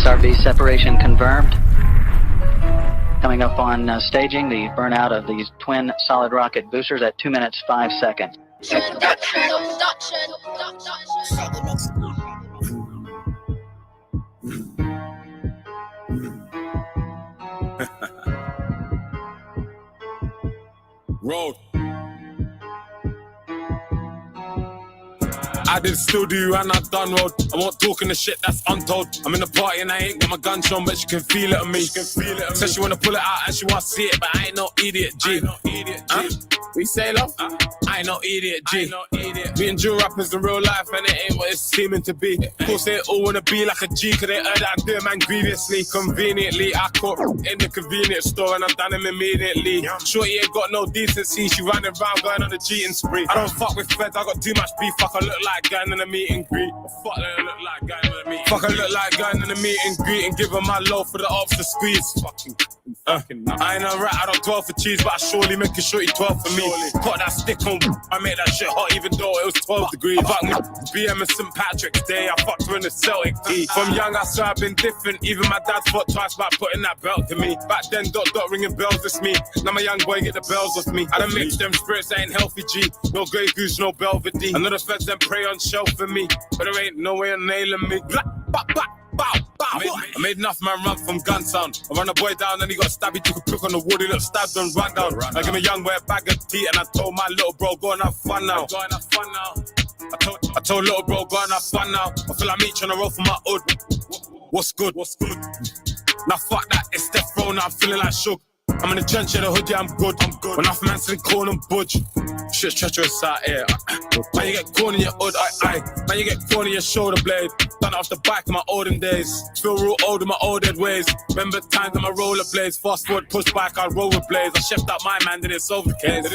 SRB separation confirmed. Coming up on staging, the burnout of these twin solid rocket boosters at 2 minutes 5 seconds. Road. I did still do and I done road. I won't talk in the shit that's untold. I'm in the party and I ain't got my gun shown, but she can feel it on me. Says she wanna pull it out and she wanna see it, but I ain't no idiot G. We say love? I ain't no idiot G. Me and Drew rappers in real life and it ain't what it's seeming to be. Of course they all wanna be like a G, cause they heard that I do a man grievously. Conveniently, I caught in the convenience store and I done him immediately. Shorty ain't got no decency, she running around going on a cheating spree. I don't fuck with feds, I got too much beef, fuck I look like going in a meet and greet. Fuck I look like going in a meet. Fuck I look like going in a meet and greet and give her my low for the ops to squeeze. I ain't a rat, I don't 12 for cheese, but I surely make a shorty 12 for me. Put that stick on, I made that shit hot even though it was 12 degrees. Fuck me, BM and St. Patrick's Day, I fucked her in the Celtic tee. From young I swear I've been different, even my dad fought twice about putting that belt to me. Back then dot ringing bells, it's me. Now my young boy get the bells off me. I done mix them spirits, that ain't healthy G. No Grey Goose, no Belvedere. I know the feds then pray on shelf for me, but there ain't no way of nailing me. Blah, bah, bah. Bow, bow. I made enough man run from gun sound. I run a boy down and he got stabbed. He took a pick on the wood, he looked stabbed and run down. I give a young boy a bag of tea and I told my little bro, go and have fun now. I told little bro, go and have fun now. I feel like me trying to roll for my hood. What's good? Now fuck that, it's death row now, I'm feeling like shook. I'm in the trench of the hood, yeah, I'm good. When enough man said call and budge. Shit's treacherous out here. Man, you get corn in your hood, aye. Man, you get corn in your shoulder blade. Done it off the back of my olden days. Feel real old in my old head ways. Remember times on my rollerblades. Fast forward, push back, I rollerblades. I chefed up my man, didn't solve the case.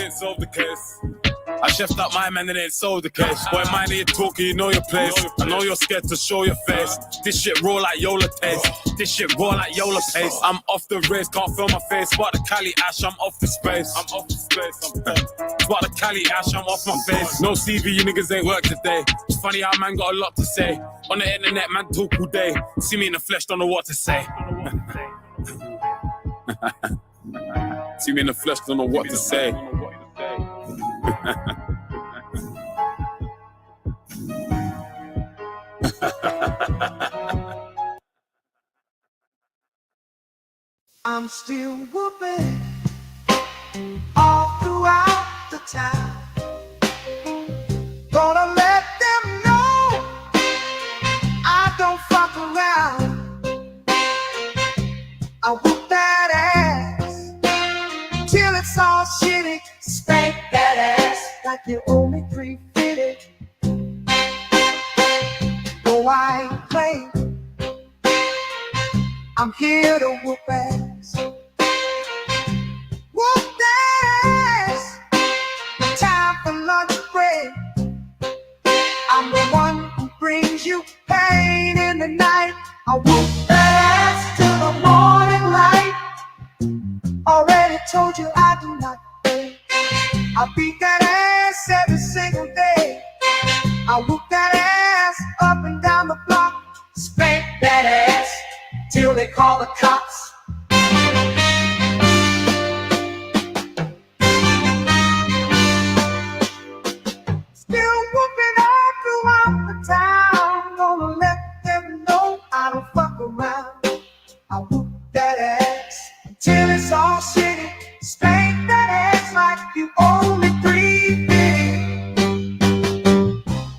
I chefed up my man, didn't solve the case. Boy, mind that you're talking, you know your place. I know you're scared to show your face. This shit raw like Yola taste. This shit raw like Yola pace. I'm off the race, can't feel my face. Spot the Cali ash, I'm off the space. Spot the Cali ash, I'm off my face. No CV, you niggas ain't work today. It's funny how man got a lot to say. On the internet, man talk all day. See me in the flesh, don't know what to say. See me in the flesh, don't know what to say. I'm still whooping all throughout the town. Gonna let them know I don't fuck around. I whoop that ass till it's all shitty. Spank that ass like you owe me $350. No, I ain't playing. I'm here to whoop ass. Whoop that ass. Time for lunch break. I'm the one who brings you pain in the night. I whoop that ass till the morning light. Already told you I do not play. I beat that ass every single day. I whoop that ass up and down the block. Spank that ass till they call the cops. Still whooping all throughout the town. Gonna let them know I don't fuck around. I whoop that ass until it's all shitty. Spank that ass like you owe me $350.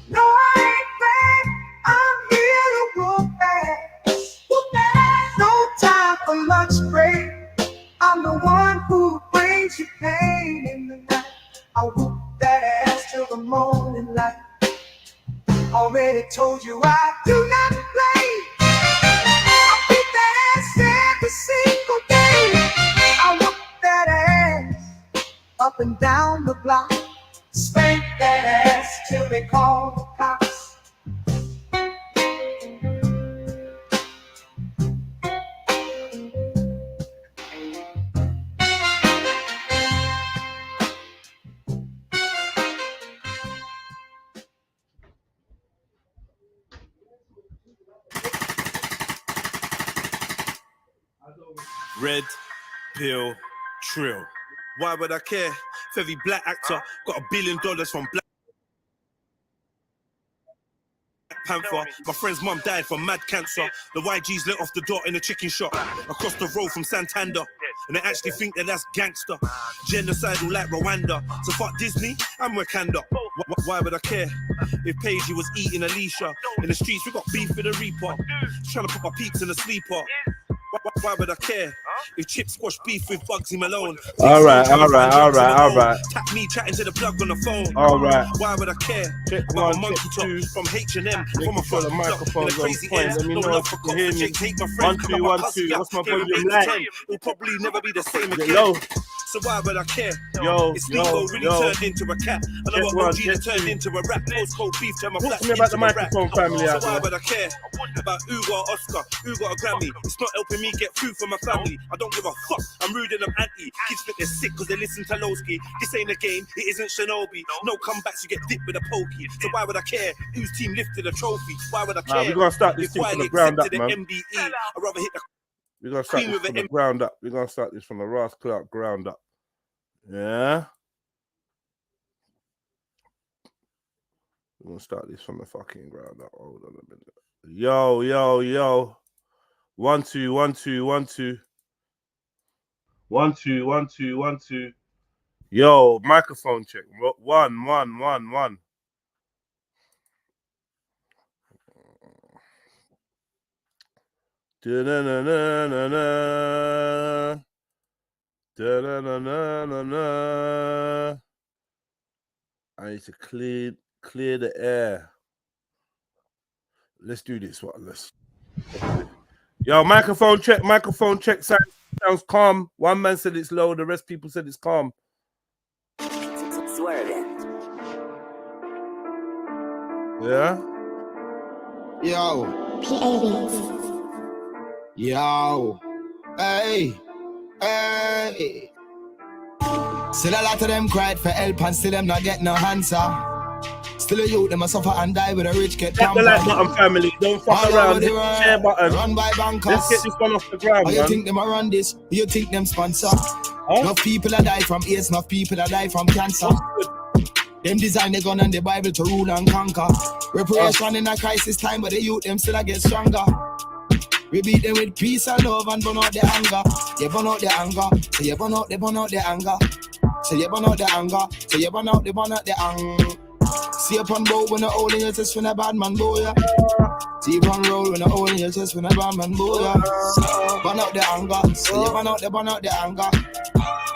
No, I ain't bad. I'm here to whoop ass. Whoop that ass. No time for lunch break. I'm the one who brings you pain in the night. I whoop that ass till the morning light. Already told you I do not play. I beat that ass every single day. I whoop that ass up and down the block. Spank that ass till they call the cops. Red pill trill. Why would I care if every black actor got $1 billion from Black Panther? My friend's mum died from mad cancer. The YGs let off the door in a chicken shop across the road from Santander. And they actually think that that's gangster. Genocidal like Rwanda. So fuck Disney and Wakanda. Why would I care if Paige was eating Alicia? In the streets we got beef with the Reaper. Trying to put my peeps in a sleeper. Why would I care if Chip squash beef with Bugsy Malone? All right. Tap me chatting to the plug on the phone. All right. Why would I care Check about one, a monkey check top two. from H&M? Making sure the microphone's on point. Let me know if you can hear me. 1, 2, 1, 2. What's my volume like? It'll probably never be the same Is it again. low? So why would I care? Yo, It's Nico really turned into a cat. I know Check what one, OG check turned two. into a rap. Postcode beef turned my Talk black to me about the into a rap. microphone family out So why there. would I care about who got an Oscar, who got a Grammy? It's not helping me get food for my family. I don't give a fuck. I'm rude and I'm anti. Kids think they're sick because they listen to Lowski. This ain't a game. It isn't Shinobi. No comebacks. You get dipped with a pokey. So why would I care whose team lifted a trophy? Why would I care? We're gonna start this if thing from Wiley the ground up, accepted man. the MBE? I'd rather hit the We're gonna start this from the ground up. We're gonna start this from the Ross Clark ground up. Yeah. We're gonna start this from the fucking ground up. Hold on a minute. Yo. 1, 2, 1, 2, 1, 2. 1, 2, 1, 2, 1, 2. Yo, microphone check. 1, 1, 1, 1. Da-na-na-na-na-na. Da-na-na-na-na-na. I need to clear the air. Let's do this one. Yo, microphone check. Sounds calm. One man said it's low, the rest people said it's calm. Swerving. Yeah? Yo. Yo. Hey. Still a lot of them cried for help and still them not get no answer. Still a youth, them a suffer and die with a rich get Tap the like button, family. Don't fuck around. Hit the share button. Run by bankers. Let's get this one off the ground, How man. you think them a run this? Who you think them sponsor? Enough people a die from AIDS, enough people a die from cancer. Them design the gun and the Bible to rule and conquer. Reparation in a crisis time, but the youth them still a get stronger. We beat them with peace and love and burn out the anger. You burn out the anger, so you burn out the anger. So you burn out the anger, so you burn out the anger. See up on road when a hole in your chest when a bad man boy, yeah. See up on road when a hole in your chest when a bad man boy, yeah. Burn out the anger, so you burn out the anger.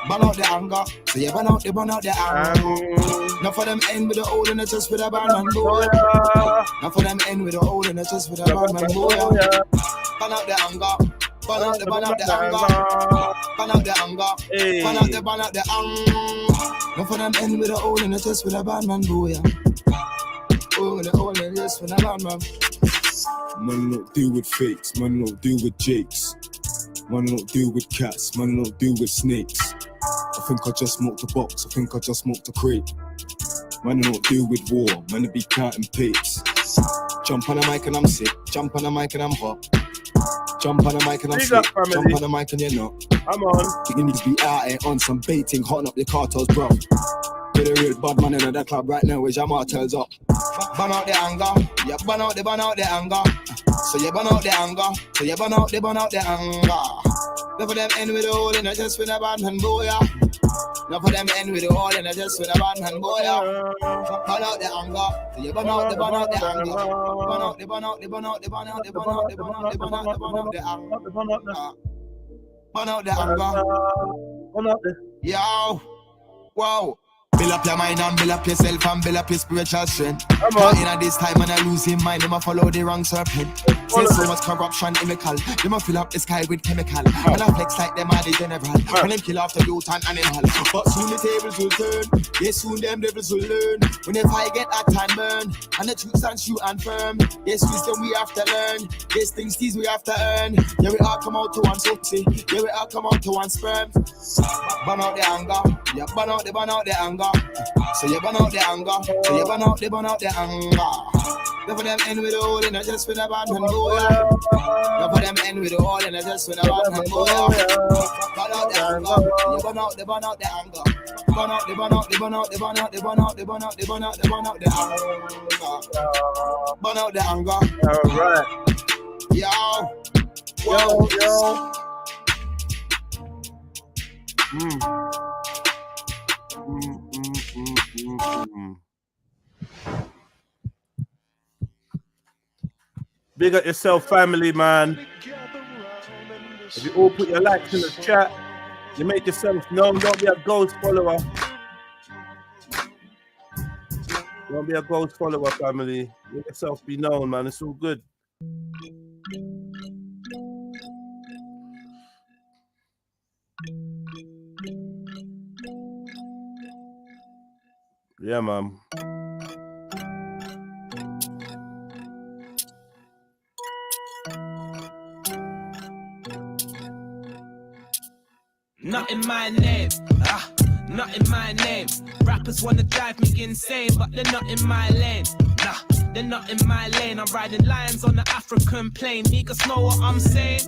Burn out the anger, so you burn out the anger. Now for them end with a hole in the chest with a bad man boy, yeah. Now for them end with a hole in the chest with a bad man boy, yeah. Burn out the anger. Burn out the anger. Burn out the anger. Burn out the anger. Now for them end with a hole in the chest with a bad man boy, yeah. Oh, with a hole in the chest with a bad man. Man don't deal with fakes, man don't deal with jakes. Man don't deal with cats, man don't deal with snakes. I think I just smoked a box, I think I just smoked a crate. Man don't deal with war, man to be counting papes. Jump on the mic and I'm sick, jump on the mic and I'm hot. Jump on the mic and I'm Big sick, up, family. jump on the mic and you're not. I'm on. You need to be out here on some baiting, hotting up the cartels, bro. With a real bad man in the club right now with your martels up. Burn out the anger, yeah, burn out the anger. So you burn out the anger, so you burn out the anger. Now for them end with a hole in the chest with a bad man boy, yeah. Now for them end with a hole in the chest with a bad man boy, yeah. Burn out the anger, so you burn out the anger. Burn out the anger. Burn out the anger. Yo, wow. Build up your mind and build up yourself and build up your spiritual strength. But in at this time when I lose him mind, they might follow the wrong serpent. Say so much corruption chemical, they might fill up the sky with chemical. And I flex like them are the general, and them kill after youth and animal. But soon the tables will turn, yes soon them devils will learn. When the fire get hot and burn, and the truth stand true and firm. Yes wisdom we have to learn, yes things these we have to earn. Yeah we all come out to one soapsy, yeah we all come out to one sperm. Burn out the anger, yeah burn out the anger. So you burn out the anger, so you burn out the anger. Enough of them end with a hole and I just win a band and go ya. Enough of them end with a hole and I just win a band and go ya. Burn out the anger, you burn out the anger. Burn out the anger. Burn out the anger. Alright. Yo. Big up yourself, family, man. If you all put your likes in the chat, you make yourself known. Don't be a ghost follower. Don't be a ghost follower, family. Make yourself be known, man. It's all good. Yeah, man. Not in my name, not in my name. Rappers wanna drive me insane, but they're not in my lane. Nah, they're not in my lane. I'm riding lions on the African plain. Niggas know what I'm saying.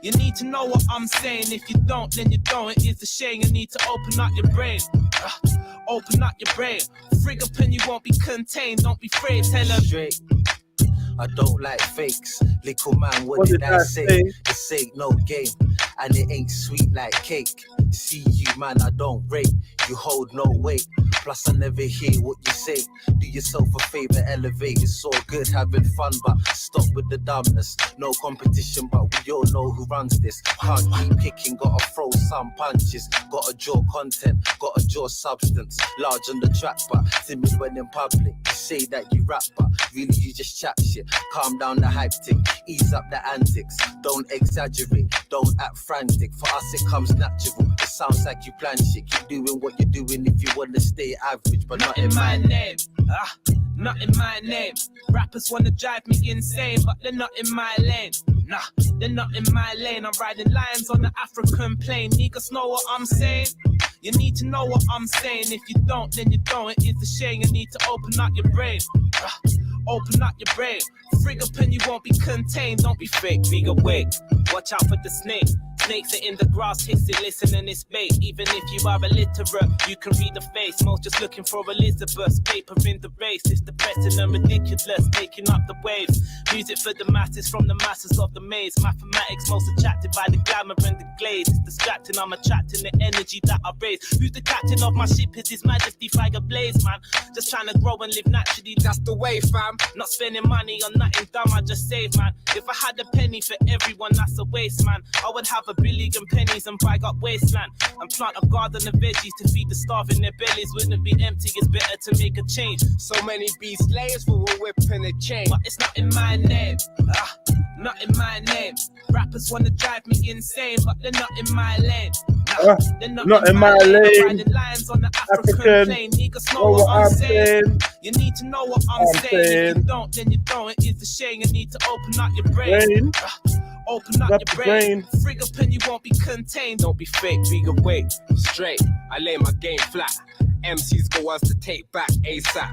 You need to know what I'm saying. If you don't, then you don't. It is a shame. You need to open up your brain. Open up your brain. Frig up and you won't be contained. Don't be afraid. Tell them straight. I don't like fakes. Little man, what did I say? This ain't no game, and it ain't sweet like cake. See you, man, I don't rate. You hold no weight. Plus, I never hear what you say. Do yourself a favor, elevate. It's all good having fun, but stop with the dumbness. No competition, but we all know who runs this. Can't keep kicking, gotta throw some punches. Gotta draw content, gotta draw substance. Large on the track, but timid when in public. You say that you rap, but really you just chat shit. Calm down the hype tick, ease up the antics. Don't exaggerate, don't act frantic. For us it comes natural. It sounds like you plan shit. Keep doing what you're doing if you wanna stay average, but not in my name. Not in my name. Rappers wanna drive me insane, but they're not in my lane. Nah, they're not in my lane. I'm riding lions on the African plain. Niggas know what I'm saying. You need to know what I'm saying. If you don't, then you don't. It is a shame. You need to open up your brain. Open up your brain. Frig up and you won't be contained. Don't be fake, big awake. Watch out for the snake. Snakes are in the grass, hissing, listening, it's bait. Even if you are illiterate, you can read the face. Most just looking for Elizabeth's paper in the race. It's depressing and ridiculous, taking up the waves. Music for the masses, from the masses of the maze. Mathematics, most attracted by the glamour and the glaze. It's distracting, I'm attracting the energy that I raise. Who's the captain of my ship? Is His Majesty Fire Blaze, man. Just trying to grow and live naturally, that's the way, fam. Not spending money on nothing dumb, I just save, man. If I had a penny for everyone, that's a waste, man. I would have a billion pennies and buy up wasteland and plant a garden of veggies to feed the starving. Their bellies wouldn't be empty. It's better to make a change. So many be slaves for a whip and a chain, but it's not in my name. Not in my name. Rappers wanna drive me insane, but they're not in my lane. Nah, they're not in my lane. Riding lions on the African plain. Niggas know what I'm saying. You need to know what I'm saying. If you don't, then you don't. It is a shame. You need to open up your brain. Open up your brain. Frig up and you won't be contained. Don't be fake, big away. Straight, I lay my game flat. MCs go us to take back ASAP.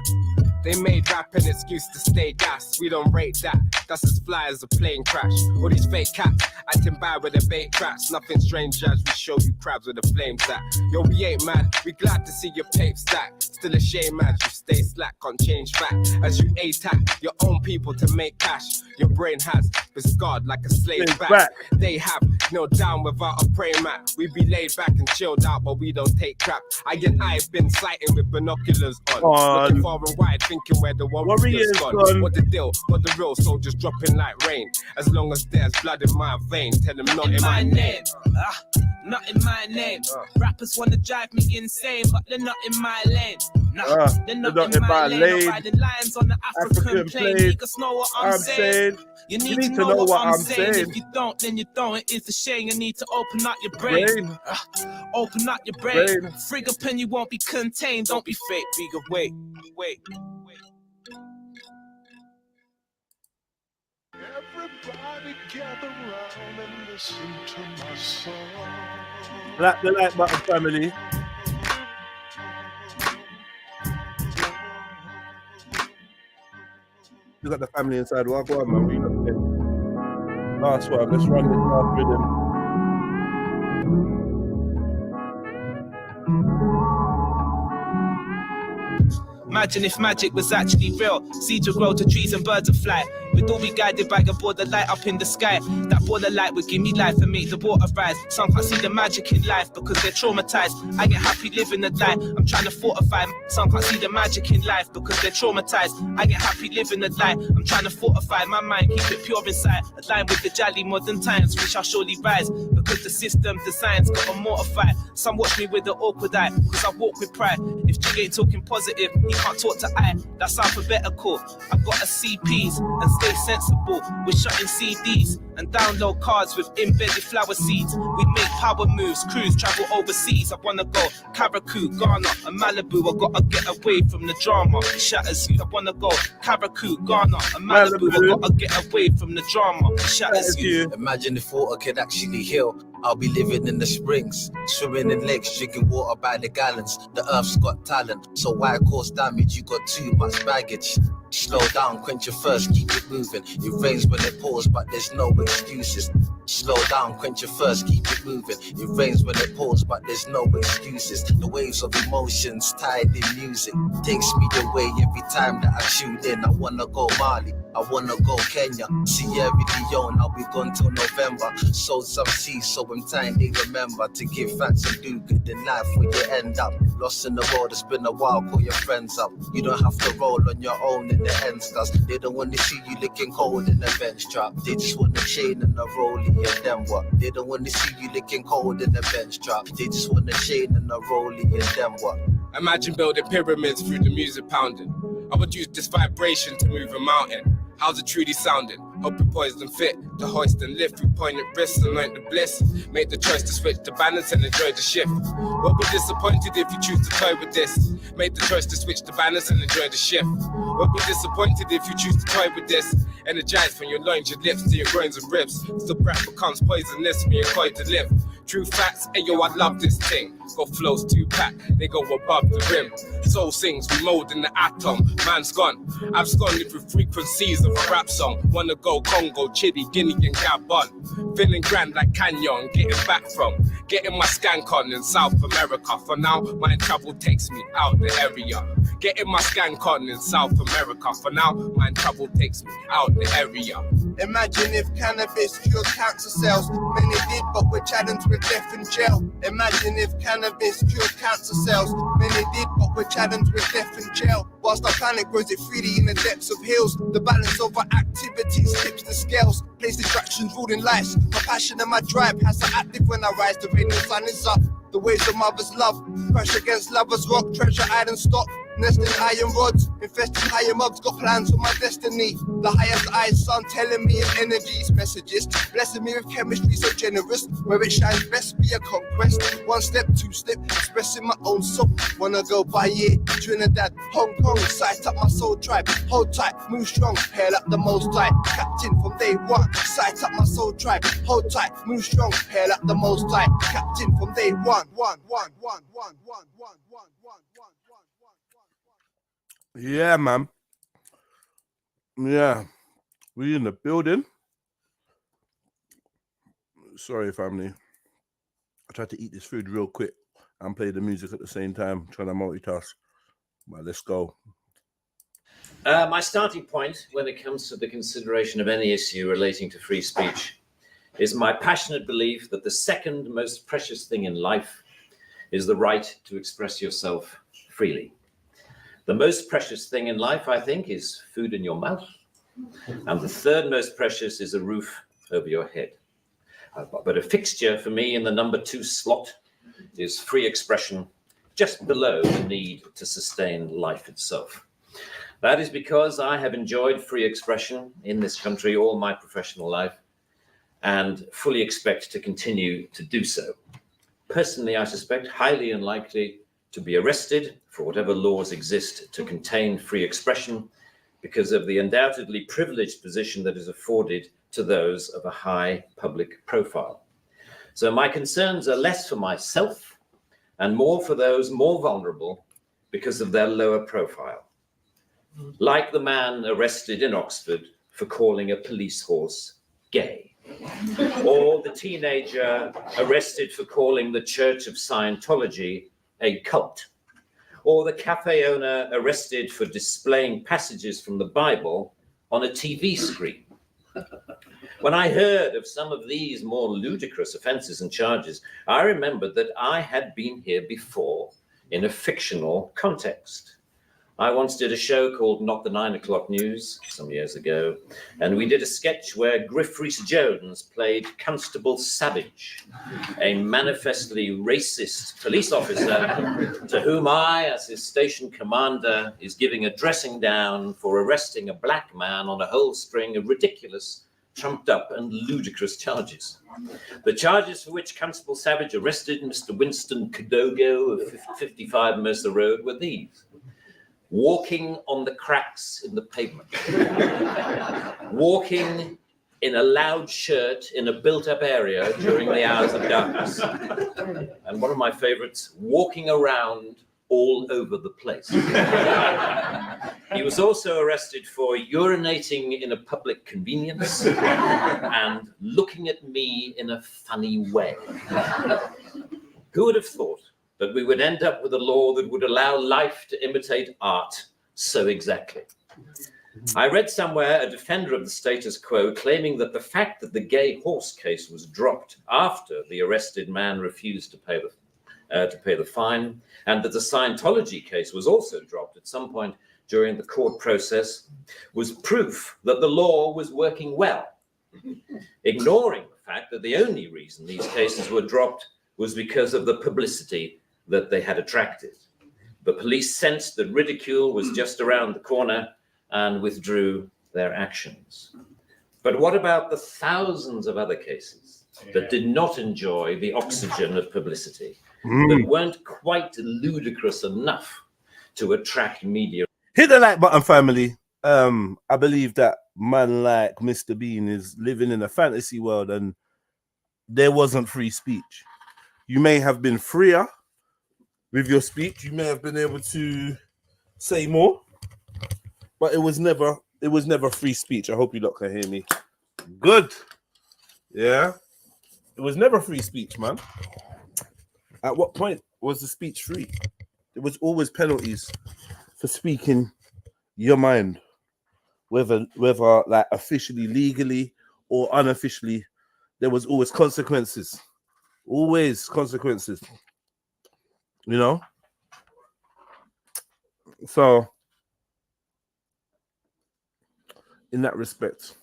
They made rap an excuse to stay gas. We don't rate that. That's as fly as a plane crash. All these fake cats acting bad with the bait traps. Nothing strange as we show you crabs with the flames at. Yo, we ain't mad. We glad to see your tape stack. Still a shame as you stay slack, can't change fact. As you attack your own people to make cash. Your brain has been scarred like a slave back. They have knelt down without a prayer mat. We be laid back and chilled out, but we don't take crap. I've been sighting with binoculars on. Looking far and wide, thinking where the warriors gone. What the deal? What the real soldiers dropping like rain. As long as there's blood in my vein, tell them not in my name. Not in my name. Rappers wanna drive me insane, but they're not in my lane. Nah, they're not in my lane. I'm riding lions on the African plain. Niggas know what I'm saying. You need to know what I'm saying. If you don't, then you don't. It is a shame. You need to open up your brain. Open up your brain. Frig up and you won't be contained. Don't be fake, bigger. Wait. Everybody gather round and listen to my song. Clap the like button, family. You got the family inside. Well, go on, man. We got it. Last one. Let's run this last rhythm. Imagine if magic was actually real. Seeds would grow to trees and birds would fly. We'd all be guided by a border light up in the sky. That border light would give me life and make the water rise. Some can't see the magic in life because they're traumatized. I get happy living a lie. I'm trying to fortify. Some can't see the magic in life because they're traumatized. I get happy living a lie. I'm trying to fortify my mind, keep it pure inside. Align with the jolly modern times, we shall surely rise. Because the system designs got to mortify. Some watch me with the awkward eye, because I walk with pride. If Jig ain't talking positive, he can't talk to I. That's alphabetical. I've got a CPs and stay sensible. We're shutting CDs and download cards with embedded flower seeds. We make power moves, cruise, travel overseas. I wanna go Karakou, Ghana, and Malibu. I gotta get away from the drama. It shatters you. I wanna go Karakou, Ghana, and Malibu. I gotta get away from the drama. It shatters you. Imagine if water could actually heal. I'll be living in the springs, swimming in lakes, drinking water by the gallons. The earth's got talent, so why cause damage? You got too much baggage. Slow down, quench your thirst, keep it moving. It rains when it pours, but there's no excuses. Slow down, quench your thirst, keep it moving. It rains when it pours, but there's no excuses. The waves of emotions tied in music takes me away every time that I tune in. I wanna go Mali, I wanna go Kenya, Sierra Leone, I'll be gone till November. Sold some seeds, so in time they remember to give thanks and do good in life when you end up lost in the world. It's been a while, call your friends up. You don't have to roll on your own in the ends, cause they don't want to see you licking cold in the bench trap. They just want a chain and a rollie, and then what? They don't want to see you licking cold in the bench trap. They just want a chain and a rollie, and then what? Imagine building pyramids through the music pounding. I would use this vibration to move a mountain. How's it truly sounding? Hope you're poised and fit to hoist and lift. We pointed wrists, anoint the bliss. Make the choice to switch to balance and enjoy the shift. Won't be disappointed if you choose to toy with this. Make the choice to switch to balance and enjoy the shift. Won't be disappointed if you choose to toy with this. Energize from your loins, your lips to your groins and ribs. The breath becomes poisonous, me and coy to live. True facts, ayo, I love this thing. Got flows 2-pack, they go above the rim. Soul sings, we mold in the atom. Man's gone, I've absconded through frequencies of a rap song. Wanna go Congo, Chile, Guinea and Gabon. Feeling grand like Canyon, getting back from. Getting my skank on in South America. For now, my travel takes me out the area. Getting my skank on in South America. For now, my travel takes me out the area. Imagine if cannabis cured cancer cells. Many did, but were challenged with death in jail. Imagine if cannabis cured cancer cells. Many did, but were challenged with death in jail. Whilst our planet grows it freely in the depths of hills, the balance of our activities tips the scales. Place distractions, ruling lights. My passion and my drive has to active when I rise. The radiant sun is up. The waves of mother's love. Crash against lovers rock. Treasure iron stock. Nesting iron rods, infesting higher mobs, got plans for my destiny. The highest eyes, sun telling me in energies, messages, blessing me with chemistry so generous. Where it shines best, be a conquest. 1 step, 2 step, expressing my own soul. Wanna go by it, Trinidad, Hong Kong, sight up my soul tribe. Hold tight, move strong, hail up the most high. Captain from day one, sight up my soul tribe. Hold tight, move strong, hail up the most high. Captain from day one. Yeah, man. Yeah. We in the building. Sorry, family. I tried to eat this food real quick and play the music at the same time, trying to multitask. But let's go. My starting point when it comes to the consideration of any issue relating to free speech is my passionate belief that the second most precious thing in life is the right to express yourself freely. The most precious thing in life, I think, is food in your mouth. And the third most precious is a roof over your head. But a fixture for me in the number 2 slot is free expression, just below the need to sustain life itself. That is because I have enjoyed free expression in this country all my professional life and fully expect to continue to do so. Personally, I suspect highly unlikely to be arrested for whatever laws exist to contain free expression because of the undoubtedly privileged position that is afforded to those of a high public profile. So my concerns are less for myself and more for those more vulnerable because of their lower profile. like the man arrested in Oxford for calling a police horse gay, or the teenager arrested for calling the Church of Scientology a cult, or the cafe owner arrested for displaying passages from the Bible on a TV screen. When I heard of some of these more ludicrous offenses and charges, I remembered that I had been here before in a fictional context. I once did a show called Not the 9 O'Clock News some years ago, and we did a sketch where Griff Rhys-Jones played Constable Savage, a manifestly racist police officer to whom I, as his station commander, is giving a dressing down for arresting a black man on a whole string of ridiculous, trumped up and ludicrous charges. The charges for which Constable Savage arrested Mr. Winston Kadogo of 55 Mercer Road were these: walking on the cracks in the pavement, walking in a loud shirt in a built-up area during the hours of darkness, and one of my favorites, walking around all over the place. He was also arrested for urinating in a public convenience and looking at me in a funny way. Who would have thought that we would end up with a law that would allow life to imitate art so exactly? I read somewhere a defender of the status quo claiming that the fact that the gay horse case was dropped after the arrested man refused to pay the fine, and that the Scientology case was also dropped at some point during the court process, was proof that the law was working well, ignoring the fact that the only reason these cases were dropped was because of the publicity that they had attracted. The police sensed that ridicule was just around the corner and withdrew their actions. But what about the thousands of other cases that did not enjoy the oxygen of publicity, that weren't quite ludicrous enough to attract media? Hit the like button, family. I believe that man like Mr. Bean is living in a fantasy world and there wasn't free speech. You may have been freer with your speech. You may have been able to say more, but it was never free speech. I hope you lot can hear me. Good. Yeah. It was never free speech, man. At what point was the speech free? There was always penalties for speaking your mind, whether like officially, legally, or unofficially. There was always consequences. Always consequences. You know? So, in that respect,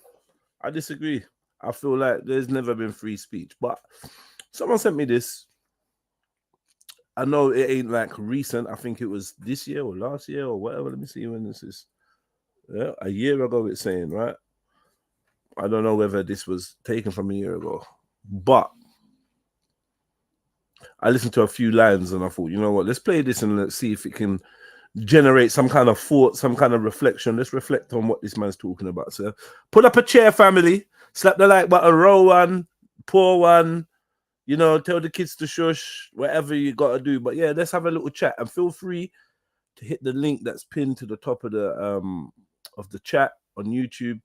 I disagree. I feel like there's never been free speech. But someone sent me this. I know it ain't like recent. I think it was this year or last year or whatever. Let me see when this is. Yeah, a year ago it's saying, right? I don't know whether this was taken from a year ago. But I listened to a few lines and I thought, you know what? Let's play this and let's see if it can generate some kind of thought, some kind of reflection. Let's reflect on what this man's talking about. So put up a chair, family. Slap the like button, roll one, pour one. You know, tell the kids to shush, whatever you got to do. But yeah, let's have a little chat and feel free to hit the link that's pinned to the top of the chat on YouTube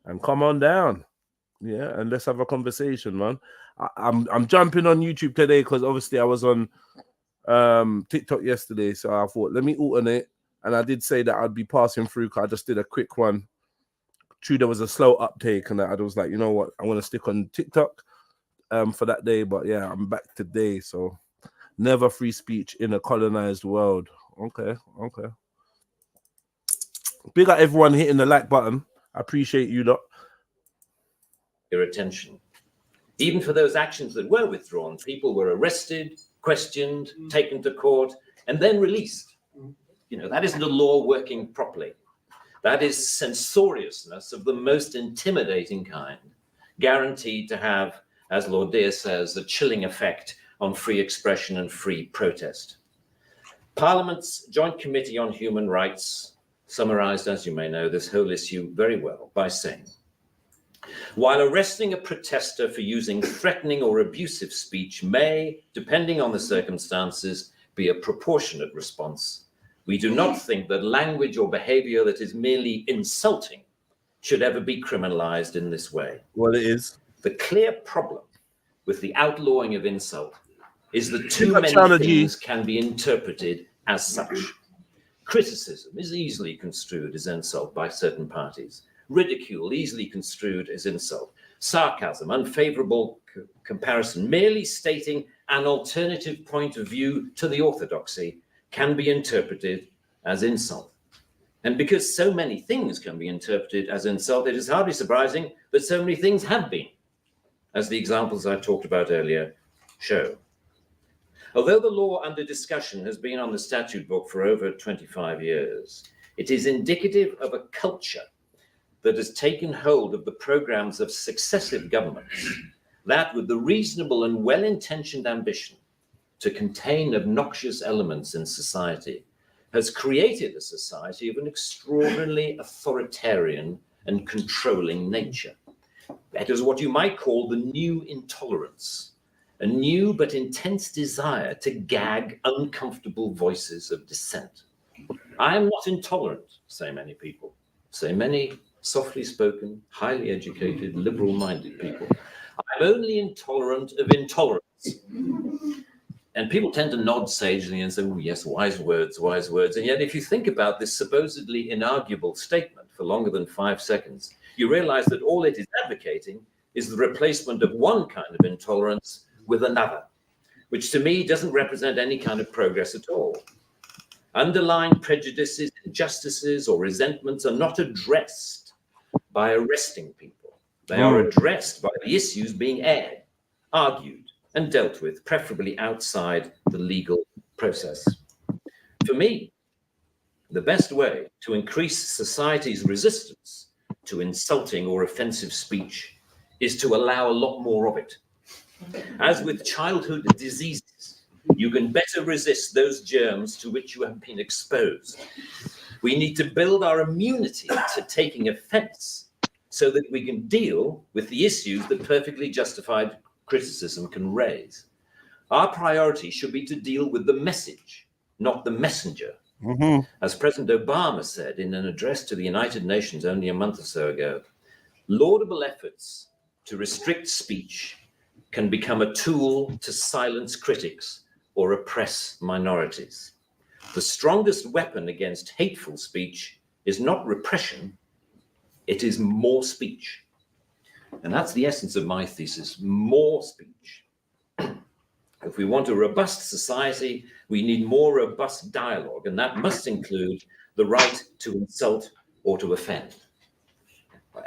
and come on down. Yeah, and let's have a conversation, man. I'm jumping on YouTube today because obviously I was on TikTok yesterday, so I thought let me alternate. And I did say that I'd be passing through because I just did a quick one. True, there was a slow uptake, and I was like, you know what, I want to stick on TikTok for that day. But yeah, I'm back today, so never free speech in a colonized world. Okay. Big up everyone hitting the like button. I appreciate you lot. Your attention. Even for those actions that were withdrawn, people were arrested, questioned, taken to court, and then released. You know, that isn't a law working properly. That is censoriousness of the most intimidating kind, guaranteed to have, as Lord Dear says, a chilling effect on free expression and free protest. Parliament's Joint Committee on Human Rights summarized, as you may know, this whole issue very well by saying, while arresting a protester for using threatening or abusive speech may, depending on the circumstances, be a proportionate response, We do not think that language or behavior that is merely insulting should ever be criminalized in this way. Well, it is. The clear problem with the outlawing of insult is that too many things can be interpreted as such. Criticism is easily construed as insult by certain parties. Ridicule easily construed as insult. Sarcasm, unfavorable comparison, merely stating an alternative point of view to the orthodoxy can be interpreted as insult. And because so many things can be interpreted as insult, it is hardly surprising that so many things have been, as the examples I talked about earlier show. Although the law under discussion has been on the statute book for over 25 years, it is indicative of a culture that has taken hold of the programs of successive governments, that with the reasonable and well-intentioned ambition to contain obnoxious elements in society, has created a society of an extraordinarily authoritarian and controlling nature. That is what you might call the new intolerance, a new but intense desire to gag uncomfortable voices of dissent. I am not intolerant, say many people, say many softly spoken, highly educated, liberal-minded people. I'm only intolerant of intolerance. And people tend to nod sagely and say, oh, yes, wise words, wise words. And yet, if you think about this supposedly inarguable statement for longer than 5 seconds, you realize that all it is advocating is the replacement of one kind of intolerance with another, which to me doesn't represent any kind of progress at all. Underlying prejudices, injustices, or resentments are not addressed by arresting people. They are addressed by the issues being aired, argued, and dealt with, preferably outside the legal process. For me, the best way to increase society's resistance to insulting or offensive speech is to allow a lot more of it. As with childhood diseases, you can better resist those germs to which you have been exposed. We need to build our immunity to taking offense so that we can deal with the issues that perfectly justified criticism can raise. Our priority should be to deal with the message, not the messenger. As President Obama said in an address to the United Nations only a month or so ago, laudable efforts to restrict speech can become a tool to silence critics or oppress minorities. The strongest weapon against hateful speech is not repression, it is more speech. And that's the essence of my thesis, more speech. If we want a robust society, we need more robust dialogue, and that must include the right to insult or to offend.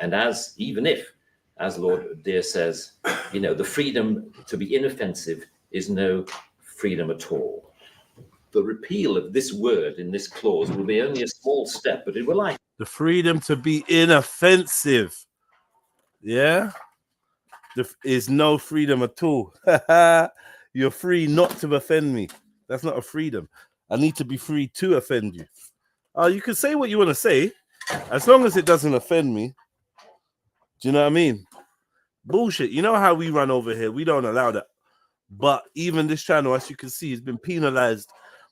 And even if, as Lord Deere says, the freedom to be inoffensive is no freedom at all. The repeal of this word in this clause will be only a small step, but it will like the freedom to be inoffensive. Yeah, there is no freedom at all. You're free not to offend me. That's not a freedom. I need to be free to offend you. You can say what you want to say, as long as it doesn't offend me. Do you know what I mean? Bullshit. You know how we run over here. We don't allow that. But even this channel, as you can see, has been penalized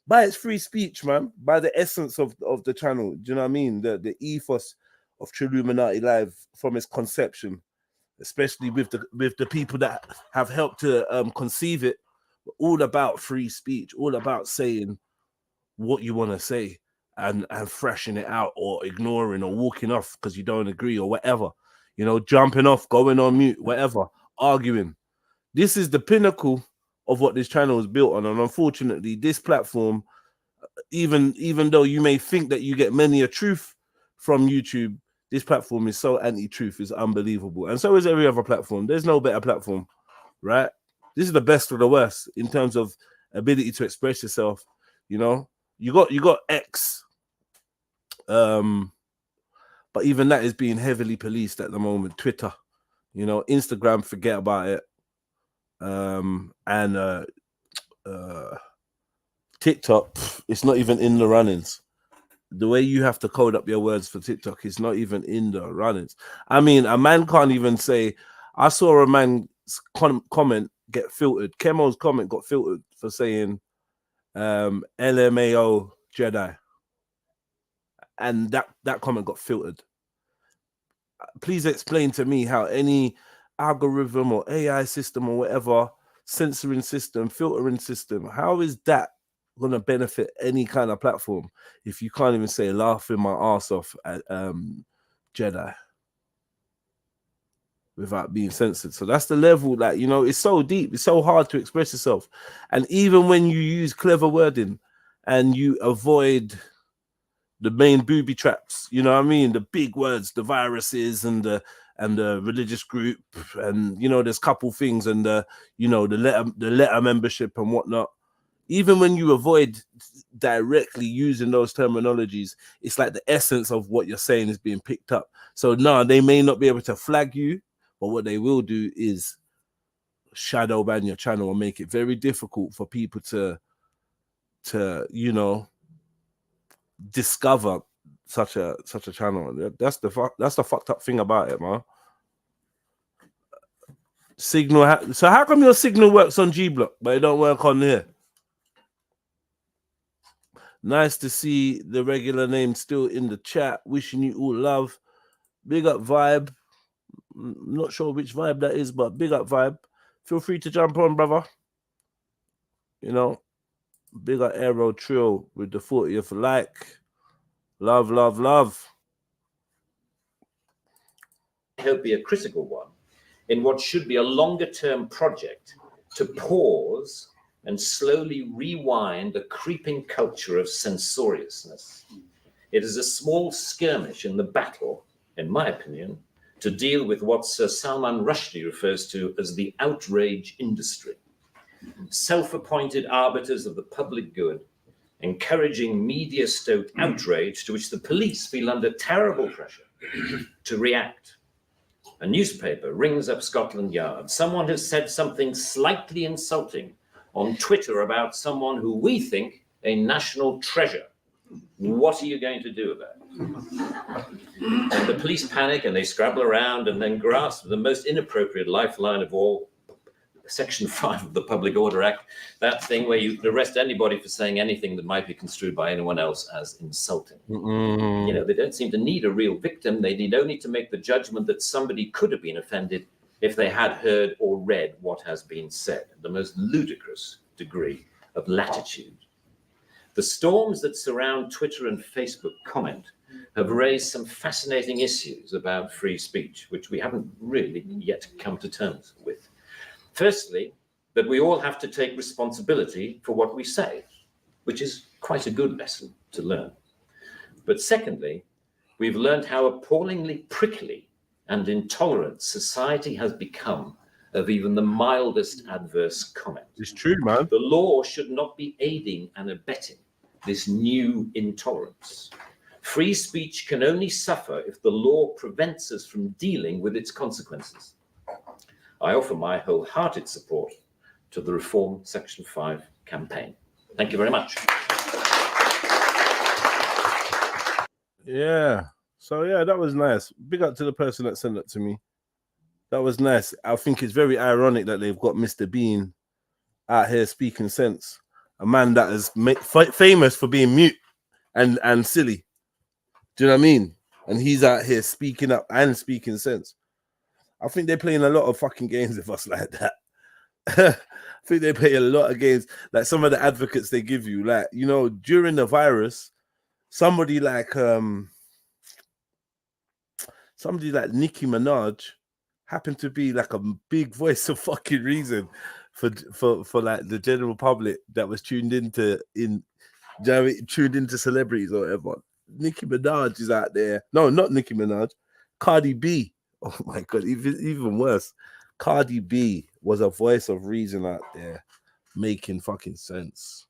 by its free speech, man. By the essence of the channel. Do you know what I mean? The ethos of Trilluminati Live from its conception, especially with the people that have helped to conceive it, all about free speech, all about saying what you want to say and thrashing it out or ignoring or walking off because you don't agree or whatever, jumping off, going on mute, whatever, arguing. This is the pinnacle of what this channel is built on. And unfortunately, this platform, even though you may think that you get many a truth from YouTube, this platform is so anti-truth, it's unbelievable. And so is every other platform. There's no better platform, right? This is the best of the worst in terms of ability to express yourself. You got X, but even that is being heavily policed at the moment. Twitter, Instagram, forget about it, and TikTok, it's not even in the runnings. The way you have to code up your words for TikTok is not even in the runnings. I mean, a man can't even say, I saw a man's comment get filtered. Kemo's comment got filtered for saying LMAO Jedi. and that comment got filtered. Please explain to me how any algorithm or AI system or whatever, censoring system, filtering system, how is that going to benefit any kind of platform if you can't even say laughing my ass off at Jedi without being censored? So that's the level that, you know, it's so deep, it's so hard to express yourself. And even when you use clever wording and you avoid the main booby traps, you know what I mean, the big words, the viruses and the religious group, and you know, there's a couple things, and the, you know, the letter membership and whatnot. Even when you avoid directly using those terminologies, it's like the essence of what you're saying is being picked up. So no, they may not be able to flag you, but what they will do is shadow ban your channel and make it very difficult for people to you know, discover such a channel. That's the fucked up thing about it, man. Signal. So how come your signal works on G Block but it don't work on here? Nice to see the regular name still in the chat. Wishing you all love. Big up Vibe. Not sure which Vibe that is, but big up Vibe. Feel free to jump on, brother. You know, big up Aero Trill with the 40th like. Love, love, love. I hope be a critical one in what should be a longer-term project to pause and slowly rewind the creeping culture of censoriousness. It is a small skirmish in the battle, in my opinion, to deal with what Sir Salman Rushdie refers to as the outrage industry. Self-appointed arbiters of the public good, encouraging media-stoked outrage to which the police feel under terrible pressure to react. A newspaper rings up Scotland Yard. Someone has said something slightly insulting on Twitter about someone who we think a national treasure. What are you going to do about it? And the police panic and they scrabble around and then grasp the most inappropriate lifeline of all, Section 5 of the Public Order Act, that thing where you arrest anybody for saying anything that might be construed by anyone else as insulting. You know, they don't seem to need a real victim. They need only to make the judgment that somebody could have been offended if they had heard or read what has been said. The most ludicrous degree of latitude. The storms that surround Twitter and Facebook comment have raised some fascinating issues about free speech, which we haven't really yet come to terms with. Firstly, that we all have to take responsibility for what we say, which is quite a good lesson to learn. But secondly, we've learned how appallingly prickly and intolerant society has become of even the mildest adverse comment. It's true, man. The law should not be aiding and abetting this new intolerance. Free speech can only suffer if the law prevents us from dealing with its consequences. I offer my wholehearted support to the Reform Section 5 campaign. Thank you very much. Yeah. So, yeah, that was nice. Big up to the person that sent that to me. That was nice. I think it's very ironic that they've got Mr. Bean out here speaking sense. A man that is famous for being mute and silly. Do you know what I mean? And he's out here speaking up and speaking sense. I think they're playing a lot of fucking games with us like that. I think they play a lot of games. Like some of the advocates they give you, like, you know, during the virus, somebody like Nicki Minaj happened to be like a big voice of fucking reason for like the general public that was tuned into celebrities or whatever. Nicki Minaj is out there. No, not Nicki Minaj. Cardi B. Oh my God, even worse. Cardi B was a voice of reason out there, making fucking sense.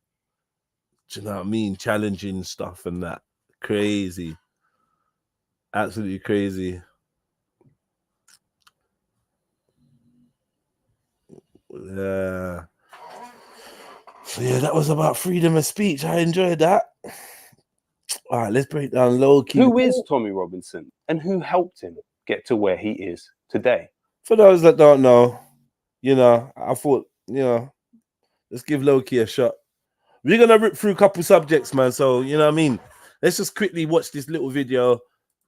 Do you know what I mean? Challenging stuff and that. Crazy. Absolutely crazy. Yeah. So yeah, that was about freedom of speech. I enjoyed that. All right, let's break down low key. Who is Tommy Robinson and who helped him get to where he is today? For those that don't know, you know, I thought, you know, let's give low key a shot. We're gonna rip through a couple subjects, man. So you know what I mean. Let's just quickly watch this little video.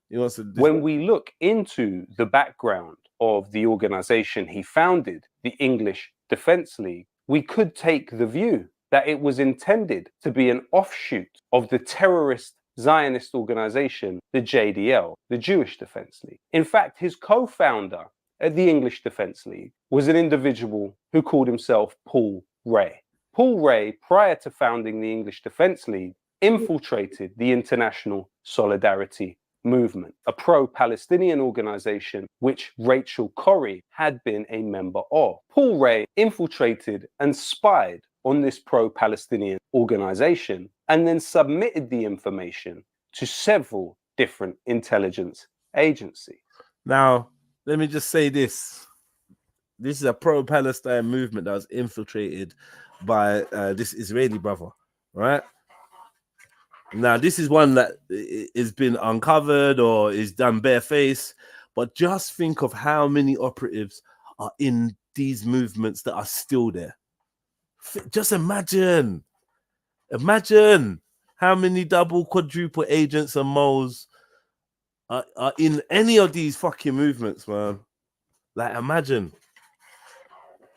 He wants to. When we look into the background of the organization he founded, the English Defence League, we could take the view that it was intended to be an offshoot of the terrorist Zionist organization, the JDL, the Jewish Defence League. In fact, his co-founder at the English Defence League was an individual who called himself Paul Ray. Paul Ray, prior to founding the English Defence League, infiltrated the International Solidarity Movement, a pro-Palestinian organization which Rachel Corrie had been a member of. Paul Ray infiltrated and spied on this pro-Palestinian organization and then submitted the information to several different intelligence agencies. Now, let me just say this. This is a pro-Palestine movement that was infiltrated by this Israeli brother, right? Now, this is one that has been uncovered or is done barefaced, but just think of how many operatives are in these movements that are still there. Just imagine how many double, quadruple agents and moles are in any of these fucking movements, man. Like, imagine.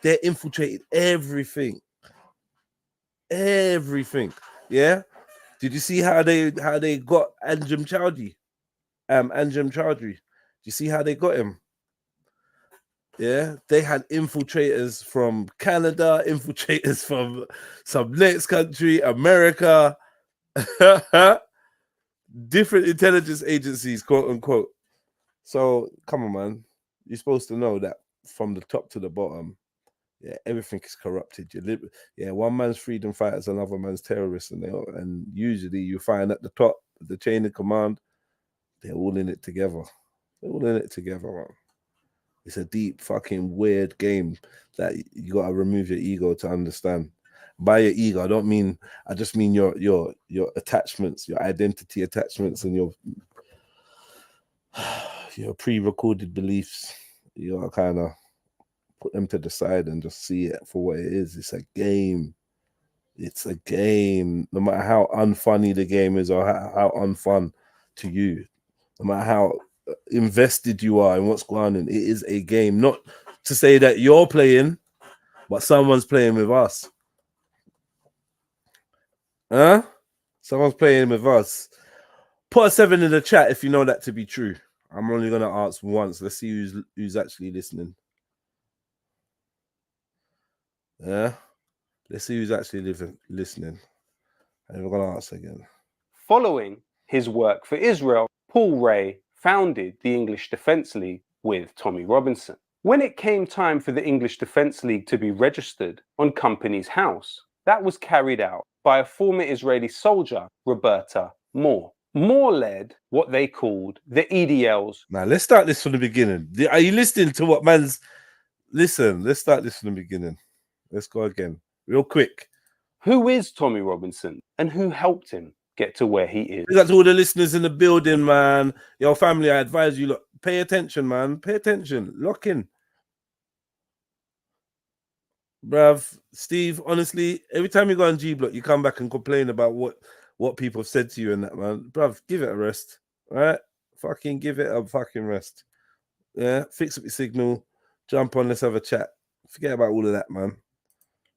They're infiltrated everything. Everything. Yeah? Did you see how they got Anjem Choudhury? Anjem Choudhury. Do you see how they got him? Yeah, they had infiltrators from Canada, infiltrators from some next country, America, different intelligence agencies, quote unquote. So come on, man. You're supposed to know that from the top to the bottom, yeah, everything is corrupted. One man's freedom fighters, another man's terrorists, and usually you find at the top, the chain of command, they're all in it together. They're all in it together, man. It's a deep, fucking weird game that you gotta remove your ego to understand. By your ego, I just mean your attachments, your identity attachments, and your pre-recorded beliefs. You gotta kind of put them to the side and just see it for what it is. It's a game. It's a game. No matter how unfunny the game is or how unfun to you, no matter how invested you are in what's going on, it is a game. Not to say that you're playing, but someone's playing with us. Huh? Someone's playing with us. Put a 7 in the chat if you know that to be true. I'm only gonna ask once. Let's see who's actually listening. Yeah, let's see who's actually listening. And we're gonna ask again. Following his work for Israel, Paul Ray founded the English Defence League with Tommy Robinson. When it came time for the English Defence League to be registered on Companies House, that was carried out by a former Israeli soldier, Roberta Moore. Moore led what they called the EDLs. Now, let's start this from the beginning. Are you listening to what man's... Listen, let's start this from the beginning. Let's go again, real quick. Who is Tommy Robinson and who helped him get to where he is? That's all the listeners in the building, man. Your family, I advise you, look, pay attention, man. Pay attention. Lock in. Bruv, Steve, honestly, every time you go on G-Block, you come back and complain about what people have said to you and that, man. Bruv, give it a rest, all right? Fucking give it a fucking rest. Yeah, fix up your signal. Jump on, let's have a chat. Forget about all of that, man.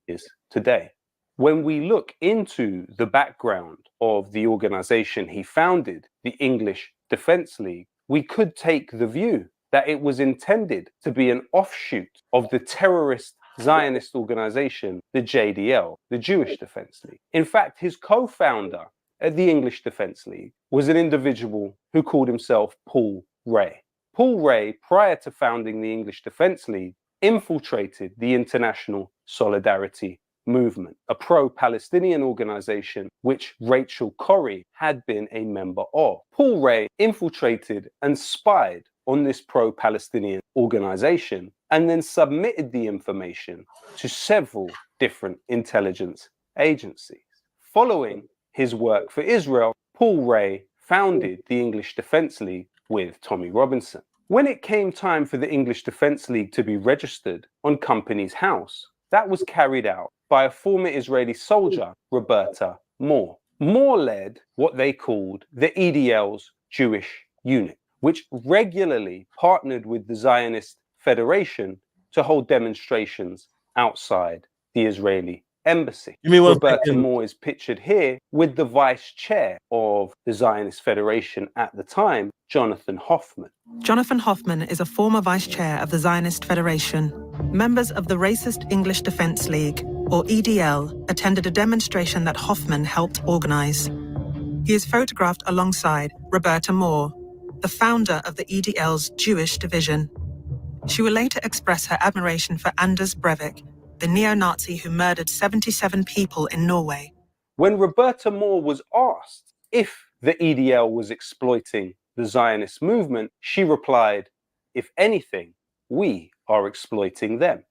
Is today. When we look into the background of the organization he founded, the English Defence League, we could take the view that it was intended to be an offshoot of the terrorist Zionist organization, the JDL, the Jewish Defence League. In fact, his co-founder at the English Defence League was an individual who called himself Paul Ray. Paul Ray, prior to founding the English Defence League, infiltrated the International Solidarity Movement, a pro-Palestinian organization which Rachel Corrie had been a member of. Paul Ray infiltrated and spied on this pro-Palestinian organization and then submitted the information to several different intelligence agencies. Following his work for Israel, Paul Ray founded the English Defence League with Tommy Robinson. When it came time for the English Defence League to be registered on Companies House, that was carried out by a former Israeli soldier, Roberta Moore. Moore led what they called the EDL's Jewish unit, which regularly partnered with the Zionist Federation to hold demonstrations outside the Israeli embassy. Give me one Roberta second. Moore is pictured here with the vice chair of the Zionist Federation at the time, Jonathan Hoffman. Jonathan Hoffman is a former vice chair of the Zionist Federation. Members of the Racist English Defense League, or EDL, attended a demonstration that Hoffman helped organize. He is photographed alongside Roberta Moore, the founder of the EDL's Jewish division. She will later express her admiration for Anders Breivik, the neo-Nazi who murdered 77 people in Norway. When Roberta Moore was asked if the EDL was exploiting the Zionist movement, she replied, "If anything, we are exploiting them."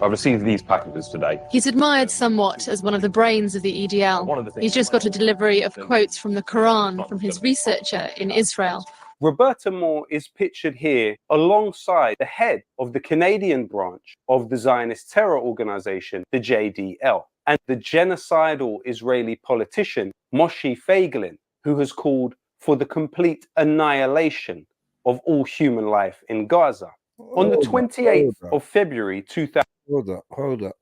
I received these packages today. He's admired somewhat as one of the brains of the EDL. He's just got a delivery of quotes from the Quran from his researcher in Israel. Roberta Moore is pictured here alongside the head of the Canadian branch of the Zionist terror organization, the JDL, and the genocidal Israeli politician, Moshe Feiglin, who has called for the complete annihilation of all human life in Gaza. On the 28th of February 2000. Hold up.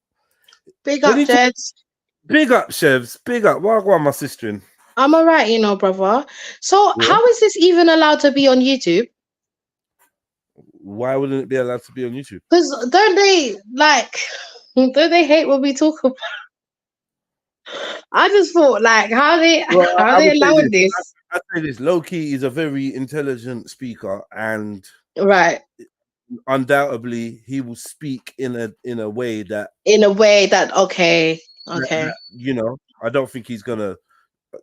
Big up, Jeds. Big up, Chevs. Big up. Wagwan, my sister. I'm all right, you know, brother. So how is this even allowed to be on YouTube? Why wouldn't it be allowed to be on YouTube? Because don't they hate when we talk about? I just thought, like, how they allowing this? I say this. Low-key is a very intelligent speaker, and right, undoubtedly he will speak in a way that okay, you know, I don't think he's gonna.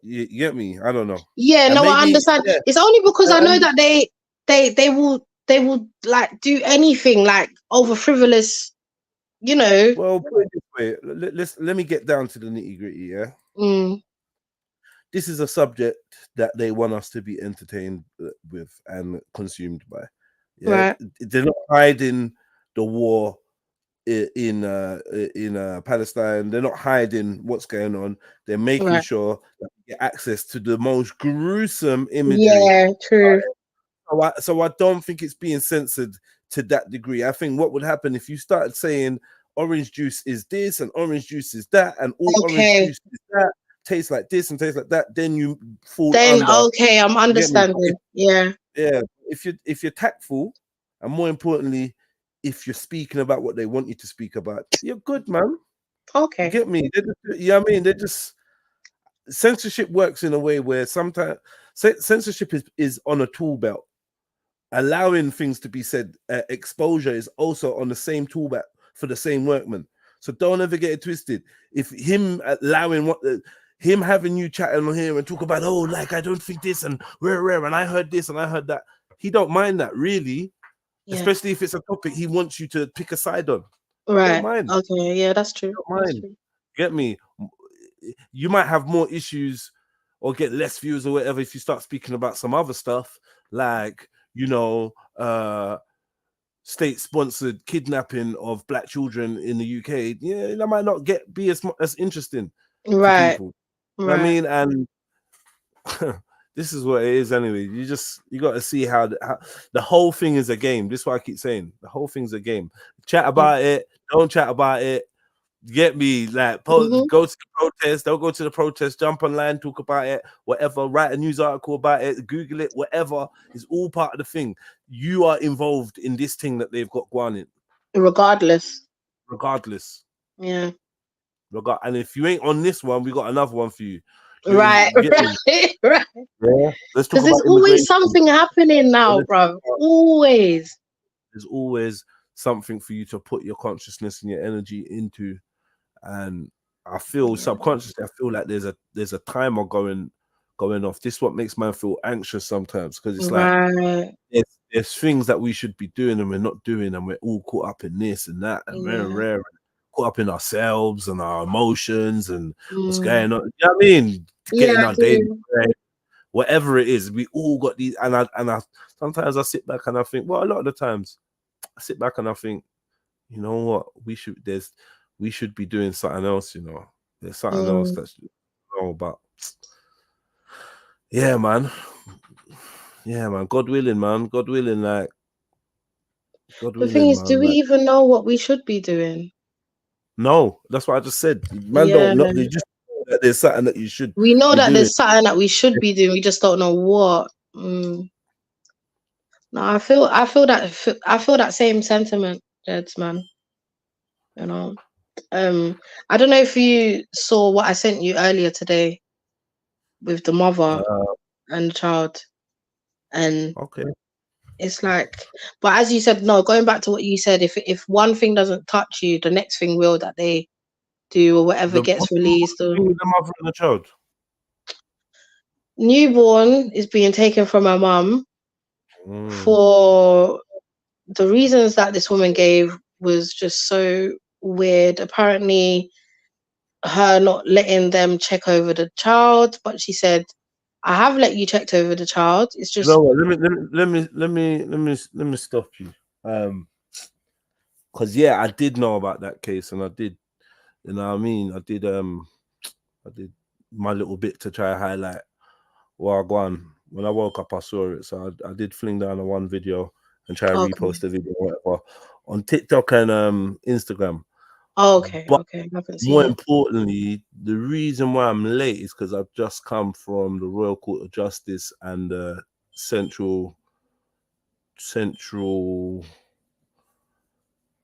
You get me? I don't know. Yeah, and no, maybe, I understand. Yeah. It's only because I know that they will like do anything like over frivolous, you know. Well, put it this way. Let me get down to the nitty-gritty, yeah? This is a subject that they want us to be entertained with and consumed by. Yeah? Right. They're not hiding the war in Palestine. They're not hiding what's going on. They're making sure that we get access to the most gruesome imagery. Yeah, true. So I don't think it's being censored to that degree. I think what would happen if you started saying orange juice is this and orange juice is that and all orange juice is that, tastes like this and tastes like that, then you fall under. Okay, I'm understanding. Yeah. If you're tactful, and more importantly, if you're speaking about what they want you to speak about, you're good, man. Okay. You get me? I mean, they just censorship works in a way where sometimes censorship is on a tool belt. Allowing things to be said, exposure is also on the same tool belt for the same workman. So don't ever get it twisted. If him allowing him having you chatting on here and talk about, oh, like I don't think this and rare and I heard this and I heard that, he don't mind that really. Yeah. Especially if it's a topic he wants you to pick a side on. Right. Okay. Yeah, that's true. That's true. Get me? You might have more issues or get less views or whatever if you start speaking about some other stuff like, you know, state-sponsored kidnapping of black children in the UK. Yeah, that might not be as interesting. Right. To people. I mean, and this is what it is anyway. You got to see how the whole thing is a game. This is what I keep saying. The whole thing's a game. Chat about it. Don't chat about it. Get me? Like, go to the protest. Don't go to the protest. Jump online, talk about it. Whatever. Write a news article about it. Google it. Whatever is all part of the thing. You are involved in this thing that they've got going in. Regardless. Yeah. And if you ain't on this one, we got another one for you. Right. Yeah. Let's talk about there's always something happening now, bro. Always. There's always something for you to put your consciousness and your energy into. And I feel subconsciously, I feel like there's a timer going off. This is what makes man feel anxious sometimes, because it's like there's things that we should be doing and we're not doing, and we're all caught up in this and that, and rare, caught up in ourselves and our emotions and what's going on. You know what I mean? Getting our daily bread, whatever it is, we all got these. And I sometimes I sit back and I think, well, a lot of the times I sit back and I think, you know what, we should be doing something else. You know, there's something else that's but Yeah, man. Yeah, man. God willing, man. God willing, like. God The willing, thing is, man. do we Like, even know what we should be doing? no, that's what I just said. Man, Yeah. don't know. They just know that there's something that you should We know be that doing. there's something that we should be doing. We just don't know what. No, I feel that same sentiment, Jeds, man. You know. I don't know if you saw what I sent you earlier today with the mother and the child, and Okay. it's like, but as you said, no, going back to what you said, if one thing doesn't touch you, the next thing will that they do or whatever gets released. Or The mother and the child. Newborn is being taken from her mum for the reasons that this woman gave was just so weird. Apparently, her not letting them check over the child, but she said, "I have let you check over the child. It's just." No, let me stop you. Because yeah, I did know about that case, and I did, you know what I mean. I did my little bit to try to highlight Wagwan. When I woke up, I saw it, so I did fling down a one video and try to repost the video, whatever, on TikTok and Instagram. Okay, But okay, I haven't seen more it. importantly, the reason why I'm late is because I've just come from the Royal Court of Justice and the Central.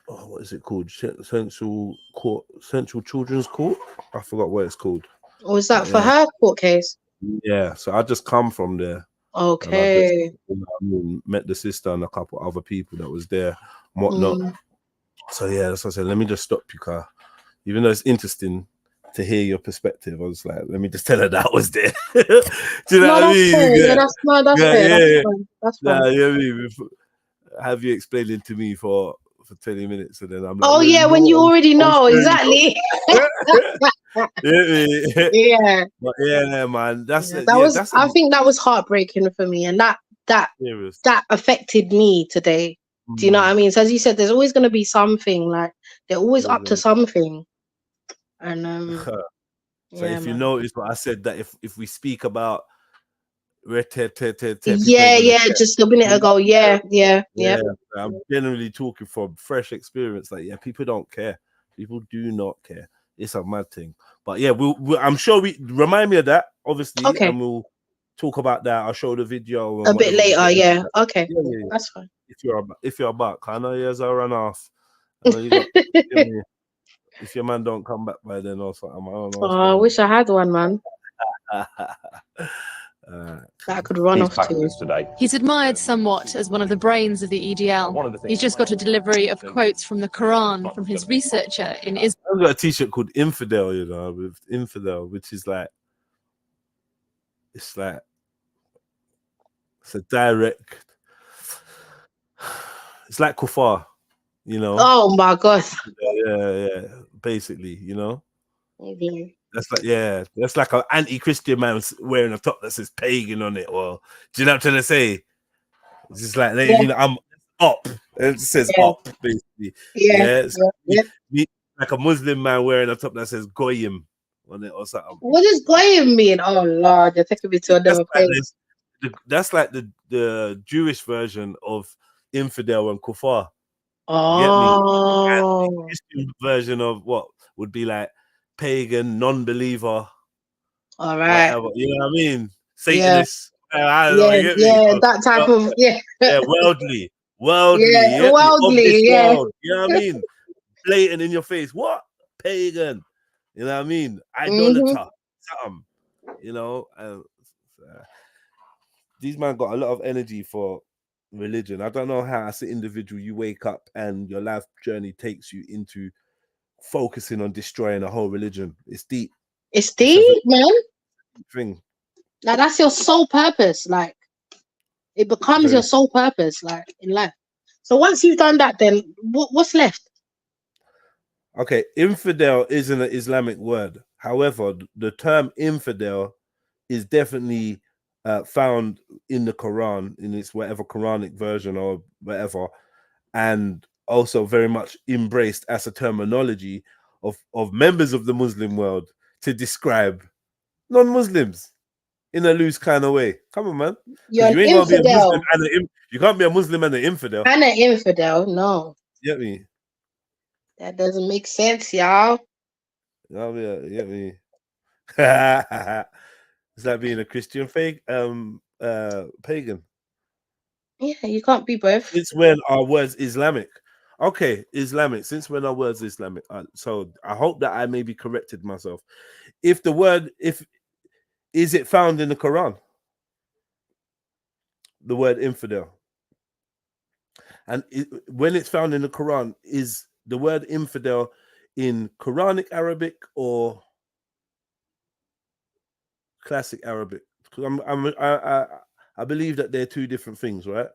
Oh, what is it called? Central Children's Court. I forgot what it's called. Was that for her court case? Yeah, so I just come from there. Okay. And I just met the sister and a couple other people that was there and whatnot. So yeah, that's what I said. Let me just stop you, car. Even though it's interesting to hear your perspective, I was like, let me just tell her that I was there. Do you know what I mean? Fair. Yeah, that's fair. That's fine. Nah, you know what I mean? Have you explained it to me for 20 minutes and then I'm like, Oh yeah, when you already know exactly. Yeah. But yeah, man. That's that was. I think that was heartbreaking for me, and that affected me today. Do you know what I mean? So as you said, there's always going to be something. Like they're always up to something. And so yeah, if you man. notice what I said, that if we speak about just a minute ago, yeah. I'm generally talking from fresh experience. Like, yeah, people don't care. People do not care. It's a mad thing. But yeah, I'm sure we remind me of that, obviously, and we'll talk about that. I'll show the video A bit later. Yeah. Okay. Yeah. That's fine. If you're back, I know yours are run off. I know you got. If your man don't come back by then or something, I don't know. Oh, I wish I had one, man. That I could run off to. Today. He's admired somewhat as one of the brains of the EDL. He's just got a delivery of quotes from the Quran from his researcher in Israel. I've got a t-shirt called Infidel, you know, with Infidel, which is like, it's a direct, it's like kuffar, you know. Oh my god. Yeah, basically, you know. Okay. That's like an anti-Christian man wearing a top that says pagan on it. Or do you know what I'm trying to say? It's just like, you know, I'm up. It says up, basically. Like a Muslim man wearing a top that says goyim on it or something. What does goyim mean? Oh Lord, you're taking me to another place. That's like the Jewish version of infidel and kuffar. Oh, the Christian version of what would be like pagan, non-believer. All right. Whatever, you know what I mean? Satanist. I don't know, that type of worldly. Worldly, world, you know what I mean? Blatant in your face. What? Pagan. You know what I mean? Idolater. Something. You know, these men got a lot of energy for religion. I don't know how, as an individual, you wake up and your life journey takes you into focusing on destroying a whole religion. It's deep. It's deep, man. Thing. Like that's your sole purpose. Like it becomes your sole purpose, like in life. So once you've done that, then what's left? Okay, infidel isn't an Islamic word. However, the term infidel is definitely found in the Quran, in its whatever Quranic version or whatever, and also very much embraced as a terminology of members of the Muslim world to describe non-Muslims. in a loose kind of way. Come on, man. You're Because you an ain't gonna be a infidel. Muslim and you can't be a Muslim and an infidel. And an infidel, no. You get me? That doesn't make sense, y'all. You get me? It's like being a Christian fake pagan. Yeah, you can't be both. Since when are words Islamic? Okay, Islamic. Since when are words Islamic? So I hope that I maybe corrected myself. If the word, is it found in the Quran? The word infidel. And when it's found in the Quran, is the word infidel in Quranic Arabic or classic Arabic? Because I believe that they're two different things, right?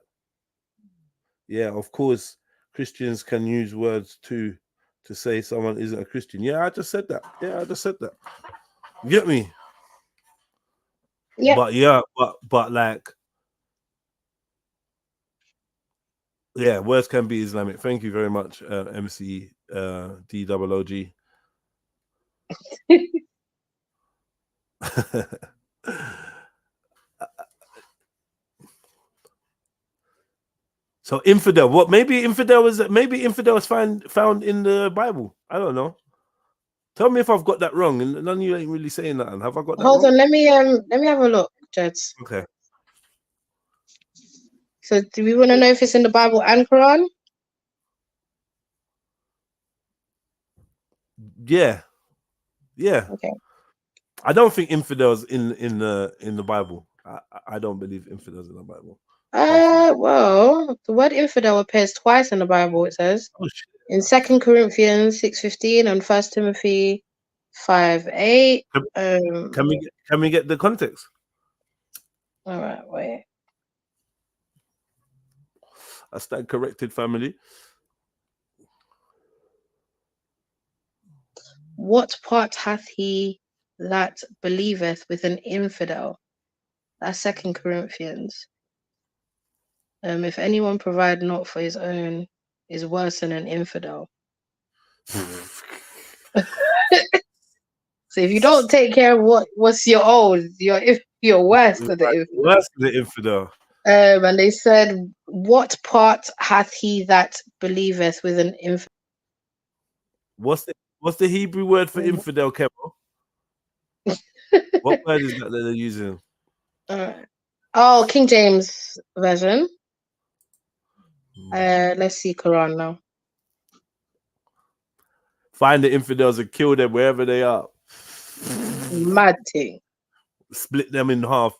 Yeah, of course, Christians can use words to say someone isn't a Christian. Yeah, I just said that. You get me? Yeah. But like, yeah, words can be Islamic. Thank you very much, MC DOOG. So infidel, what? Maybe infidel is found in the Bible. I don't know. Tell me if I've got that wrong. And none of you ain't really saying that. Have I got that Hold wrong? on, let me have a look, Jeds. Okay. So do we want to know if it's in the Bible and Quran? Yeah. Okay. I don't think infidels in the Bible. I don't believe infidels in the Bible. Well, the word infidel appears twice in the Bible, it says. Oh, shit. In 2 Corinthians 6:15 and 1 Timothy 5:8. Can we get the context? All right, wait. I stand corrected, family. What part hath he that believeth with an infidel? That's 2 Corinthians. If anyone provide not for his own, is worse than an infidel. So if you don't take care of what's your own, you're worse than the infidel. Worse than the infidel. And they said, what part hath he that believeth with an infidel? What's the Hebrew word for infidel, Kevo? What word is that they're using? Oh, King James version. Let's see Quran now. Find the infidels and kill them wherever they are. Mad thing. Split them in half.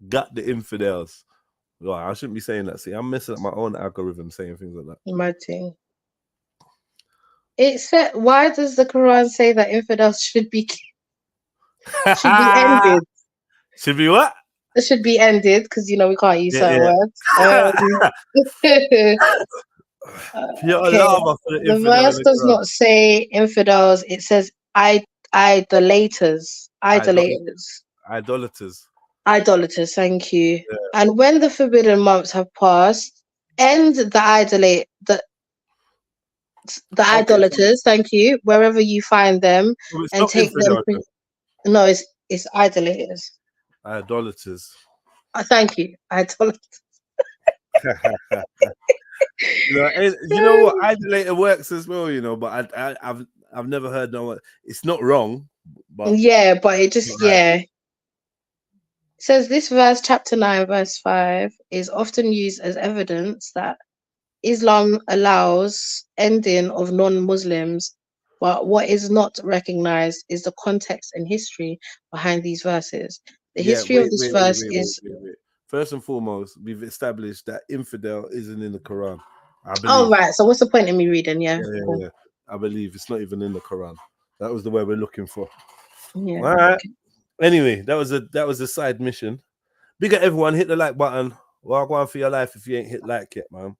Got the infidels. Oh, I shouldn't be saying that. See, I'm messing up my own algorithm saying things like that. Mad thing. It said, why does the Quran say that infidels should be ended? Should be what? It should be ended because we can't use certain words. The verse does not say infidels. It says idolaters. Idolaters. Thank you. Yeah. And when the forbidden months have passed, end the idolaters. Thank you. Wherever you find them, and take them. No, it's idolaters. Idolaters. Thank you. Idolaters. You know what? Idolater works as well, but I've never heard no one. It's not wrong, but yeah, but it just It says this verse, chapter 9, verse 5, is often used as evidence that Islam allows ending of non-Muslims, but what is not recognized is the context and history behind these verses. The history of this verse is. First and foremost, we've established that infidel isn't in the Quran. Oh, right. So what's the point in me reading? Yeah. Yeah. I believe it's not even in the Quran. That was the word we're looking for. Yeah. All right. Okay. Anyway, that was a side mission. Big up everyone. Hit the like button. Walk on for your life if you ain't hit like yet, man.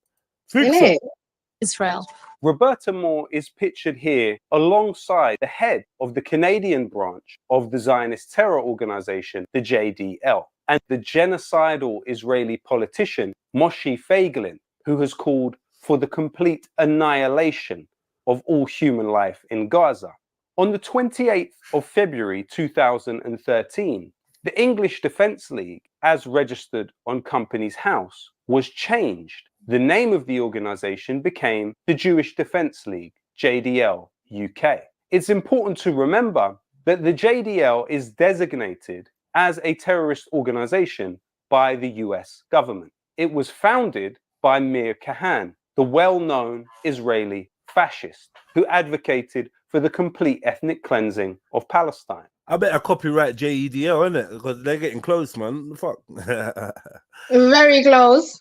Israel. Roberta Moore is pictured here alongside the head of the Canadian branch of the Zionist terror organization, the JDL, and the genocidal Israeli politician, Moshe Feiglin, who has called for the complete annihilation of all human life in Gaza. On the 28th of February 2013, The English Defence League, as registered on Companies House, was changed. The name of the organisation became the Jewish Defence League, JDL, UK. It's important to remember that the JDL is designated as a terrorist organisation by the US government. It was founded by Mir Kahan, the well-known Israeli fascist who advocated for the complete ethnic cleansing of Palestine. I better copyright JEDL, innit? Because they're getting close, man. Fuck. Very close.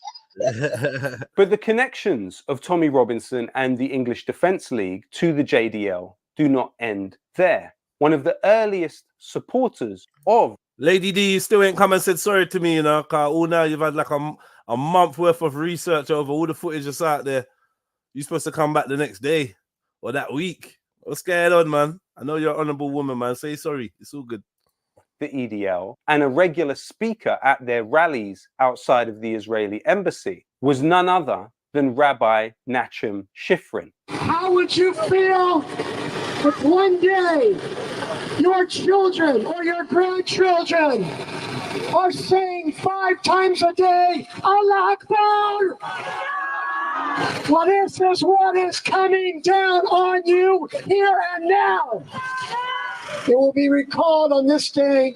But the connections of Tommy Robinson and the English Defence League to the JDL do not end there. One of the earliest supporters of Lady D, you still ain't come and said sorry to me, you know, because all now you've had like a month worth of research over all the footage that's out there. You're supposed to come back the next day or that week. What's going on, man? I know you're an honourable woman, man. Say sorry. It's all good. The EDL and a regular speaker at their rallies outside of the Israeli embassy was none other than Rabbi Nachum Shifrin. How would you feel if one day your children or your grandchildren are saying 5 times a day, Allah Akbar? Well, this is what is coming down on you here and now. It will be recalled on this day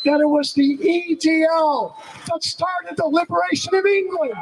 that it was the EDL that started the liberation of England.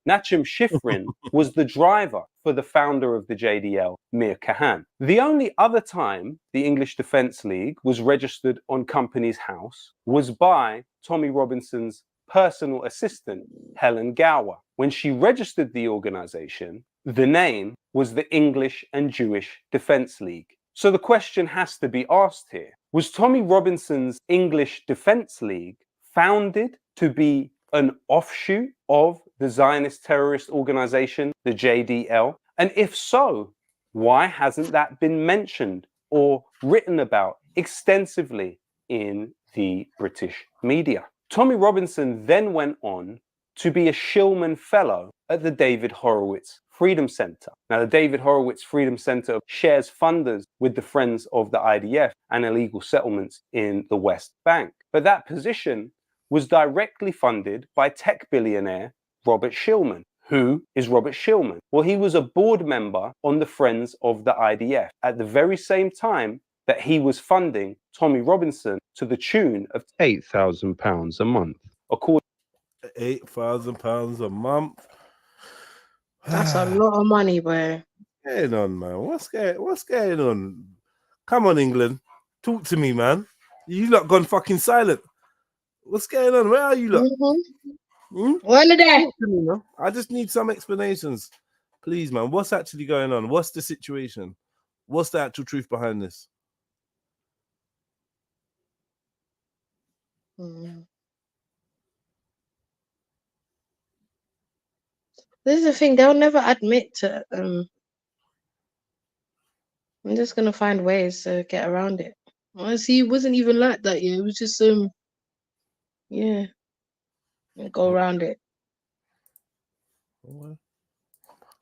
Nachum Shifrin was the driver for the founder of the JDL, Mir Kahan. The only other time the English Defence League was registered on Companies House was by Tommy Robinson's personal assistant, Helen Gower. When she registered the organisation, the name was the English and Jewish Defence League. So the question has to be asked here, was Tommy Robinson's English Defence League founded to be an offshoot of the Zionist terrorist organisation, the JDL? And if so, why hasn't that been mentioned or written about extensively in the British media? Tommy Robinson then went on to be a Shillman Fellow at the David Horowitz Freedom Center. Now, the David Horowitz Freedom Center shares funders with the Friends of the IDF and illegal settlements in the West Bank. But that position was directly funded by tech billionaire Robert Shillman. Who is Robert Shillman? Well, he was a board member on the Friends of the IDF at the very same time that he was funding Tommy Robinson to the tune of £8,000 a month. According £8,000 a month. That's a lot of money, boy. What's going on, man? What's going on? Come on, England. Talk to me, man. You lot gone fucking silent. What's going on? Where are you lot? One of them. I just need some explanations. Please, man. What's actually going on? What's the situation? What's the actual truth behind this? This is the thing, they'll never admit to I'm just gonna find ways to get around it. Honestly, it wasn't even like that, yeah. It was just yeah. Go around it.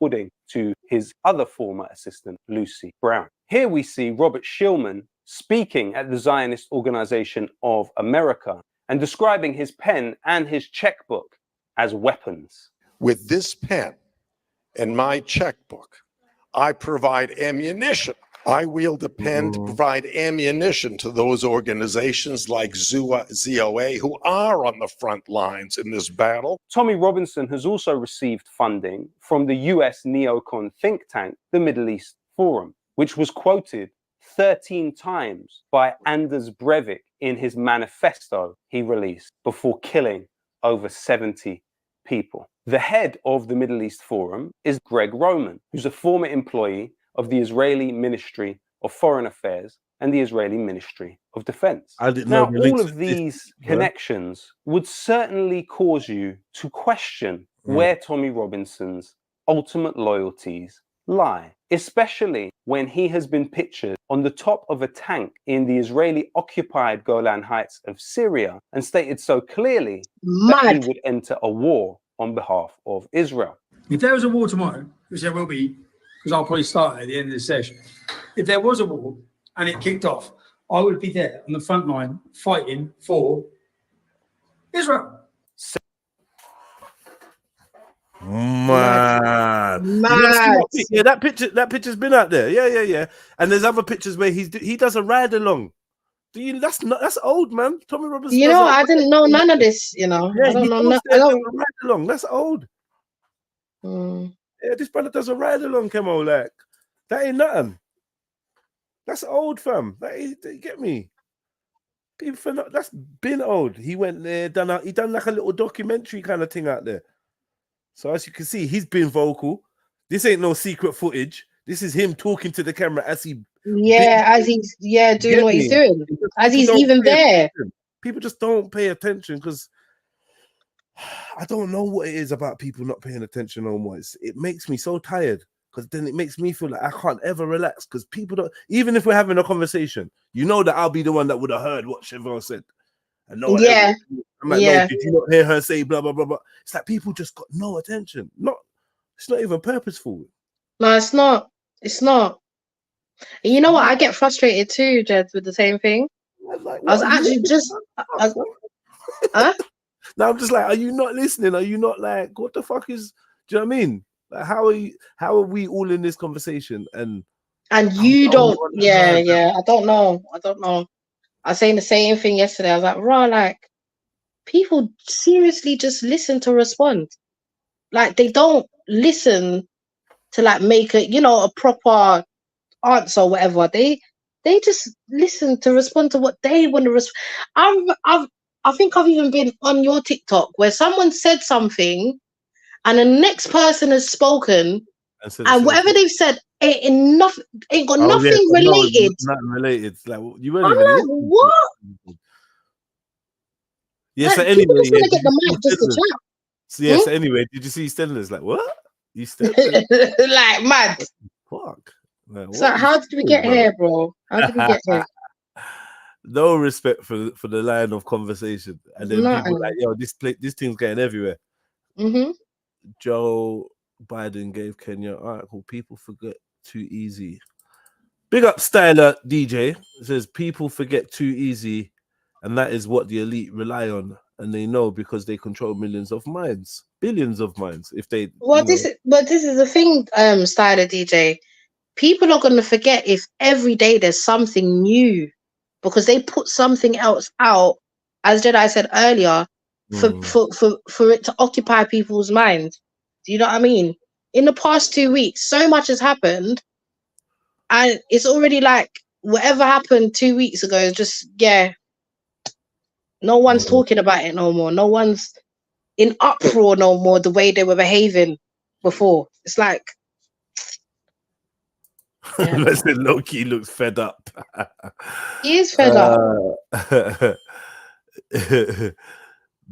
according to his other former assistant, Lucy Brown. Here we see Robert Shillman speaking at the Zionist Organization of America and describing his pen and his checkbook as weapons. With this pen and my checkbook, I provide ammunition. I wield a pen to provide ammunition to those organizations like ZOA who are on the front lines in this battle. Tommy Robinson has also received funding from the US neocon think tank, the Middle East Forum, which was quoted 13 times by Anders Breivik in his manifesto he released before killing over 70 people. The head of the Middle East Forum is Greg Roman, who's a former employee of the Israeli Ministry of Foreign Affairs and the Israeli Ministry of Defense. Now, all of these connections would certainly cause you to question where Tommy Robinson's ultimate loyalties lie, especially when he has been pictured on the top of a tank in the Israeli-occupied Golan Heights of Syria and stated so clearly that he would enter a war on behalf of Israel. If there was a war tomorrow, which there will be, because I'll probably start at the end of the session, if there was a war and it kicked off, I would be there on the front line fighting for Israel. Mad. You never seen that pic? Yeah, that picture's been out there. Yeah. And there's other pictures where he does a ride along. That's old, man. Tommy Robinson. You know, I didn't know none of this. You know, Yeah, I don't know. I don't ride along. That's old. Mm. Yeah, this brother does a ride along, Kemo. Like that ain't nothing. That's old, fam. You get me? That's been old. He went there, he done like a little documentary kind of thing out there. So as you can see, he's been vocal. This ain't no secret footage. This is him talking to the camera as he doing what he's doing. As he's even there. People just don't pay attention because I don't know what it is about people not paying attention no more. It makes me so tired because then it makes me feel like I can't ever relax because people don't, even if we're having a conversation, you know that I'll be the one that would have heard what Chevelle said. And no one else. I'm like, no, did you not hear her say blah, blah, blah, blah? It's like people just got no attention. It's not even purposeful. No, it's not. It's not. And you know what? I get frustrated too, Jed, with the same thing. Like, I was actually just... Now I'm just like, are you not listening? Are you not like, what the fuck is... Do you know what I mean? Like, how are we all in this conversation? And you don't... Yeah. I don't know. I was saying the same thing yesterday. I was like, raw, like, people seriously just listen to respond. Like, they don't listen to, like, make a proper answer or whatever. They just listen to respond to what they want to respond. I think I've even been on your TikTok where someone said something and the next person has spoken and whatever they've said ain't got nothing related. Nothing related. Like, you weren't I'm even like, listening. what? Yeah, so Like, anyway, people just want to get the mic just to chat. So yeah, so anyway, did you see Stenlers? Like, what? You stepped like, mad. Fuck. Like, So how did we get here, bro? How did we get here? No respect for the line of conversation, and then people like, yo, this thing's getting everywhere. Joe Biden gave Kenya article. People forget too easy. Big up Styler DJ. It says people forget too easy, and that is what the elite rely on, and they know because they control millions of minds, billions of minds. If they this is the thing, Styler DJ. People are gonna forget if every day there's something new, because they put something else out, as Jedi said earlier, for it to occupy people's minds. Do you know what I mean? In the past 2 weeks, so much has happened, and it's already like whatever happened 2 weeks ago is just no one's talking about it no more. No one's in uproar no more the way they were behaving before. It's like Loki looks fed up. He is fed up.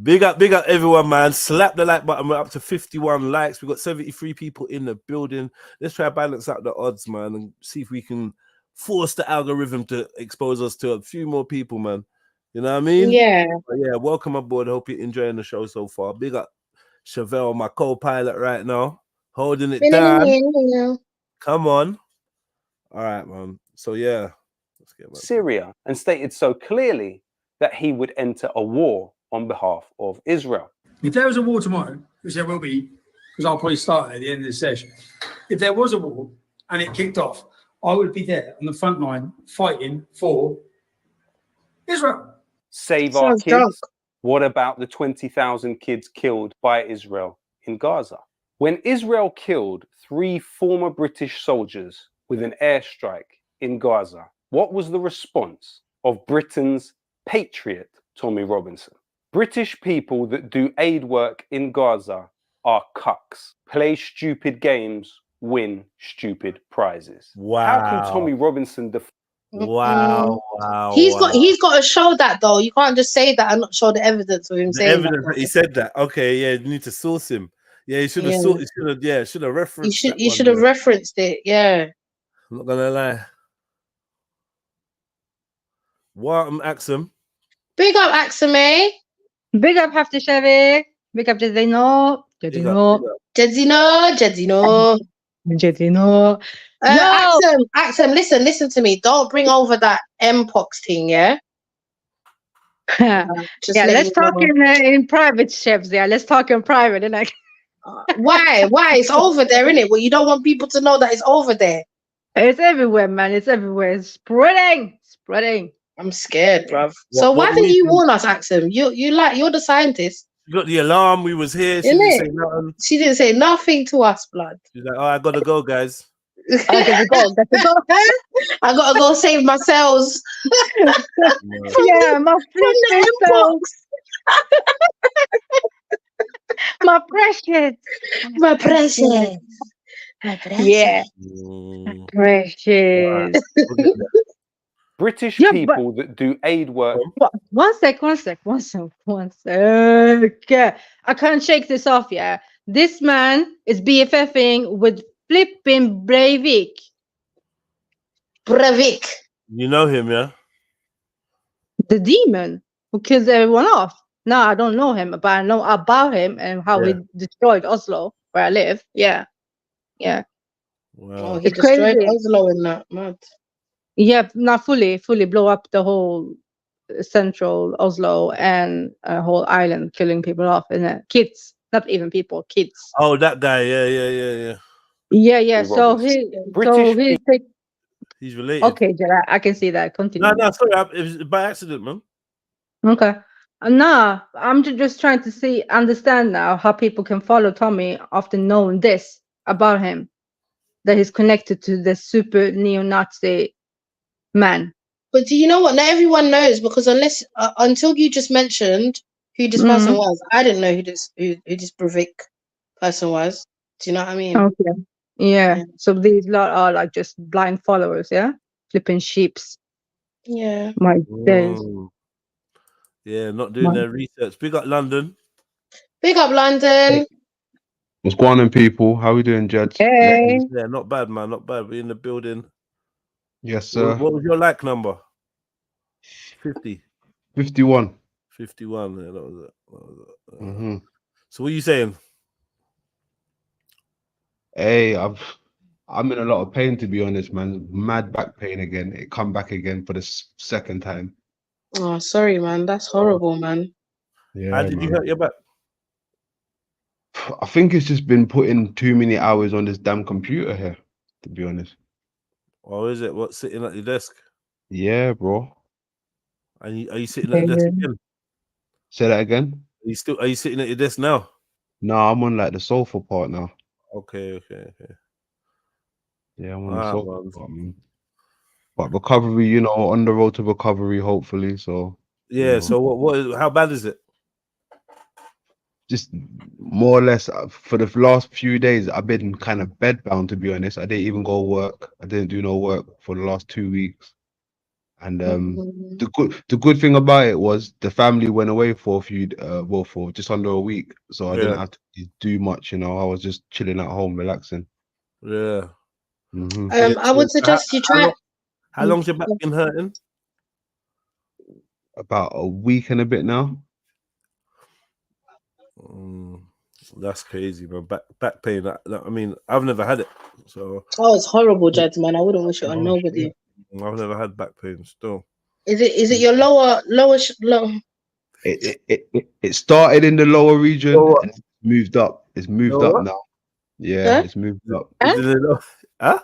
Big up everyone, man. Slap the like button. We're up to 51 likes. We've got 73 people in the building. Let's try to balance out the odds, man, and see if we can force the algorithm to expose us to a few more people, man. You know what I mean? Yeah. But yeah, welcome aboard. Hope you're enjoying the show so far. Big up Chevelle, my co-pilot right now, holding it down. Come on. All right, man. So yeah, let's get back. Syria, and stated so clearly that he would enter a war on behalf of Israel. If there was a war tomorrow, which there will be, because I'll probably start at the end of the session. If there was a war and it kicked off, I would be there on the front line fighting for Israel. Save our kids. What about the 20,000 kids killed by Israel in Gaza? When Israel killed 3 former British soldiers with an airstrike in Gaza, what was the response of Britain's patriot, Tommy Robinson? British people that do aid work in Gaza are cucks. Play stupid games, win stupid prizes. Wow. How can Tommy Robinson Wow. He's got to show that though. You can't just say that and not show the evidence of him saying that. He said that. Okay, yeah, you need to source him. Yeah, he should have should have referenced. You should have referenced it. Yeah. I'm not gonna lie. Welcome, Axum. Big up, Axum, eh? Big up, Hafti Chevy. Big up, Jedzino. No. Axum, listen to me. Don't bring over that Mpox thing, yeah? Just Yeah, let let's you talk know. in private, chefs. Yeah, let's talk in private, innit? Why? It's over there, innit? Well, you don't want people to know that it's over there. It's everywhere, man. It's everywhere. It's spreading. I'm scared, bruv. So why What didn't we you do? warn us, Axum? You're the scientist, You got the alarm. We was here. She isn't didn't it? say nothing. She didn't say nothing to us, blood. She's like, "Oh, I gotta go, guys." I gotta go. I gotta go save my cells. Yeah, my precious cells. My precious. My precious. My precious. Yeah. Precious. British Yeah, people that do aid work. One sec. I can't shake this off, yeah. This man is BFFing with flipping Breivik. You know him, yeah? The demon who kills everyone off. No, I don't know him, but I know about him and how he destroyed Oslo, where I live. Yeah. Wow. Oh, he It's destroyed crazy. Oslo in that mad. Yeah, not fully blow up the whole central Oslo and a whole island, killing people off, and kids, not even people, kids. Oh, that guy. Yeah. Yeah. So he's He's related. okay, Gerard, I can see that. Continue. No, sorry. It was by accident, man. Okay. Nah, I'm just trying to understand now how people can follow Tommy after knowing this about him, that he's connected to the super neo-Nazi man. But do you know what? Not everyone knows, because until you just mentioned who this person was, I didn't know who this Breivik person was. Do you know what I mean? Okay. Yeah. So these lot are like just blind followers, yeah? Flipping sheeps. Yeah. My days. Yeah, not doing their research. Big up London. Big up London. What's going on, people? How we doing, Judge? Hey. Yeah, not bad, man. Not bad. We're in the building. Yes, sir. What was your like number? 50. 51. 51. Yeah, that was it. So what are you saying? Hey, I'm in a lot of pain, to be honest, man. Mad back pain again. It come back again for the second time. Oh, sorry, man. That's horrible, man. Yeah. How did you hurt your back? I think it's just been putting too many hours on this damn computer here, to be honest. Oh, is it? What, sitting at your desk? Yeah, bro. Are you sitting at the desk again? Say that again? Are you sitting at your desk now? No, I'm on like the sofa part now. Okay. Yeah, I'm on the sofa part, man. But recovery, on the road to recovery, hopefully. So yeah. So how bad is it? Just more or less for the last few days, I've been kind of bedbound, to be honest. I didn't even go work. I didn't do no work for the last 2 weeks. And the good thing about it was the family went away for for just under a week, so I didn't have to do much. I was just chilling at home, relaxing. Yeah. I would suggest you try. How long's your back been hurting? About a week and a bit now. That's crazy, man. Back pain. I mean, I've never had it. So. Oh, it's horrible, Jed, man. I wouldn't wish it on nobody. I've never had back pain. Still. Is it your lower? It started in the lower region and it's moved up. It's moved up now. Yeah, it's moved up. Huh?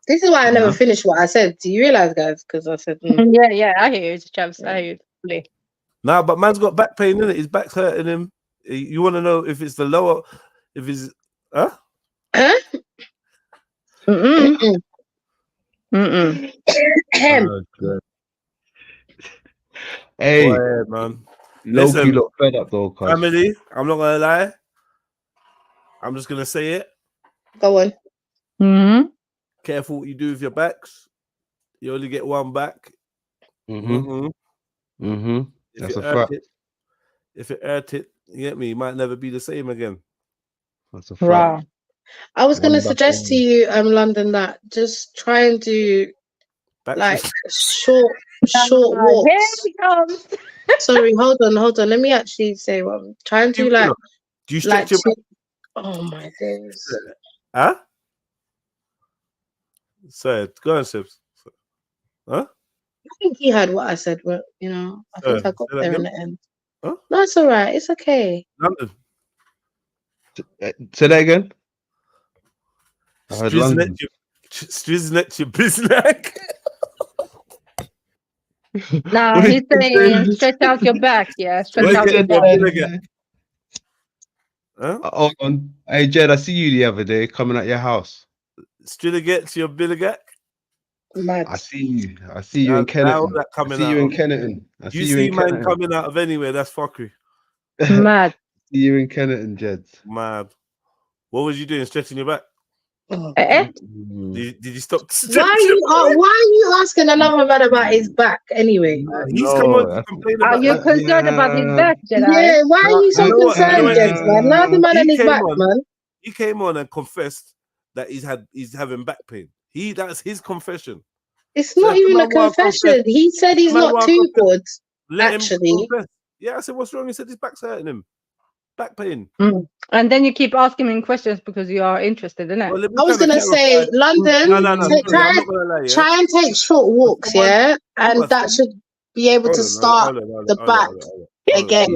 This is why I never finished what I said. Do you realize, guys? Because I said, Yeah, I hear you, Chaps. I hear you. Nah, but man's got back pain, innit? His back's hurting him. You want to know if it's the lower, if it's, huh? Hey, boy, man. Loki look fed up though, cuz. Family, I'm not gonna lie. I'm just gonna say it. Go on. Careful what you do with your backs. You only get one back. That's a fact. If it hurt it, you get me, you might never be the same again. That's a fact. Wow. I was going to suggest to you, London, that just try and do like short walks. Here he comes. Sorry, hold on. Let me actually say what I'm trying to do. Like, do you stretch your back? Oh my days. Huh? Say go on, Sips. Huh? I think he had what I said, but you know, I think I got say that there in again? the end. Huh? No, it's all right. It's okay. London. Say that again. I heard London. Striznet your biznack. Nah, he's saying stretch out your back. Yeah, stretch out your back. Huh? Hold on. Hey, Jed, I see you the other day coming at your house. Strilligate your billigate. Mad. I see you. I see you in Kenneton. I see you in Kenneton. I see You you see in man Kenneton. coming out of anywhere, that's fuckery. Mad. See you in Kenneton, Jed. Mad. What was you doing? Stretching your back? Did you stop? Why are you asking another man about his back anyway? He's come on to complain Are about you that. concerned about his back, Jedi? Yeah, why are you so You know what? concerned, Jens, man? Now the man on his back, man. He came on and confessed that he's having back pain. That's his confession. It's not even a confession. He said he's not too good. Actually, yeah. I said, what's wrong? He said his back's hurting him. Back pain. And then you keep asking him questions because you are interested in it. Well, I was gonna say, London, try and take short walks, yeah, and that should be able to start the back again.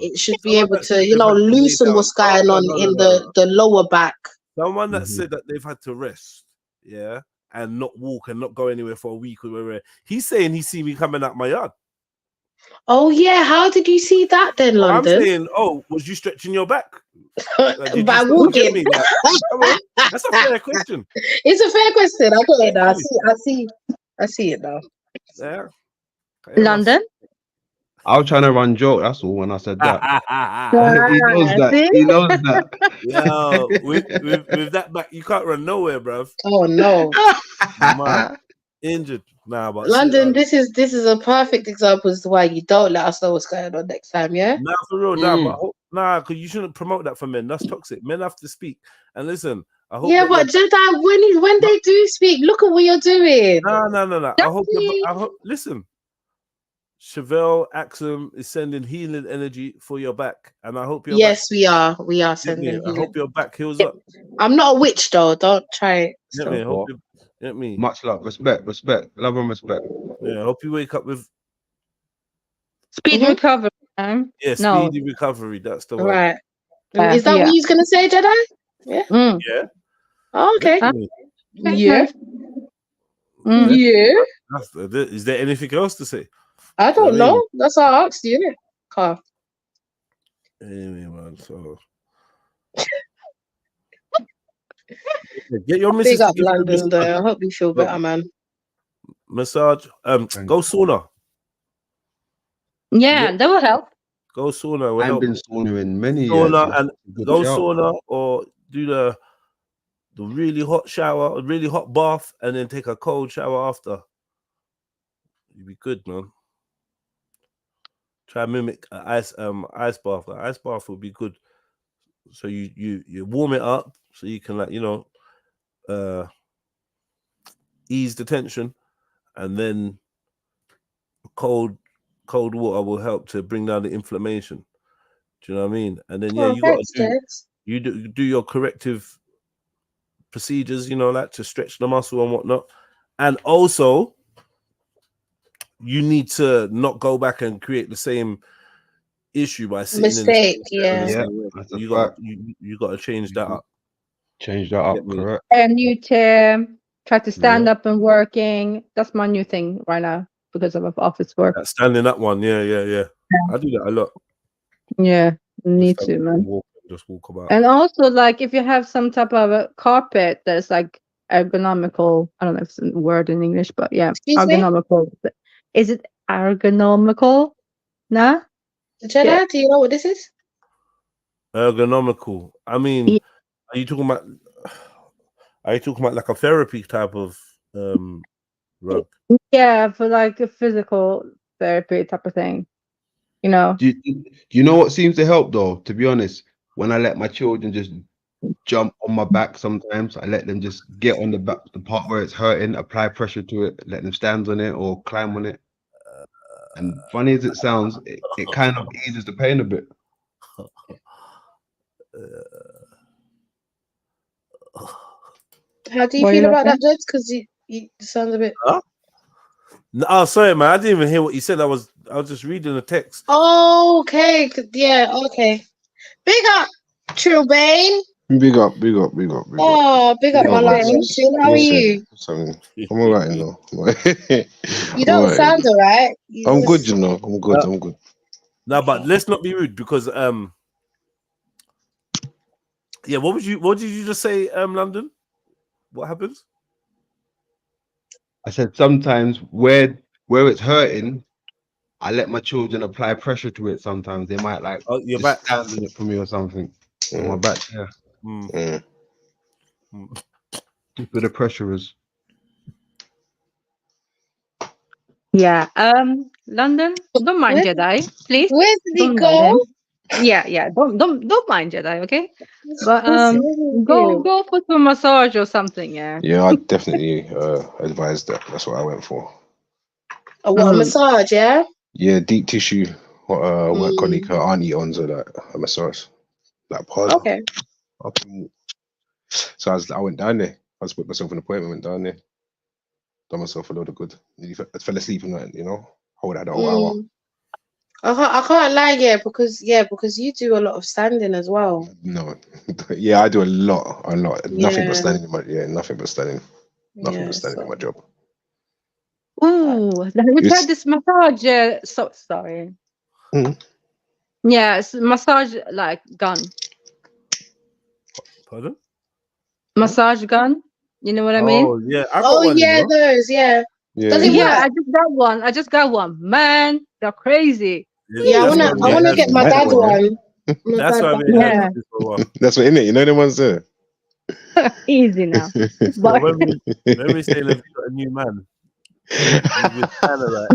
It should be able to, you know, loosen what's going on in the lower back. Someone that said that they've had to rest, yeah, and not walk and not go anywhere for a week or whatever. He's saying he see me coming out my yard. Oh yeah, how did you see that then, London? I'm saying, was you stretching your back? By walking. That's a fair question. It's a fair question. I get it now. I see it now. Yeah. London? I was trying to run joke, that's all, when I said that. He knows that. He knows that. Yo, with that back, you can't run nowhere, bruv. Oh no. Man, injured. Nah, but London, this is a perfect example as to why you don't let us know what's going on next time, yeah? Nah, for real, because you shouldn't promote that for men. That's toxic. Men have to speak. And listen, I hope. Yeah, but Jedi, when they do speak, look at what you're doing. No. I hope. Listen, Chevelle Axum is sending healing energy for your back, and I hope your Yes, we are sending. I hope your back heals up. I'm not a witch though. Don't try it. Get me. Much love, respect, love and respect. Yeah, I hope you wake up with speed recovery. Yeah, speedy recovery. That's the one. Right. Is that what he's gonna say, Jedi? Yeah. Yeah. Oh, okay. Yeah. Yeah. Is there anything else to say? I don't know. That's how I asked you, innit? Carl. Anyway, man. So get your missus. Big up London there. I hope you feel better, man. Massage. Go sauna. Yeah, that will help. Go sauna. I've been sauna in many years. And go sauna or do the really hot shower, a really hot bath, and then take a cold shower after. You'd be good, man. Try and mimic an ice bath. An ice bath would be good. So you warm it up so you can, like, you know, ease the tension, and then cold water will help to bring down the inflammation. Do you know what I mean? And then you do your corrective procedures, you know, like to stretch the muscle and whatnot. And also, you need to not go back and create the same issue by sitting mistake. You got to change that up. Change that up, correct. And new chair, try to stand up and working. That's my new thing right now because of office work. That standing up one, yeah. I do that a lot. Yeah, need to, man. Just walk about. And also, like, if you have some type of a carpet that's like ergonomical, I don't know if it's a word in English, but yeah, ergonomical. Is it ergonomical? Nah? Jedi, do you know what this is? Ergonomical. I mean, are you talking about like a therapy type of rug? Yeah, for like a physical therapy type of thing. You know. Do you know what seems to help though? To be honest, when I let my children just jump on my back, sometimes I let them just get on the back, the part where it's hurting, apply pressure to it, let them stand on it or climb on it. And funny as it sounds, it kind of eases the pain a bit. How do you What feel you about that, saying? Jed? Because you sound a bit. Huh? No, oh, sorry, man. I didn't even hear what you said. I was just reading the text. Oh, okay. Yeah, okay. Big up, Trill Bane. Big up, big up, big up, big up. Oh, big up my love, man. Trill, how are you? I'm alright, you know. You don't sound alright. I'm good, you know. I'm good. I'm good. No, but let's not be rude because yeah, what did you just say, London? What happens? I said sometimes where it's hurting, I let my children apply pressure to it. Sometimes they might like your just back stand on it for me or something. On my back, yeah. Just where the pressure is. Yeah. London, don't mind Jedi, please. Where did he Don't mind go? him. Yeah. Don't mind Jedi, okay? But do? go for some massage or something, yeah. Yeah, I definitely advise that. That's what I went for. What, a massage, yeah? Yeah, deep tissue. What my colleague, her auntie owns a massage. Like pause. Okay. So I went down there. I just booked myself an appointment, went down there. Done myself a load of good. I fell asleep in that, you know. Hold that whole hour. I can't lie, because you do a lot of standing as well. No. Yeah, I do a lot. Nothing but Yeah. standing in my nothing but standing. Nothing Yeah, but standing in my job. Ooh, have you tried this massage? So sorry. Yeah, it's massage like gun. Pardon? Massage gun. You know what I mean? Oh yeah, I got one. Yeah, those. Yeah. Does it work? I just got one. Man, they're crazy. Yeah, I wanna get my dad one. That's why we Yeah. That's what in it. You know the ones there. Easy now. So when we say they've got a new man, it's kind of like.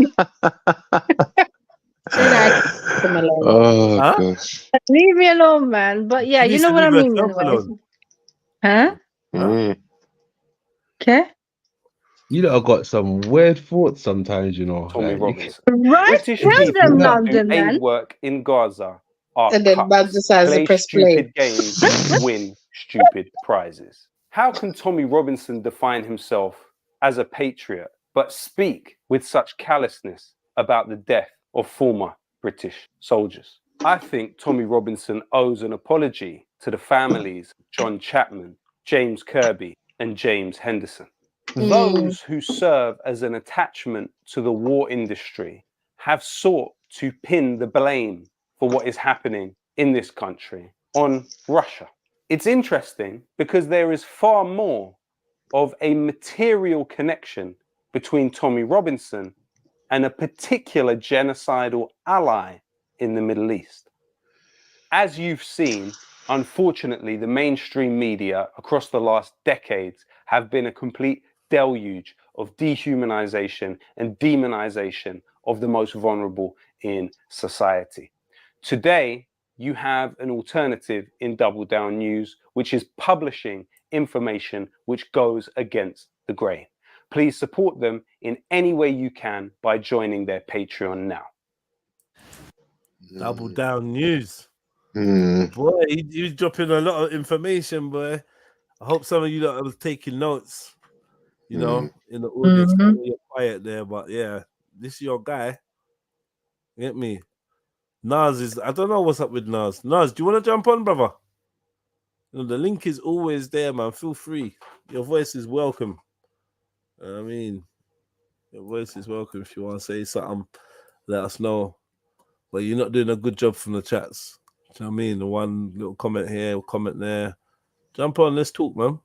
Oh gosh. Leave me alone, man. But yeah, you know what I mean. Huh? Okay. You know, I've got some weird thoughts sometimes, you know. Tommy like, Robinson. Right? British Tell people them, who London, do aid man. work in Gaza are And then cucks, man decides to play press stupid play. games, win stupid prizes. How can Tommy Robinson define himself as a patriot, but speak with such callousness about the death of former British soldiers? I think Tommy Robinson owes an apology to the families of John Chapman, James Kirby, and James Henderson. Those who serve as an attachment to the war industry have sought to pin the blame for what is happening in this country on Russia. It's interesting because there is far more of a material connection between Tommy Robinson and a particular genocidal ally in the Middle East. As you've seen, unfortunately, the mainstream media across the last decades have been a complete deluge of dehumanization and demonization of the most vulnerable in society. Today, you have an alternative in Double Down News, which is publishing information which goes against the grain. Please support them in any way you can by joining their Patreon now. Double Down News. Boy, he was dropping a lot of information, boy. I hope some of you that was taking notes, you know, in the audience. I know you're quiet there, but yeah, this is your guy. Get me? Nas is, I don't know what's up with Nas. Nas, do you want to jump on, brother? You know, the link is always there, man. Feel free. Your voice is welcome. I mean, your voice is welcome. If you want to say something, let us know. But you're not doing a good job from the chats. Do you know what I mean? The one little comment here, comment there. Jump on, let's talk, man.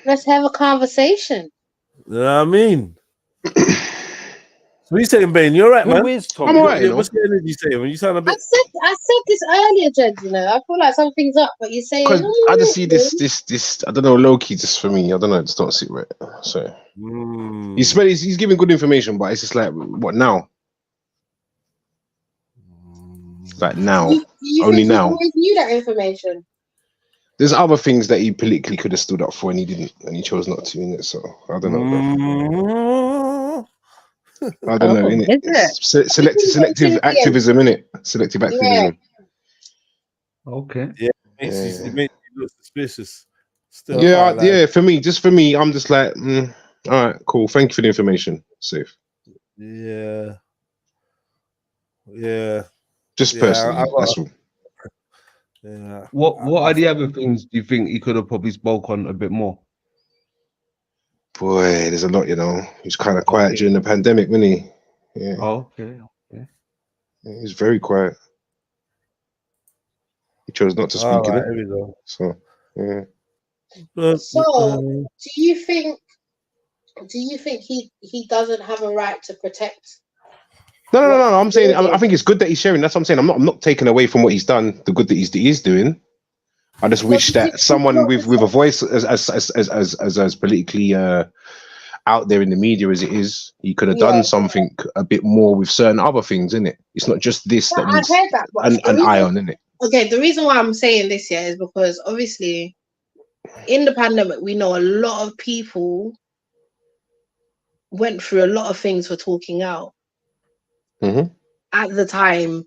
Let's have a conversation. You know what I mean? What are you saying, Bane? You're right, man. Who is Tommy? I'm all right, you know. What's the energy saying? When you sound a I bit. said this earlier, Jed. You know, I feel like something's up, but you're saying. Because I just see this. I don't know, low key. Just for me, I don't know. I just don't see it right. So he's giving good information, but it's just like, what now? Like now, You only think now. you always knew that information. There's other things that he politically could have stood up for, and he didn't, and he chose not to. In it, so I don't know. I don't know. Selective activism, innit? Selective activism. Okay. Yeah, it makes you looks suspicious. Still, Yeah, yeah. For me, I'm just like, all right, cool. Thank you for the information. Safe. Yeah. Yeah. Just personally, that's all. Yeah. What are the other things do you think he could have probably spoke on a bit more? Boy, there's a lot, you know. He's kind of quiet during the pandemic, wasn't he? Yeah. Oh, okay. Yeah, he's very quiet. He chose not to speak in it. Here we go. So, yeah. So, do you think he doesn't have a right to protect? No. I'm saying I think it's good that he's sharing. That's what I'm saying. I'm not taking away from what he's done. The good that he is doing. I just wish that someone with a voice as politically out there in the media as it is, he could have done something a bit more with certain other things, innit? It's not just this that needs an eye on, innit? Okay, the reason why I'm saying this here is because obviously in the pandemic we know a lot of people went through a lot of things for talking out at the time.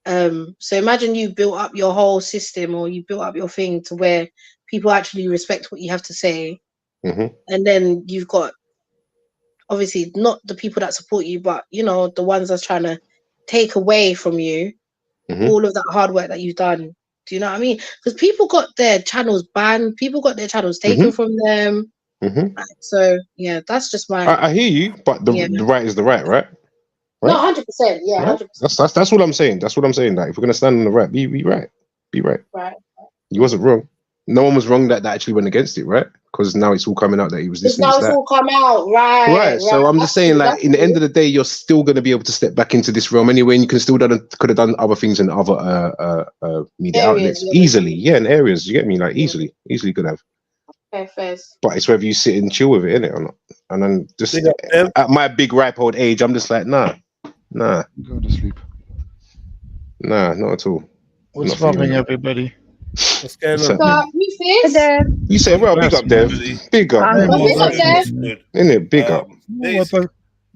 So imagine you built up your whole system, or you built up your thing to where people actually respect what you have to say, and then you've got obviously not the people that support you, but you know, the ones that's trying to take away from you all of that hard work that you've done. Do you know what I mean? Because people got their channels banned, people got their channels taken from them. So yeah, that's just my. I hear you, but the right is the right, right? No, 100%. Yeah, 100%. That's what I'm saying. That's what I'm saying. Like, if we're gonna stand on the right, be right. Be right. Right. He wasn't wrong. No one was wrong that actually went against it, right? Because now it's all coming out that he was this. Now it's all come out, right? Right. So I'm just saying, like, in the end of the day, you're still going to be able to step back into this realm anyway, and you can still could have done other things in other media outlets easily. Yeah, in areas, you get me? Like easily could have. Okay, fair. But it's whether you sit and chill with it, innit, or not. And then just at my big ripe old age, I'm just like, nah. Go to sleep. Nah, not at all. What's popping, everybody? What's going on? You say, well, big up, Dev. Big up. Big up, Dev. Innit? Big up.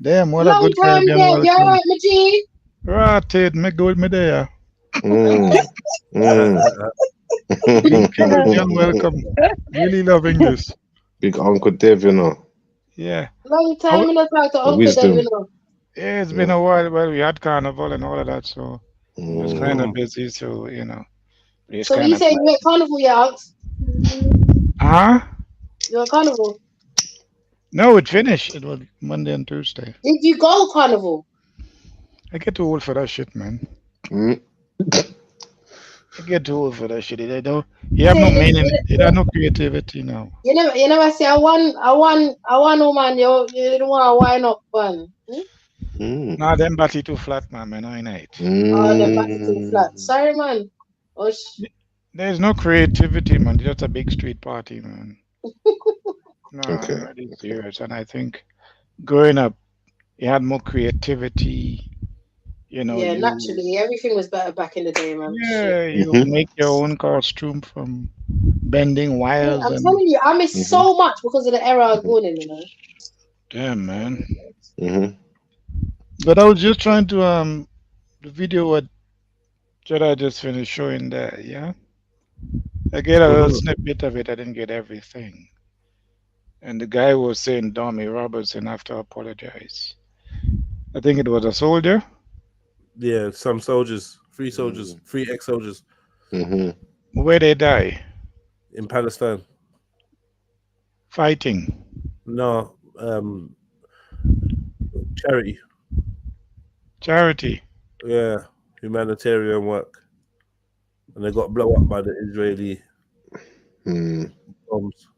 Damn, what a good time, Caribbean Dev. You alright, my G? Right, me good me there. Caribbean, welcome. Really loving this. Big Uncle Dev, you know. Yeah. Long time in the talk to Uncle Dev, you know. Yeah, it's been a while. Well, we had carnival and all of that, so it was kind of busy. So you know. So you saying you at carnival, yeah? Huh? You're at carnival? No, it finished. It was Monday and Tuesday. Did you go carnival? I get too old for that shit, man. I get too old for that shit. You know, you have no meaning. You have no creativity now. You never say I want woman. You don't want to wind up one. Nah, them body too flat, man. I ain't. Oh, them body too flat. Sorry, man. There's no creativity, man. It's just a big street party, man. No, okay. I'm really serious. And I think growing up, you had more creativity. You know. Yeah, naturally, everything was better back in the day, man. Yeah, you make your own costume from bending wires. I'm telling you, I miss so much because of the era I was born in. You know. Damn, man. But I was just trying to the video what Jedi just finished showing there, yeah. I get a little snippet of it. I didn't get everything. And the guy was saying Tommy Robertson have to apologize. I think it was a soldier. Yeah, some soldiers, 3 soldiers, 3 ex-soldiers. Where they die? In Palestine. Fighting? No, charity. Charity? Yeah, humanitarian work. And they got blown up by the Israeli bombs.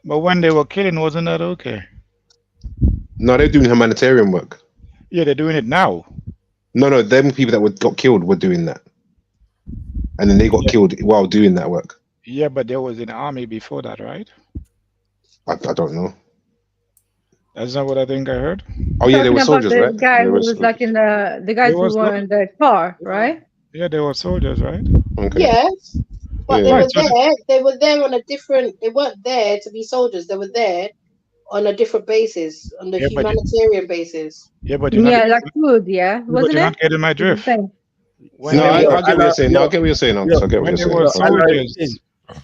But when they were killing, wasn't that okay? No, they're doing humanitarian work. Yeah, they're doing it now. No, them people that got killed were doing that. And then they got killed while doing that work. Yeah, but there was an army before that, right? I don't know. That's not what I think I heard. Oh yeah, there were soldiers, the right? Guy who was like in the guys who were in the car, right? Yeah, they were soldiers, right? Okay. Yes, but Yeah. they were there. They were there on a different. They weren't there to be soldiers. They were there on a different basis, on the humanitarian basis. Yeah, but Yeah, like food, yeah, wasn't you're it? not getting my drift. When No, they I were, get what you're saying. No, I get what you're saying. I get what when you're they saying. were soldiers,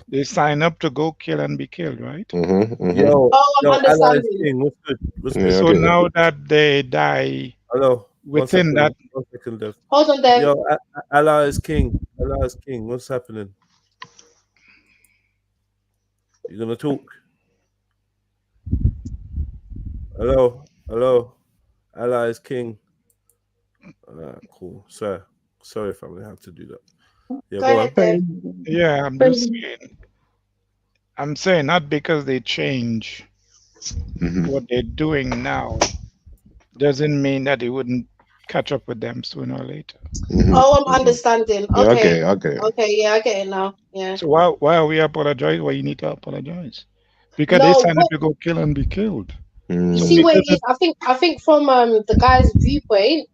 they sign up to go kill and be killed, right? Yo, Allah is king. What's good? What's good? So now that they die Hello. within that, 1 second, Dev. Hold on, Dev. Yo, Allah is king. Allah is king. What's happening? You gonna talk? Hello. Allah is king. Cool. Sorry if I'm gonna have to do that. Yeah, go on. yeah, I'm just saying. I'm saying not because they change what they're doing now doesn't mean that they wouldn't catch up with them sooner or later. Oh, I'm understanding. Yeah, Okay. I get it. Okay, yeah, I get it now. Yeah. So why are we apologizing? Why you need to apologize? Because No, they signed up but to go kill and be killed. you So see what it because is? I think from the guy's viewpoint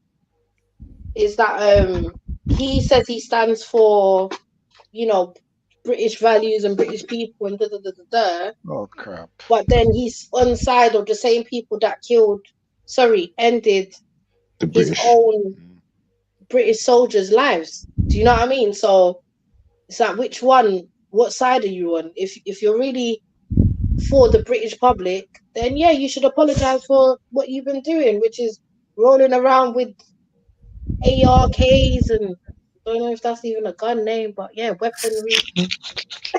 is that he says he stands for, you know, British values and British people and da da da da da. Oh crap. But then he's on the side of the same people that ended the his British. own British soldiers' lives. Do you know what I mean? So it's like, what side are you on? If you're really for the British public, then yeah, you should apologize for what you've been doing, which is rolling around with ARKs and I don't know if that's even a gun name, but yeah, weaponry.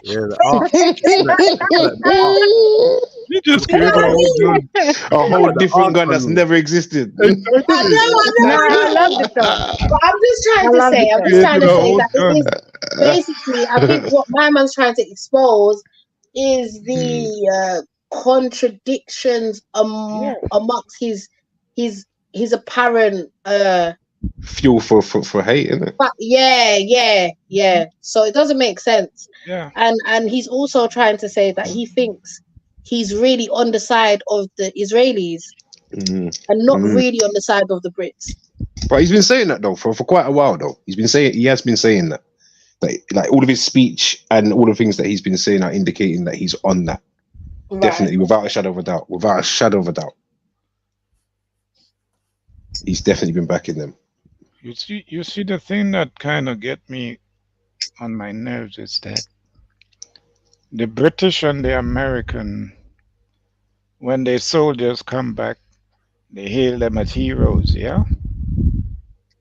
Yeah, the ark. You just You know what I mean? A whole different gun that's never existed. I know. I love the song. But I'm just trying to say that it is basically, I think what my man's trying to expose is the contradictions amongst his apparent fuel for hate, isn't it? but yeah. So it doesn't make sense. Yeah. And he's also trying to say that he thinks he's really on the side of the Israelis and not really on the side of the Brits. But he's been saying that though for quite a while though. He has been saying that. Like all of his speech and all the things that he's been saying are indicating that he's on that. Right. Definitely, without a shadow of a doubt. Without a shadow of a doubt. He's definitely been backing them. You see the thing that kind of get me on my nerves is that the British and the American, when their soldiers come back, they hail them as heroes, yeah?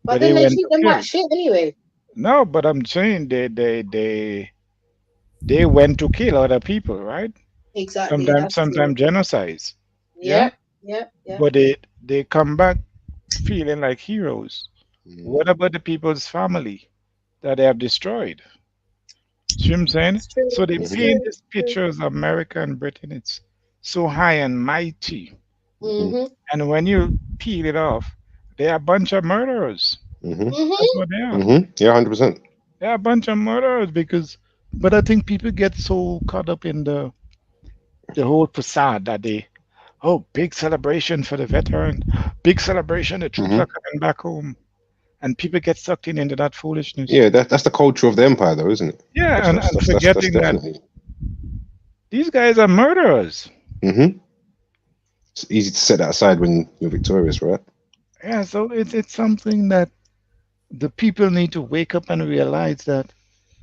But then they treat them like shit anyway. No, but I'm saying they went to kill other people, right? Exactly. Sometimes genocides. Yeah. But they come back feeling like heroes. What about the people's family that they have destroyed? See what I'm saying? So they paint these pictures of America and Britain. It's so high and mighty. And when you peel it off, they're a bunch of murderers. That's what they are. Yeah, 100%. They're a bunch of murderers but I think people get so caught up in the whole facade that big celebration for the veteran, big celebration, the troops are coming back home. And people get sucked into that foolishness. Yeah, that's the culture of the empire, though, isn't it? Yeah, and forgetting that these guys are murderers. It's easy to set that aside when you're victorious, right? Yeah, so it's something that the people need to wake up and realize that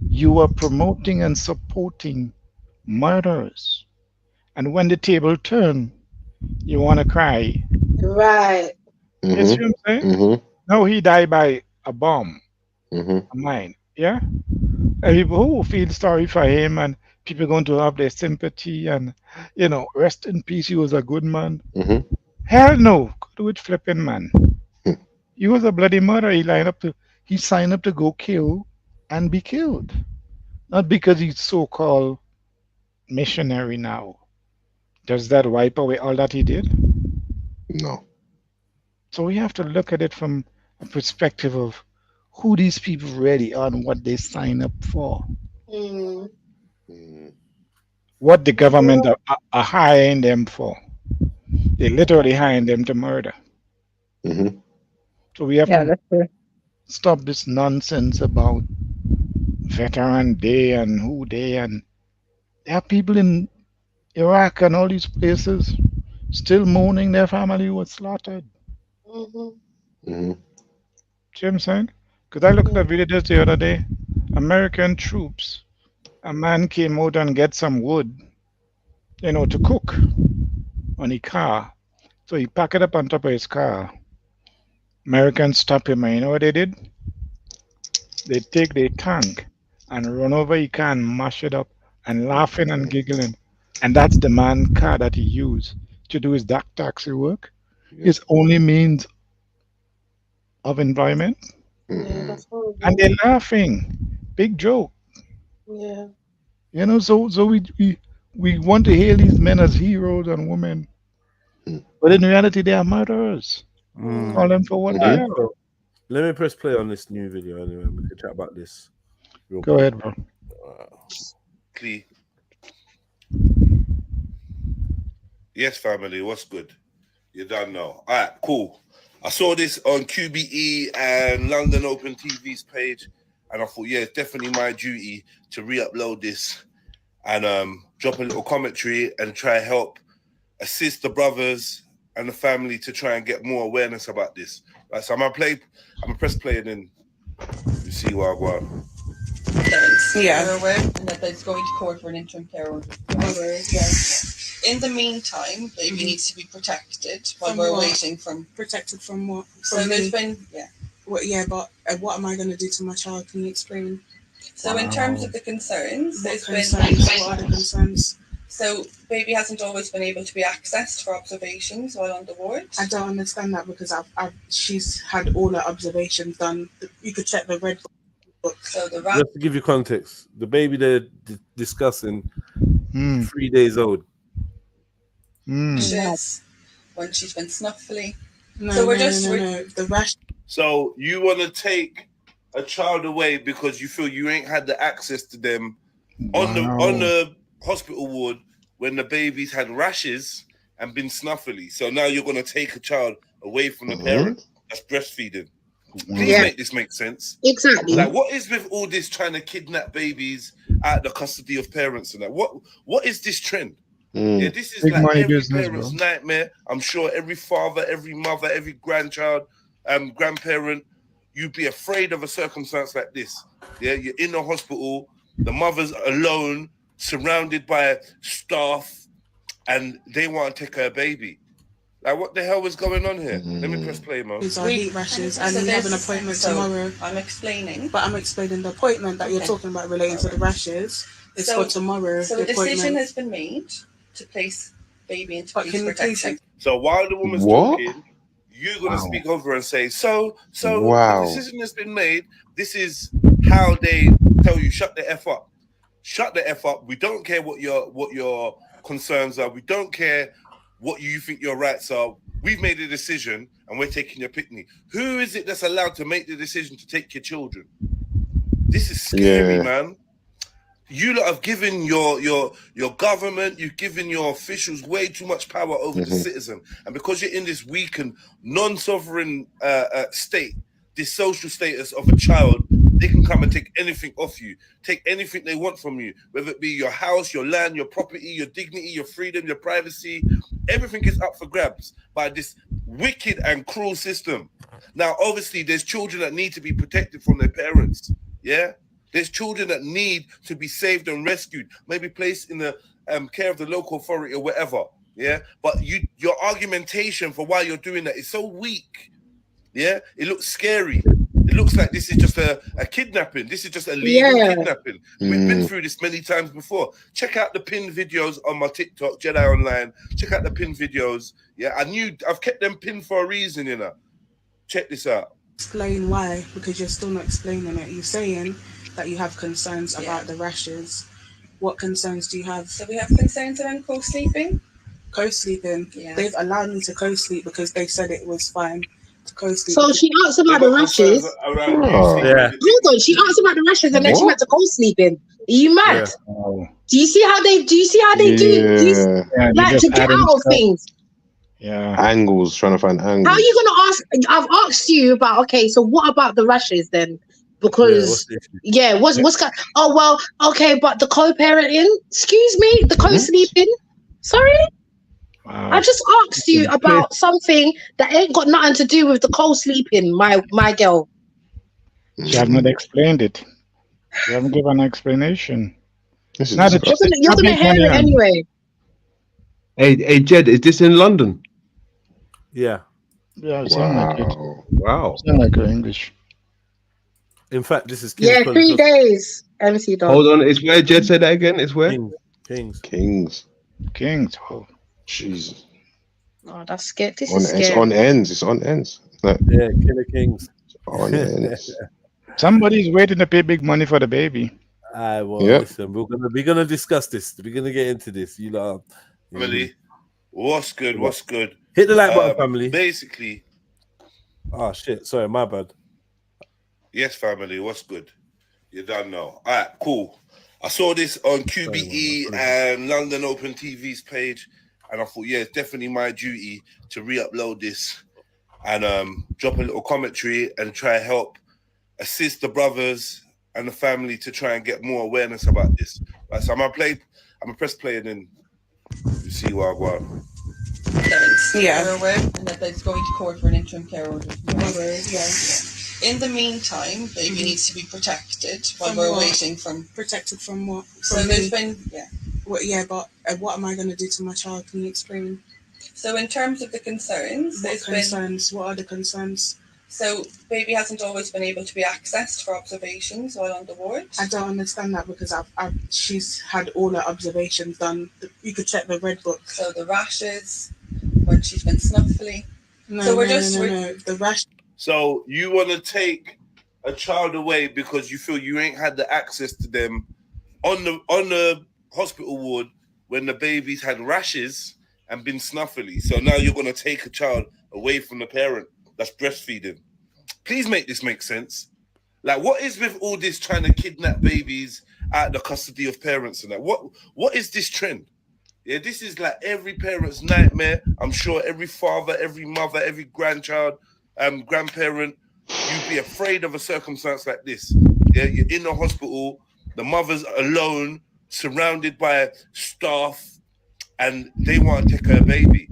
you are promoting and supporting murderers. And when the table turns, you want to cry. Right. You see what I'm saying? No, he died by a bomb. A mine. Yeah? And people who feel sorry for him and people going to have their sympathy and, rest in peace, he was a good man. Hell no. Do it flipping, man. He was a bloody murderer. He signed up to go kill and be killed. Not because he's so-called missionary now. Does that wipe away all that he did? No. So we have to look at it from a perspective of who these people really are and what they sign up for. What the government are hiring them for. They literally hiring them to murder. So we have to stop this nonsense about Veteran Day and who they and there are people in Iraq and all these places still mourning their family was slaughtered. See what I'm saying? Because I looked at a video just the other day. American troops, a man came out and get some wood, to cook on his car. So he packed it up on top of his car. Americans stop him, and you know what they did? They take their tank and run over his car and mash it up and laughing and giggling. And that's the man car that he used to do his dark taxi work. His only means of environment. Yeah, that's horrible. And they're laughing. Big joke. Yeah. So we want to hail these men as heroes and women. But in reality, they are murderers. Call them for what they are. Let me press play on this new video anyway. We can chat about this. Go ahead, bro. Yes, family, what's good? You don't know. All right, cool. I saw this on QBE and London Open TV's page, and I thought, yeah, it's definitely my duty to re-upload this and drop a little commentary and try to help assist the brothers and the family to try and get more awareness about this. Right, so I'm gonna press play and then you see what I want. Yeah. They're aware and that it's going to court for an interim care order. In the meantime, baby needs to be protected while From we're what? waiting from. Protected from what? So From there's me? been, What? Yeah, but what am I going to do to my child? Can you explain? So in terms of the concerns, What there's concerns? been. What are the concerns? So baby hasn't always been able to be accessed for observations while on the ward. I don't understand that because she's had all her observations done. You could check the red book. So the Just to give you context, the baby they're discussing, 3 days old. rashes when she's been snuffly. No, so we're no, just no, no. The rash. So you want to take a child away because you feel you ain't had the access to them on the hospital ward when the baby's had rashes and been snuffly. So now you're going to take a child away from the parent that's breastfeeding. Please make this make sense. Exactly. Like, what is with all this trying to kidnap babies out the custody of parents and that? What is this trend? Yeah, this is Big like money every business, parent's bro. nightmare. I'm sure every father, every mother, every grandchild, grandparent, you'd be afraid of a circumstance like this. Yeah, you're in the hospital, the mother's alone, surrounded by staff, and they want to take her baby. Like, what the hell was going on here? Let me press play, Mo. These are heat rashes, and we have an appointment tomorrow. I'm explaining. But I'm explaining the appointment that you're talking about relating to the rashes. It's for tomorrow. So the a decision appointment. has been made to place baby into But police can you please protection. So while the woman's What? talking, you're gonna speak over and say, so Wow. the decision has been made. This is how they tell you, shut the F up. Shut the F up. We don't care what your concerns are. We don't care what you think your rights are. We've made a decision and we're taking your picnic. Who is it that's allowed to make the decision to take your children? This is scary, man. You lot have given your government, you've given your officials way too much power over the citizen. And because you're in this weak and non-sovereign state, this social status of a child, they can come and take anything off you, take anything they want from you, whether it be your house, your land, your property, your dignity, your freedom, your privacy. Everything is up for grabs by this wicked and cruel system. Now, obviously, there's children that need to be protected from their parents. Yeah? There's children that need to be saved and rescued, maybe placed in the care of the local authority or whatever. Yeah? But your argumentation for why you're doing that is so weak. Yeah? It looks scary. It looks like this is just a kidnapping. This is just a legal kidnapping. We've been through this many times before. Check out the pinned videos on my TikTok, Jedi Online. Check out the pinned videos. Yeah, I've kept them pinned for a reason, you know. Check this out. Explain why, because you're still not explaining it. You're saying that you have concerns about the rashes. What concerns do you have? So we have concerns around co-sleeping. Co-sleeping. Yeah. They've allowed me to co-sleep because they said it was fine to co-sleep. So she asked about the rashes. Yeah. Hold on, she asked about the rashes and then she went to co-sleeping. Are you mad? Oh. Do you see how they do? Like to get out of things. Yeah. Angles, trying to find angles. How are you gonna ask? I've asked you about. Okay, so what about the rashes then? Because what's going? Oh well, okay, but the co-parenting. Excuse me, the co-sleeping. Sorry. I just asked you about something that ain't got nothing to do with the co-sleeping, my girl. She have not explained it. She haven't given an explanation. This is Now the disgusting. You're gonna hear it anyway. Hey, Jed, is this in London? Yeah. Yeah, sound like it. Wow. Sound like her English. In fact, this is King's Yeah, College 3 days. MC done. Hold on, it's where Jed said that again. It's where Kings. Oh, Jesus. Oh, that's scary. This On, is it's scary. on ends. It's on ends. Like, Yeah, Killer Kings. on ends. somebody's waiting to pay big money for the baby. Well, Yep. listen, we're gonna discuss this. We're gonna get into this. You know, Family, what's good? What's good? Hit the like button, family. Basically, oh shit, sorry, my bad. Yes, family, what's good? You don't know. All right, cool. I saw this on QBE and London Open TV's page, and I thought, yeah, it's definitely my duty to re-upload this and drop a little commentary and try to help assist the brothers and the family to try and get more awareness about this. Right, so I'm gonna press play and then you see what I want. Yeah. You're aware, and that it's going to court for an interim care order. In the meantime, baby needs to be protected while From we're what? waiting from. Protected from what? So From there's me? been What? Yeah, but what am I going to do to my child? Can you explain? So in terms of the concerns, What there's concerns? What are the concerns? So baby hasn't always been able to be accessed for observations while on the ward. I don't understand that because she's had all her observations done. You could check the red book. So the rashes, when she's been snuffly. No, so we're no, just no, no, no. The rash. So you want to take a child away because you feel you ain't had the access to them on the hospital ward when the baby's had rashes and been snuffly. So now you're going to take a child away from the parent that's breastfeeding. Please make this make sense. Like, what is with all this trying to kidnap babies out of the custody of parents and that? What is this trend? Yeah, this is like every parent's nightmare. I'm sure every father, every mother, every grandchild, grandparent, you'd be afraid of a circumstance like this. Yeah, you're in the hospital, the mother's alone, surrounded by staff, and they want to take her baby.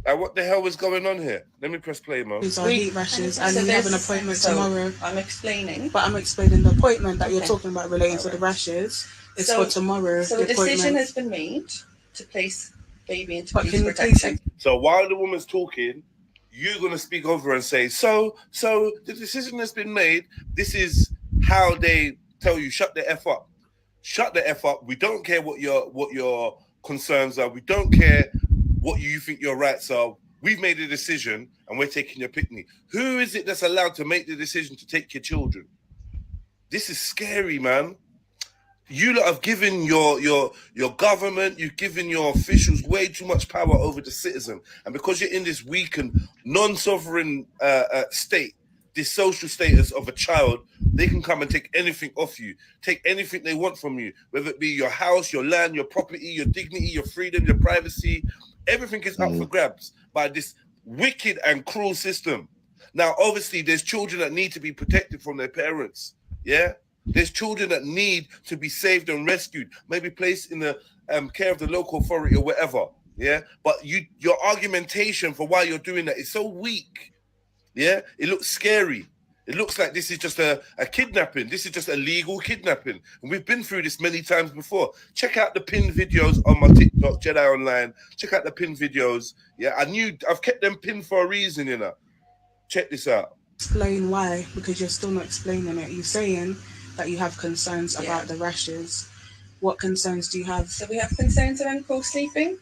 Like, what the hell is going on here? Let me press play, Mo. These are heat rashes, and we have an appointment tomorrow. I'm explaining. But I'm explaining the appointment that you're talking about relating to the rashes. It's for tomorrow. So the a decision appointment. has been made to place baby into But police can you protection. So while the woman's talking, you're going to speak over her and say, so the decision has been made. This is how they tell you, shut the F up. Shut the F up. We don't care what your concerns are. We don't care what you think your rights are. We've made a decision and we're taking your picnic. Who is it that's allowed to make the decision to take your children? This is scary, man. You lot have given your government, you've given your officials way too much power over the citizen. And because you're in this weakened, non-sovereign state, this social status of a child, they can come and take anything off you, take anything they want from you, whether it be your house, your land, your property, your dignity, your freedom, your privacy. Everything is up for grabs by this wicked and cruel system. Now, obviously, there's children that need to be protected from their parents. Yeah? There's children that need to be saved and rescued, maybe placed in the care of the local authority or whatever. Yeah? But your argumentation for why you're doing that is so weak. Yeah? It looks scary. It looks like this is just a kidnapping. This is just a legal kidnapping. And we've been through this many times before. Check out the pinned videos on my TikTok, Jedi Online. Check out the pinned videos. Yeah, I've kept them pinned for a reason, you know. Check this out. Explain why, because you're still not explaining it. You're saying that you have concerns about the rashes. What concerns do you have? So we have concerns around co-sleeping.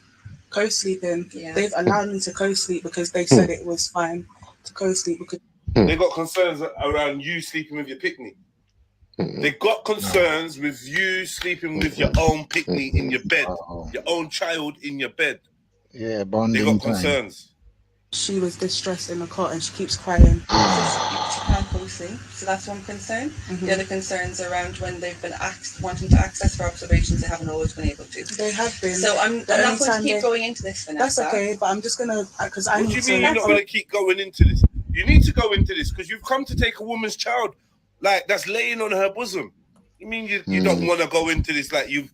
Co-sleeping. Yeah. They've allowed me to co-sleep because they said it was fine to co-sleep because They got concerns around you sleeping with your picnic. They got concerns with you sleeping with your own picnic in your bed, your own child in your bed. Yeah, bonding They got time. concerns. she was distressed in the cot and she keeps crying. She can't co-sleep, so that's one concern. The other concerns around when they've been wanting to access for observations, they haven't always been able to. They have been. So I'm not going to keep going into this for now. That's okay, but I'm just gonna because I What do need you to. mean you're not going to keep going into this? You need to go into this because you've come to take a woman's child, like that's laying on her bosom. You mean you don't want to go into this like you're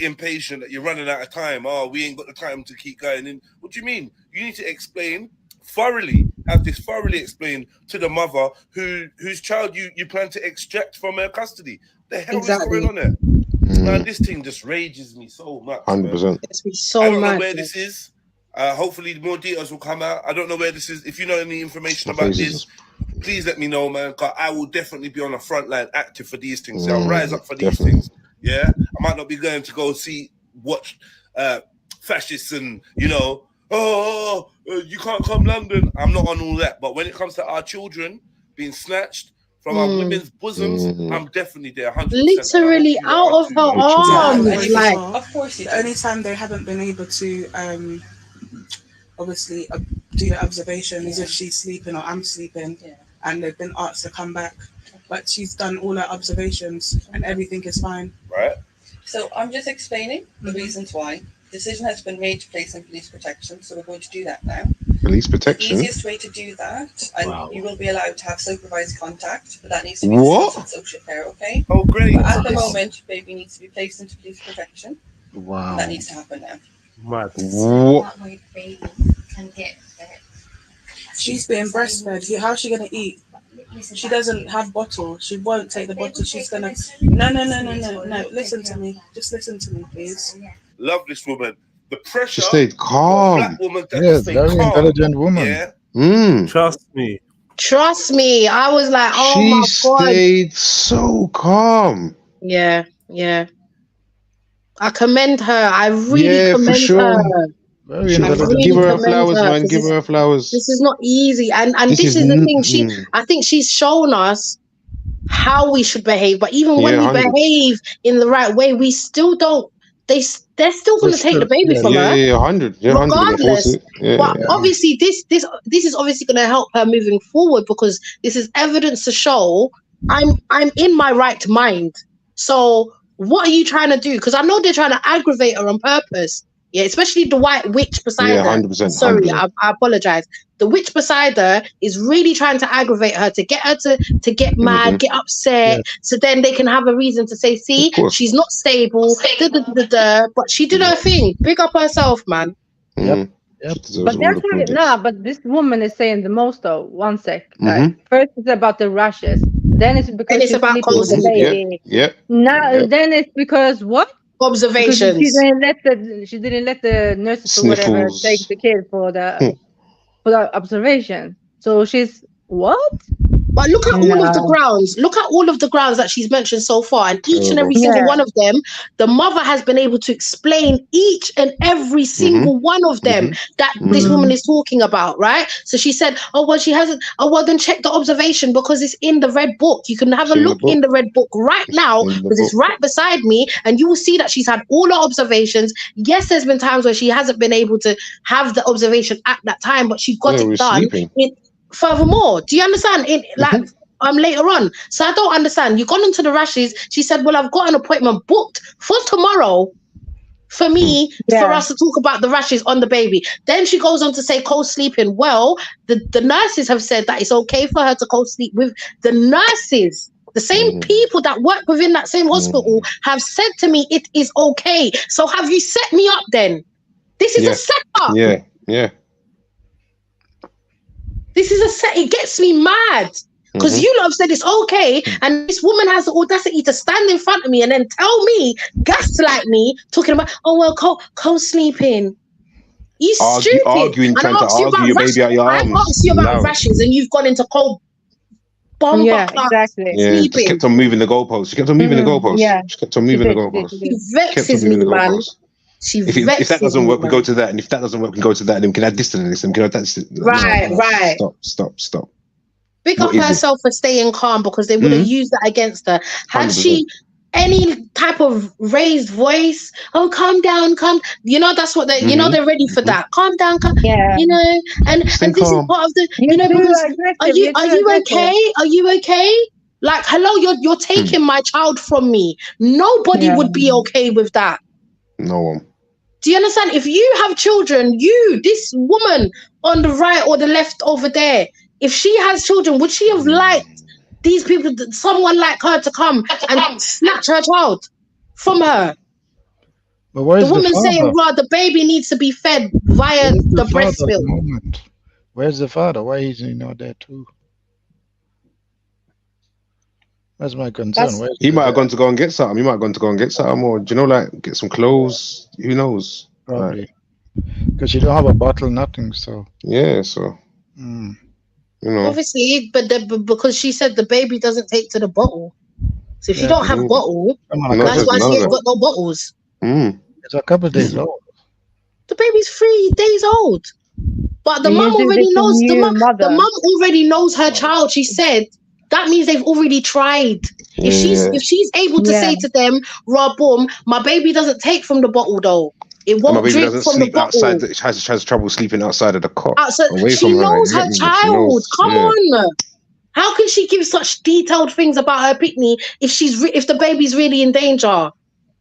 impatient, that you're running out of time? Oh, we ain't got the time to keep going in. What do you mean? You need to explain thoroughly have this thoroughly explained to the mother whose child you plan to extract from her custody. The hell is going on there? Man, this thing just rages me so much. 100%. I don't know where this is. Hopefully more details will come out. I don't know where this is. If you know any information about this, please let me know, man. Cause I will definitely be on the front line active for these things. I'll rise up for these things. Yeah. I might not be going to go watch fascists and, you know, you can't come London. I'm not on all that. But when it comes to our children being snatched from our women's bosoms, I'm definitely there. 100%. Literally out of her arms. Like, of course, the only time they haven't been able to obviously do the observation is if she's sleeping or I'm sleeping, and they've been asked to come back. But she's done all her observations and everything is fine. Right. So I'm just explaining the reasons why. Decision has been made to place in police protection, so we're going to do that now. Police protection? The easiest way to do that, and you will be allowed to have supervised contact, but that needs to be discussed with social care, okay? Oh, great. But at the moment, baby needs to be placed into police protection. Wow. That needs to happen now. Mad. What? She's being breastfed. How's she gonna eat? She doesn't have bottle. She won't take the bottle. She's gonna. No. Listen to me. Just listen to me, please. Love this woman. The pressure. She stayed calm. Black woman that Yes, stayed very calm. intelligent woman. Yeah. Trust me. Trust me. I was like, oh She my God. stayed so calm. Yeah. I commend her. I really commend her. Very intelligent. Give her her commend flowers, her, man. 'cause Give her her flowers. This is not easy. And This this is is the thing. I think she's shown us how we should behave. But even when we 100. behave in the right way, we still don't. They're still going to take the baby from her. Yeah, 100. Yeah, 100. Regardless. But obviously, this is obviously going to help her moving forward, because this is evidence to show I'm in my right mind. So what are you trying to do? Because I know they're trying to aggravate her on purpose. Yeah, especially the white witch beside her. 100%. Sorry, 100%. I apologize. The witch beside her is really trying to aggravate her to get her to get mad, get upset, so then they can have a reason to say, see, she's not stable, but she did her thing. Big up herself, man. Yep. But they're talking, but this woman is saying the most though. One sec. First it's about the rashes. Then it's because it's she's about sleeping with the baby. Yeah. Now then it's because what? Observations. Because she didn't let the nurses or whatever take the kid for the observation. So she's what? But look at all of the grounds. Look at all of the grounds that she's mentioned so far, and each and every single one of them, the mother has been able to explain each and every single one of them that this woman is talking about, right? So she said, "Oh well, she hasn't. Oh well, then check the observation because it's in the red book. You can have a look in the red book right now because it's right beside me, and you will see that she's had all her observations. Yes, there's been times where she hasn't been able to have the observation at that time, but she got it done." Furthermore, do you understand? Later on. So I don't understand. You've gone into the rashes. She said, well, I've got an appointment booked for tomorrow for me, for us to talk about the rashes on the baby. Then she goes on to say co-sleeping. Well, the nurses have said that it's okay for her to co-sleep with the nurses. The same people that work within that same hospital have said to me it is okay. So have you set me up then? This is a setup. Yeah. This is a set. It gets me mad because you lot have said it's okay, and this woman has the audacity to stand in front of me and then tell me, gaslight me, talking about, oh well, co-sleeping. You stupid. Arguing, trying to argue your baby out your arms. I asked you about rashes, and you've gone into cold bomb. Exactly. Yeah, just kept on moving the goalposts. She kept on moving the goalposts. She kept on moving the goalposts. She vexes me, man. If that doesn't work, we go to that, and if that doesn't work, we can go to that, and then we can add this to this, and we can add that. Right. Stop. Big up herself for staying calm, because they would have used that against her. Had she any type of raised voice, oh, calm down, you know, that's what they, you know, they're ready for that. Calm down, you know, and this is part of the, you know, because are you okay? Are you okay? Like, hello, you're taking my child from me. Nobody would be okay with that. No one. Do you understand? If you have children, this woman on the right or the left over there, if she has children, would she have liked these people, someone like her, to come and snatch her child from her? But where's the woman father? saying, "Well, the baby needs to be fed via the breast milk." Where's the father? Why is he not there too? That's my concern. Where's He the might have dad? gone to go and get something. He might have gone to go and get something, or do you know, like get some clothes. Who knows? Probably. Like, Because you don't have a bottle, nothing. So yeah, so mm. you know. Obviously, but because she said the baby doesn't take to the bottle. So if you Yeah. don't have bottle, Come on, a No, that's couple why there's she none of ain't that. got no bottles. It's a couple days old. The baby's 3 days old. But the Do mum you do already this knows when the you mum mother? already knows her child. She said that means they've already tried. If Yeah. she's able to say to them, "Rob, boom, my baby doesn't take from the bottle though. It And my won't baby drink doesn't from the sleep outside. bottle." Has trouble sleeping outside of the cot, So away she from her. knows You her get me? She child. knows. Come Yeah. on. How can she give such detailed things about her pitney if if the baby's really in danger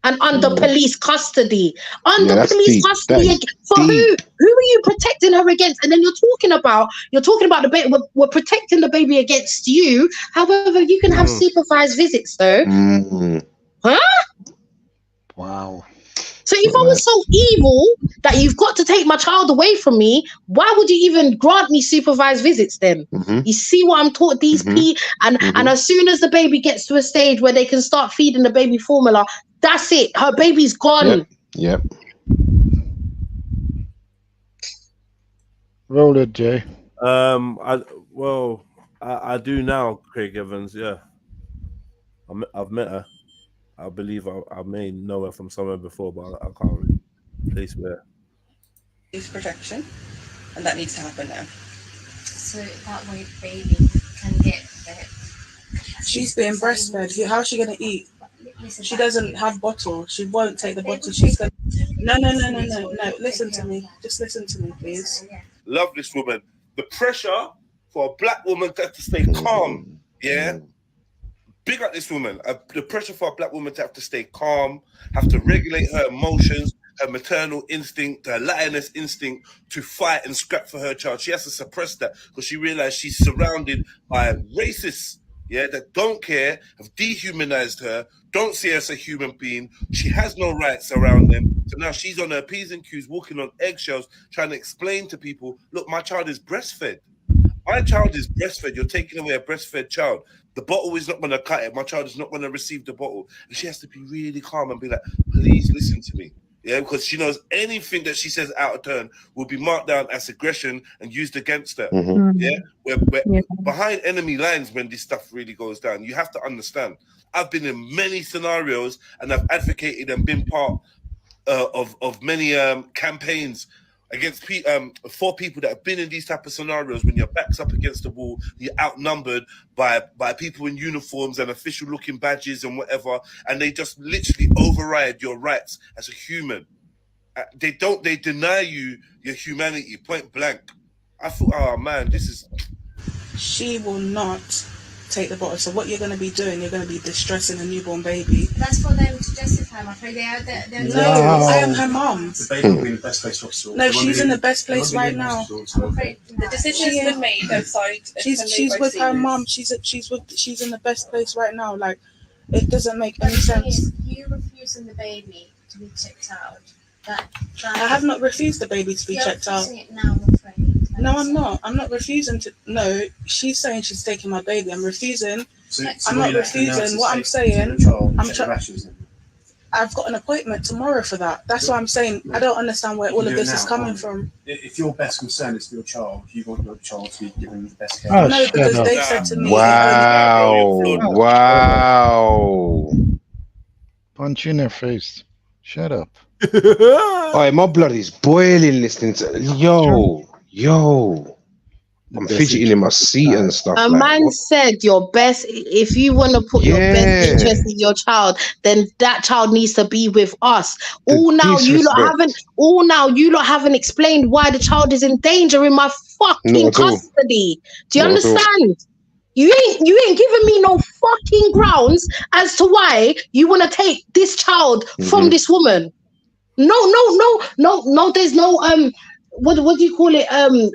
and under police custody? Yeah, Under that's police deep. That custody is for who? deep. Who are you protecting her against? And then you're talking about the baby. We're protecting the baby against you. However, you can have supervised visits though. Huh? Wow. So if I was so evil that you've got to take my child away from me, why would you even grant me supervised visits then? You see what I'm taught these and as soon as the baby gets to a stage where they can start feeding the baby formula, that's it. Her baby's gone. Yep. Roll it, Jay. I do now, Craig Evans. Yeah, I've met her. I believe I may know her from somewhere before, but I can't really place where. It's protection, and that needs to happen now. So that way the baby can get She's being breastfed. How's she gonna eat? She doesn't have bottle. She won't take the bottle. She's gonna. No. Listen to me. Just listen to me, please. Love this woman. The pressure for a black woman to have to stay calm. Yeah. Big up this woman. The pressure for a black woman to have to stay calm, have to regulate her emotions, her maternal instinct, her lioness instinct to fight and scrap for her child. She has to suppress that because she realized she's surrounded by racists, that don't care, have dehumanized her, don't see her as a human being. She has no rights around them. So now she's on her P's and Q's, walking on eggshells, trying to explain to people, look, my child is breastfed. My child is breastfed. You're taking away a breastfed child. The bottle is not going to cut it. My child is not going to receive the bottle. And she has to be really calm and be like, please listen to me. Yeah, because she knows anything that she says out of turn will be marked down as aggression and used against her. Yeah, we're behind enemy lines when this stuff really goes down. You have to understand. I've been in many scenarios and I've advocated and been part of many campaigns against for people that have been in these type of scenarios when your back's up against the wall, you're outnumbered by people in uniforms and official looking badges and whatever, and they just literally override your rights as a human. They deny you your humanity point blank. I thought, oh man, this is. She will not take the bottle. So what you're going to be doing, you're going to be distressing a newborn baby. That's for them to justify. I'm afraid they're No, I am her mom. The baby will be in the best place possible. No, she's in the best place right now. I'm afraid the decision has been made outside. She's with her mom. She's in the best place right now. Like, it doesn't make any sense. You refusing the baby to be checked out. I have not refused the baby to be checked out. It now, I'm afraid. No, I'm not. I'm not refusing to. No, she's saying she's taking my baby. I'm refusing. I'm not refusing. What I'm saying, I've got an appointment tomorrow for that. That's what I'm saying. I don't understand where all of this is coming from. If your best concern is for your child, you want your child to be given the best care. No, because they said to me. Wow. Punch you in the face. Shut up. Alright, my blood is boiling listening to yo. I'm fidgeting in my seat and stuff. A man said your best, if you want to put your best interest in your child, then that child needs to be with us. All now you lot haven't explained why the child is in danger in my fucking custody. Do you understand? You ain't giving me no fucking grounds as to why you want to take this child from this woman. No, there's no what do you call it?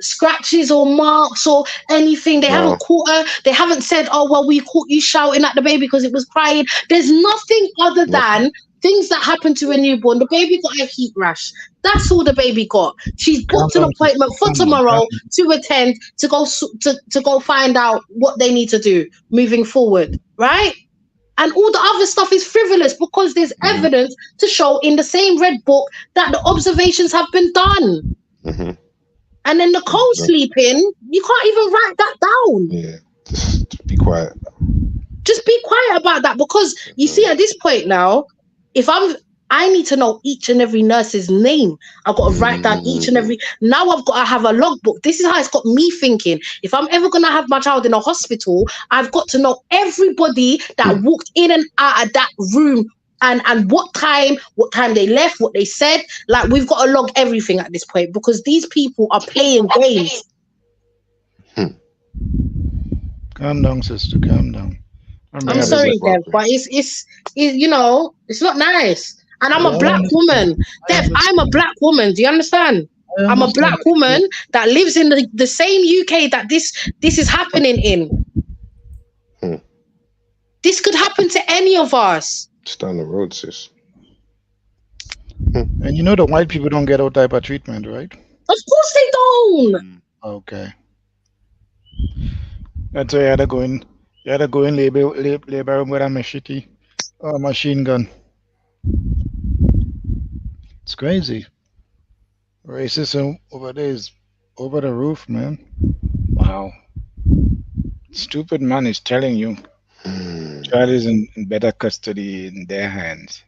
Scratches or marks or anything. They haven't caught her. They haven't said, oh well, we caught you shouting at the baby because it was crying. There's nothing other than things that happen to a newborn. The baby got a heat rash. That's all the baby got. She's booked an appointment for tomorrow to attend to go find out what they need to do moving forward, right? And all the other stuff is frivolous because there's evidence to show in the same red book that the observations have been done. And then the co-sleeping, you can't even write that down. Yeah, just be quiet. Just be quiet about that, because you see at this point now, I need to know each and every nurse's name. I've got to write down each and every. Now I've got to have a logbook. This is how it's got me thinking. If I'm ever going to have my child in a hospital, I've got to know everybody that walked in and out of that room and what time they left, what they said. Like, we've got to log everything at this point, because these people are playing games. Calm down, sister. Calm down. I'm sorry, Dev, but it's you know, it's not nice. And I'm a black woman. Dev, I'm a black woman. Do you understand? I'm a black woman that lives in the same UK that this is happening in. This could happen to any of us. It's down the road, sis. And you know the white people don't get all type of treatment, right? Of course they don't. Okay. That's why you had to go in labor room with a machete or a machine gun. It's crazy. Racism over there is over the roof, man. Wow. Stupid man is telling you child is in better custody in their hands.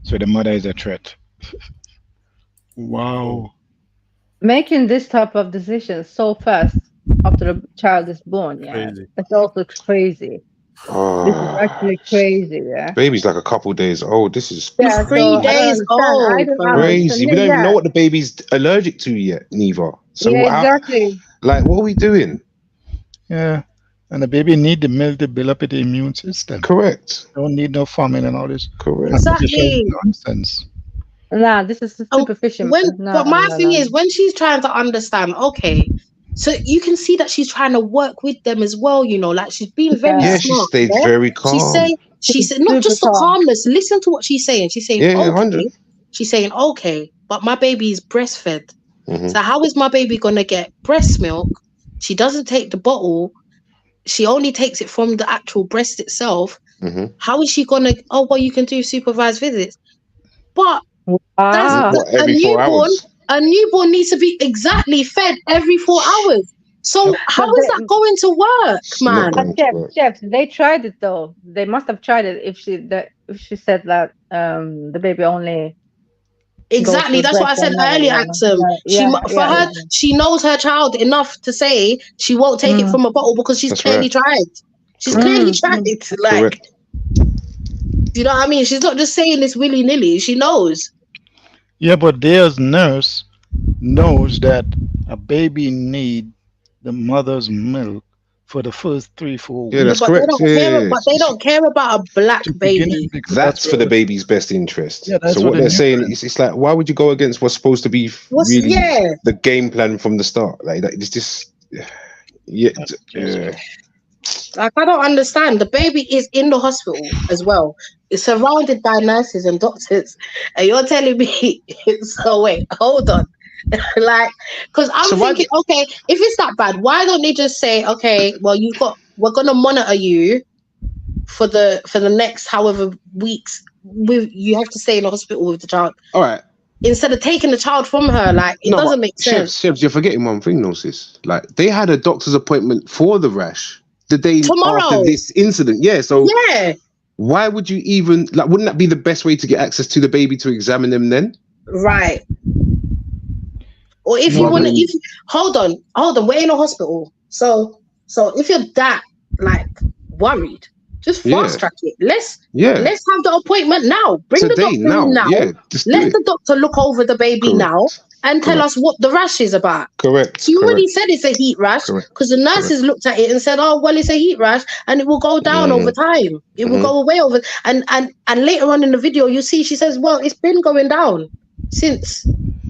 So the mother is a threat. Wow. Making this type of decision so fast after the child is born, yeah. It's also crazy. This is actually crazy, yeah. Baby's like a couple days old. This is 3 days old. Crazy. We don't even know what the baby's allergic to yet, neither. So yeah, exactly. Like, what are we doing? Yeah. And the baby need the milk to build up the immune system. Correct. Don't need no famine and all this. Correct. Exactly. Nonsense. Nah, this is superficial. But my thing is, when she's trying to understand, okay, so you can see that she's trying to work with them as well, you know, like she's being very smart. She stayed very calm. She said not just the calmness. Listen to what she's saying. She's saying, okay. She's saying, okay, but my baby is breastfed. So how is my baby gonna get breast milk? She doesn't take the bottle. She only takes it from the actual breast itself. How is she gonna? Oh, well, you can do supervised visits, but that's every 4 hours. A newborn needs to be exactly fed every 4 hours. So how is that going to work, man? But Jeff, they tried it though. They must have tried it if she said that the baby only. Exactly, that's what I said earlier, Axum. She knows her child enough to say she won't take it from a bottle because she's clearly tried. She's clearly tried it. Like, you know what I mean? She's not just saying this willy-nilly. She knows. Yeah, but there's nurse knows that a baby need the mother's milk for the first 3-4 weeks. Yeah, that's correct. But they don't care about a black baby. That's for the baby's best interest. Yeah, so what they're saying is, it's like, why would you go against what's supposed to be really the game plan from the start? Like it's just, Like, I don't understand. The baby is in the hospital as well. It's surrounded by nurses and doctors, and you're telling me so wait, hold on. Like, because I'm thinking, okay, if it's that bad, why don't they just say, okay, well, we're gonna monitor you for the next however weeks. You have to stay in the hospital with the child. All right. Instead of taking the child from her, like, it doesn't make sense. Shebs, you're forgetting one thing, though, sis. Like, they had a doctor's appointment for the rash the day after this incident. Yeah, so why would you even, like, wouldn't that be the best way to get access to the baby to examine them then? Right. Or if you want to, hold on, we're in a hospital. So if you're that, like, worried, just fast track it. Let's have the appointment now. Bring the doctor in now. Yeah, let the doctor look over the baby now and tell us what the rash is about. Correct. You already said it's a heat rash because the nurses looked at it and said, oh, well, it's a heat rash and it will go down over time. It will go away over. And later on in the video, you see she says, well, it's been going down since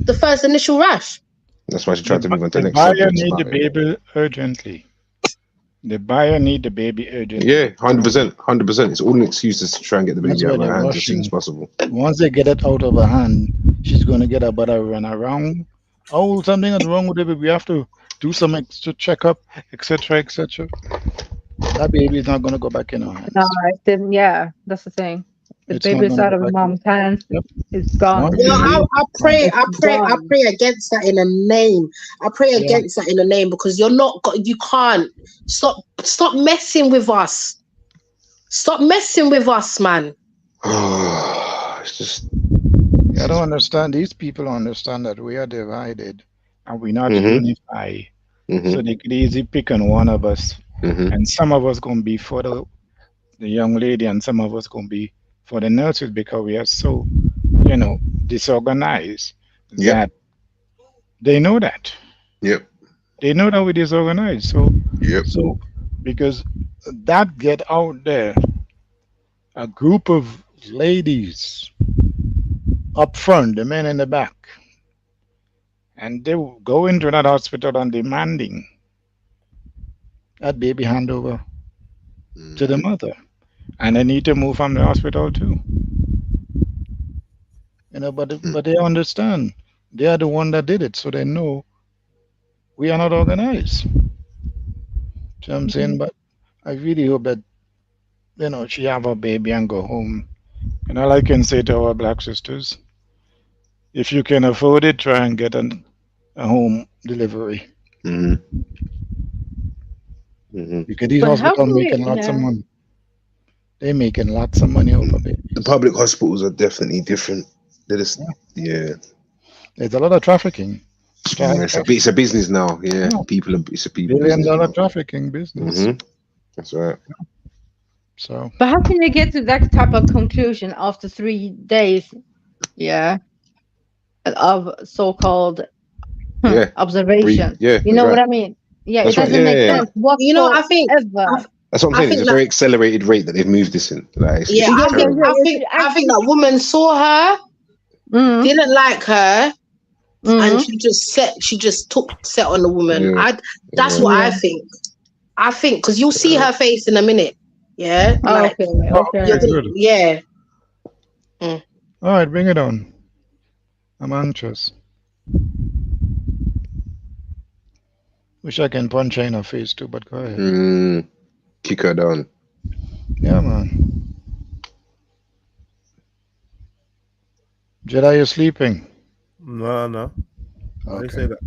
the first initial rash. That's why she tried to move on to the next subject. Need the baby urgently. The buyer need the baby urgently. Yeah, 100%. It's all an excuse to try and get the That's baby why out of they're her hands as soon rushing. as possible. Once they get it out of her hand, she's gonna get about to run around. Oh, something is wrong with the baby. We have to do some extra checkup, etc., etc. That baby is not gonna go back in her hands. No, yeah, that's the thing. The It's not baby's gonna out go of back in. mom's hands. Yep. It's gone. Once You know, they- I pray It's gone. against that in a name. I pray Yeah. against that in a name because you can't stop messing with us. Stop messing with us, man. It's just. I don't understand. These people don't understand that we are divided and we're not Mhm. unified. So they could easily pick on one of us, and some of us gonna be for the young lady, and some of us gonna be for the nurses because we are so, disorganized. That they know that. Yep. They know that we're disorganized. So Yep. So because that get out there, a group of ladies up front, the men in the back, and they will go into that hospital and demanding that baby handover to the mother, and they need to move from the hospital too. But they understand they are the one that did it, so they know we are not organized. You know what I'm saying? But I really hope that she have a baby and go home. And all I can say to our black sisters, if you can afford it, try and get a home delivery. Because these But how hospitals can we- making lots of yeah. money. They're making lots of money off of it. The public hospitals are definitely different. They're just, yeah. There's a lot of trafficking. It's a business now. Yeah, it's a people $1 billion business. trafficking business. That's right. So, But how can you get to that type of conclusion after 3 days? Yeah, of so-called observation. Yeah, you know that's what right. I mean? Yeah, That's it right. doesn't make Yeah. sense. What I think That's what I'm saying. It's a very accelerated rate that they've moved this in. Like, it's terrible. I think that woman saw her, didn't like her, and she just took set on the woman. Yeah. That's what I think. I think because you'll see her face in a minute. Yeah, like you're gonna- Good. yeah. All right, bring it on. I'm anxious. Wish I can punch her in her face too, but go ahead. Kick her down. Yeah, man. Jedi, you sleeping? No. Why you Okay. say that?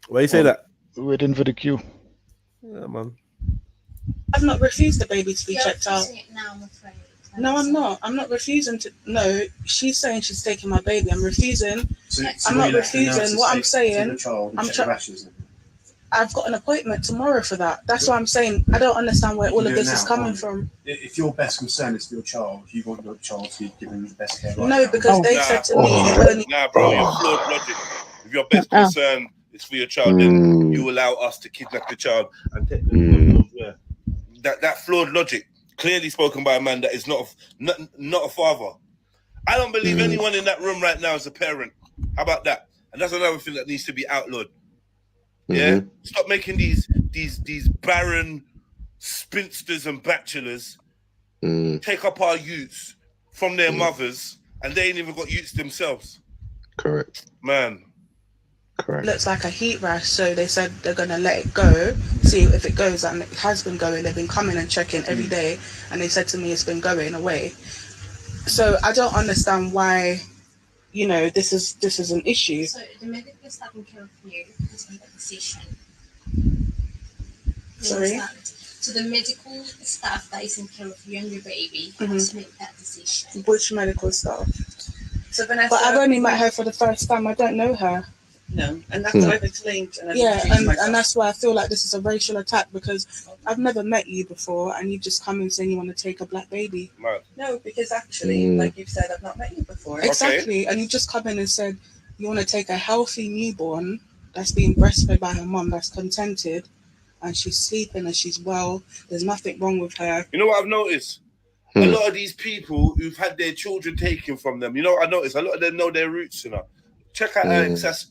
Why you say that? We're waiting for the queue. Yeah, man. I've not refused the baby to be You're checked out. refusing it now, I'm afraid. No, I'm not. I'm not refusing to. No, she's saying she's taking my baby. I'm refusing. I'm not refusing. What I'm saying, I've got an appointment tomorrow for that. That's why I'm saying I don't understand where all of this is coming from. If your best concern is for your child, you want your child to be given the best care. Right No, now. because they said to me, you only. Nah, bro, you're flawed logic. If your best concern is for your child, then you allow us to kidnap the child and take them. That flawed logic, clearly spoken by a man that is not a father. I don't believe anyone in that room right now is a parent. How about that? And that's another thing that needs to be outlawed. Yeah, stop making these barren spinsters and bachelors take up our youths from their mothers, and they ain't even got youths themselves. Correct. Man. Correct. Looks like a heat rash, so they said they're gonna let it go, see if it goes, and it has been going. They've been coming and checking every day, and they said to me it's been going away. So I don't understand why, this is an issue. So the medical staff in care of you has made a decision. Sorry? So the medical staff that is in care of you and your baby has made that decision. Which medical staff? So Vanessa, But I've only met her for the first time. I don't know her. No, and that's what I've explained. And I've Yeah, introduced and myself. that's why I feel like this is a racial attack, because I've never met you before, and you just come and saying you want to take a black baby. No, because actually, like you've said, I've not met you before. Exactly, and you just come in and said you want to take a healthy newborn that's being breastfed by her mum, that's contented, and she's sleeping and she's well. There's nothing wrong with her. You know what I've noticed? A lot of these people who've had their children taken from them, you know what I noticed? A lot of them know their roots, Check out our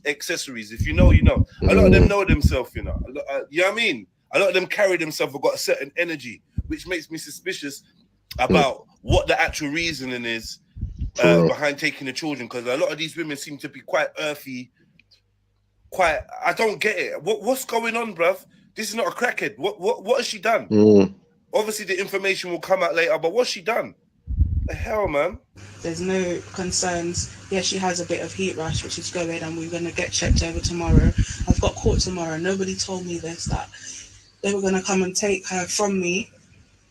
accessories. If you know, you know. A lot of them know themselves, you know. You know what I mean? A lot of them carry themselves or got a certain energy, which makes me suspicious about what the actual reasoning is behind taking the children. Because a lot of these women seem to be quite earthy, quite. I don't get it. What's going on, bruv? This is not a crackhead. What has she done? Obviously, the information will come out later, but what's she done? The hell, man. There's no concerns. Yeah, she has a bit of heat rash, which is going, and we're going to get checked over tomorrow. I've got court tomorrow. Nobody told me this, that they were going to come and take her from me.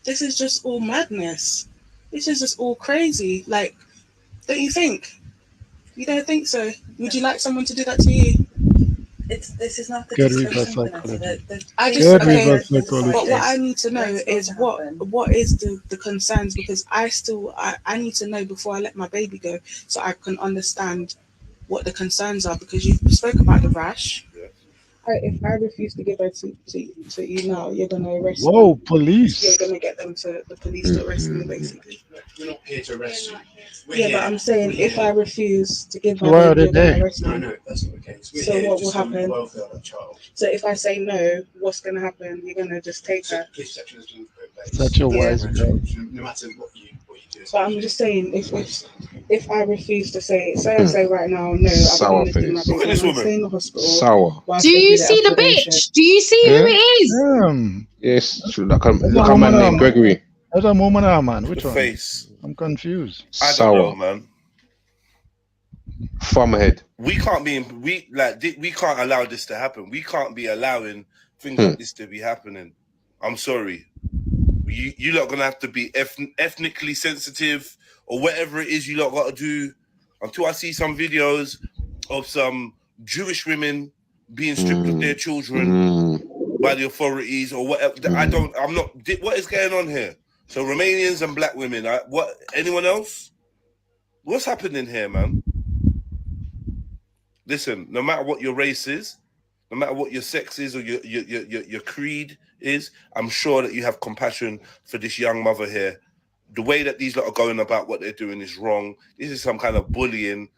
This is just all madness. This is just all crazy. Like, don't you think? You don't think so? Would you like someone to do that to you? This is not the Get discussion. reverse psychology. I Get just reverse psychology. but what I need to know is what is the concerns, because I need to know before I let my baby go, so I can understand what the concerns are, because you spoke about the rash. If I refuse to give her to you now, you're gonna arrest me. Whoa, police! You're gonna get the police to arrest me, basically. We're not here to arrest you. Yeah, but I'm saying if I refuse to give my Why are baby, they you're there? gonna arrest me. No, that's not the case. We're So here what just will on the happen? welfare of that child. So if I say no, what's gonna happen? You're gonna just take her. Police section is doing great. Such a wise girl. No matter what you do. So I'm just saying, if I refuse to say right now, no, I don't want to do my Sour baby, face. I'm gonna stay in the hospital. Sour. whilst Do they you the see the observation. bitch? Do you see who it is? Yes, like a man named Gregory. That's a woman or a man? Which The one? face. I'm confused. I don't know, man. Farmerhead. We can't allow this to happen. We can't be allowing things like this to be happening. I'm sorry. You lot gonna have to be ethnically sensitive or whatever it is you lot got to do until I see some videos of some Jewish women being stripped of their children by the authorities or whatever. I'm not. What is going on here? So Romanians and black women. Anyone else? What's happening here, man? Listen, no matter what your race is, no matter what your sex is or your creed is, I'm sure that you have compassion for this young mother here. The way that these lot are going about what they're doing is wrong. This is some kind of bullying,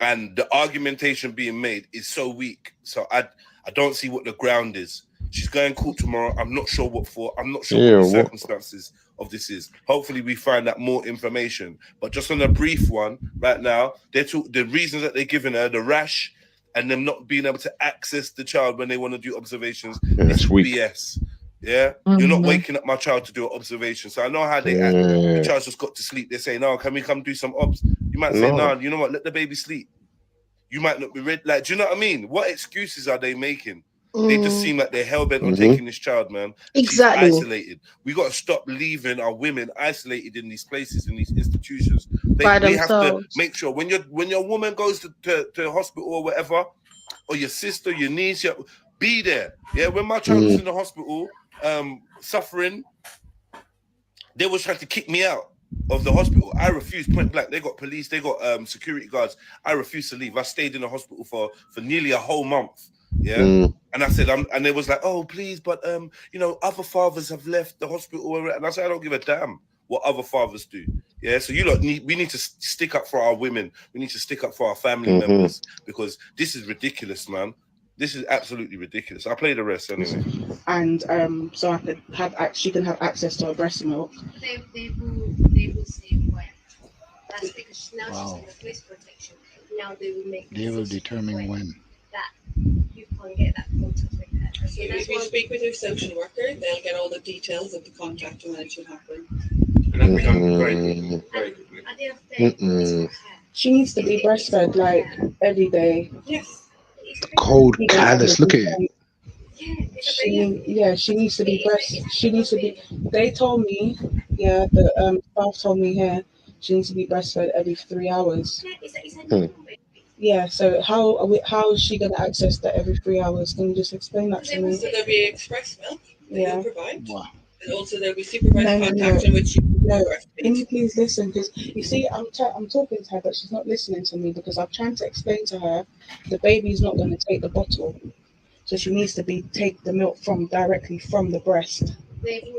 and the argumentation being made is so weak. So I don't see what the ground is. She's going court tomorrow. I'm not sure what for. I'm not sure what the circumstances of this is. Hopefully we find out more information. But just on a brief one right now, the reasons that they're giving her, the rash, and them not being able to access the child when they want to do observations, is BS. Yeah, you're not waking up my child to do an observation. So I know how they act. The child's just got to sleep. They're saying, "No, can we come do some obs?" You might say, "No, you know what? Let the baby sleep." You might not be ready. Like, do you know what I mean? What excuses are they making? They just seem like they're hell-bent on taking this child, man. Exactly. She's isolated. We got to stop leaving our women isolated in these places, in these institutions. We have to make sure when your woman goes to hospital or whatever, or your sister, your niece, be there. Yeah, when my child was in the hospital, suffering, they was trying to kick me out of the hospital. I refused point blank. They got police, they got security guards. I refused to leave. I stayed in the hospital for nearly a whole month. Yeah, and I said, and they was like, "Oh, please, but other fathers have left the hospital," and I said, "I don't give a damn what other fathers do." Yeah, so we need to stick up for our women. We need to stick up for our family members, because this is ridiculous, man. This is absolutely ridiculous. I'll play the rest anyway. And so she can have access to her breast milk. They will say when. That's because now she's under police protection. Now they will make. They will determine when. That you can't get that contact with her. So If you speak with your social worker, they'll get all the details of the contact and when it should happen. And that becomes very quickly. She needs to be breastfed like every day. Yes. Cold callous. Look at it. She needs to be She needs to be. They told me, the staff told me here, she needs to be breastfed every 3 hours. Yeah, so how is she going to access that every 3 hours? Can you just explain that to me? So there'll be express milk that you'll provide. Wow. And also there'll be supervised contact in which you Can you please listen? Because you see, I'm talking to her, but she's not listening to me, because I'm trying to explain to her the baby's not going to take the bottle. So she needs to take the milk directly from the breast.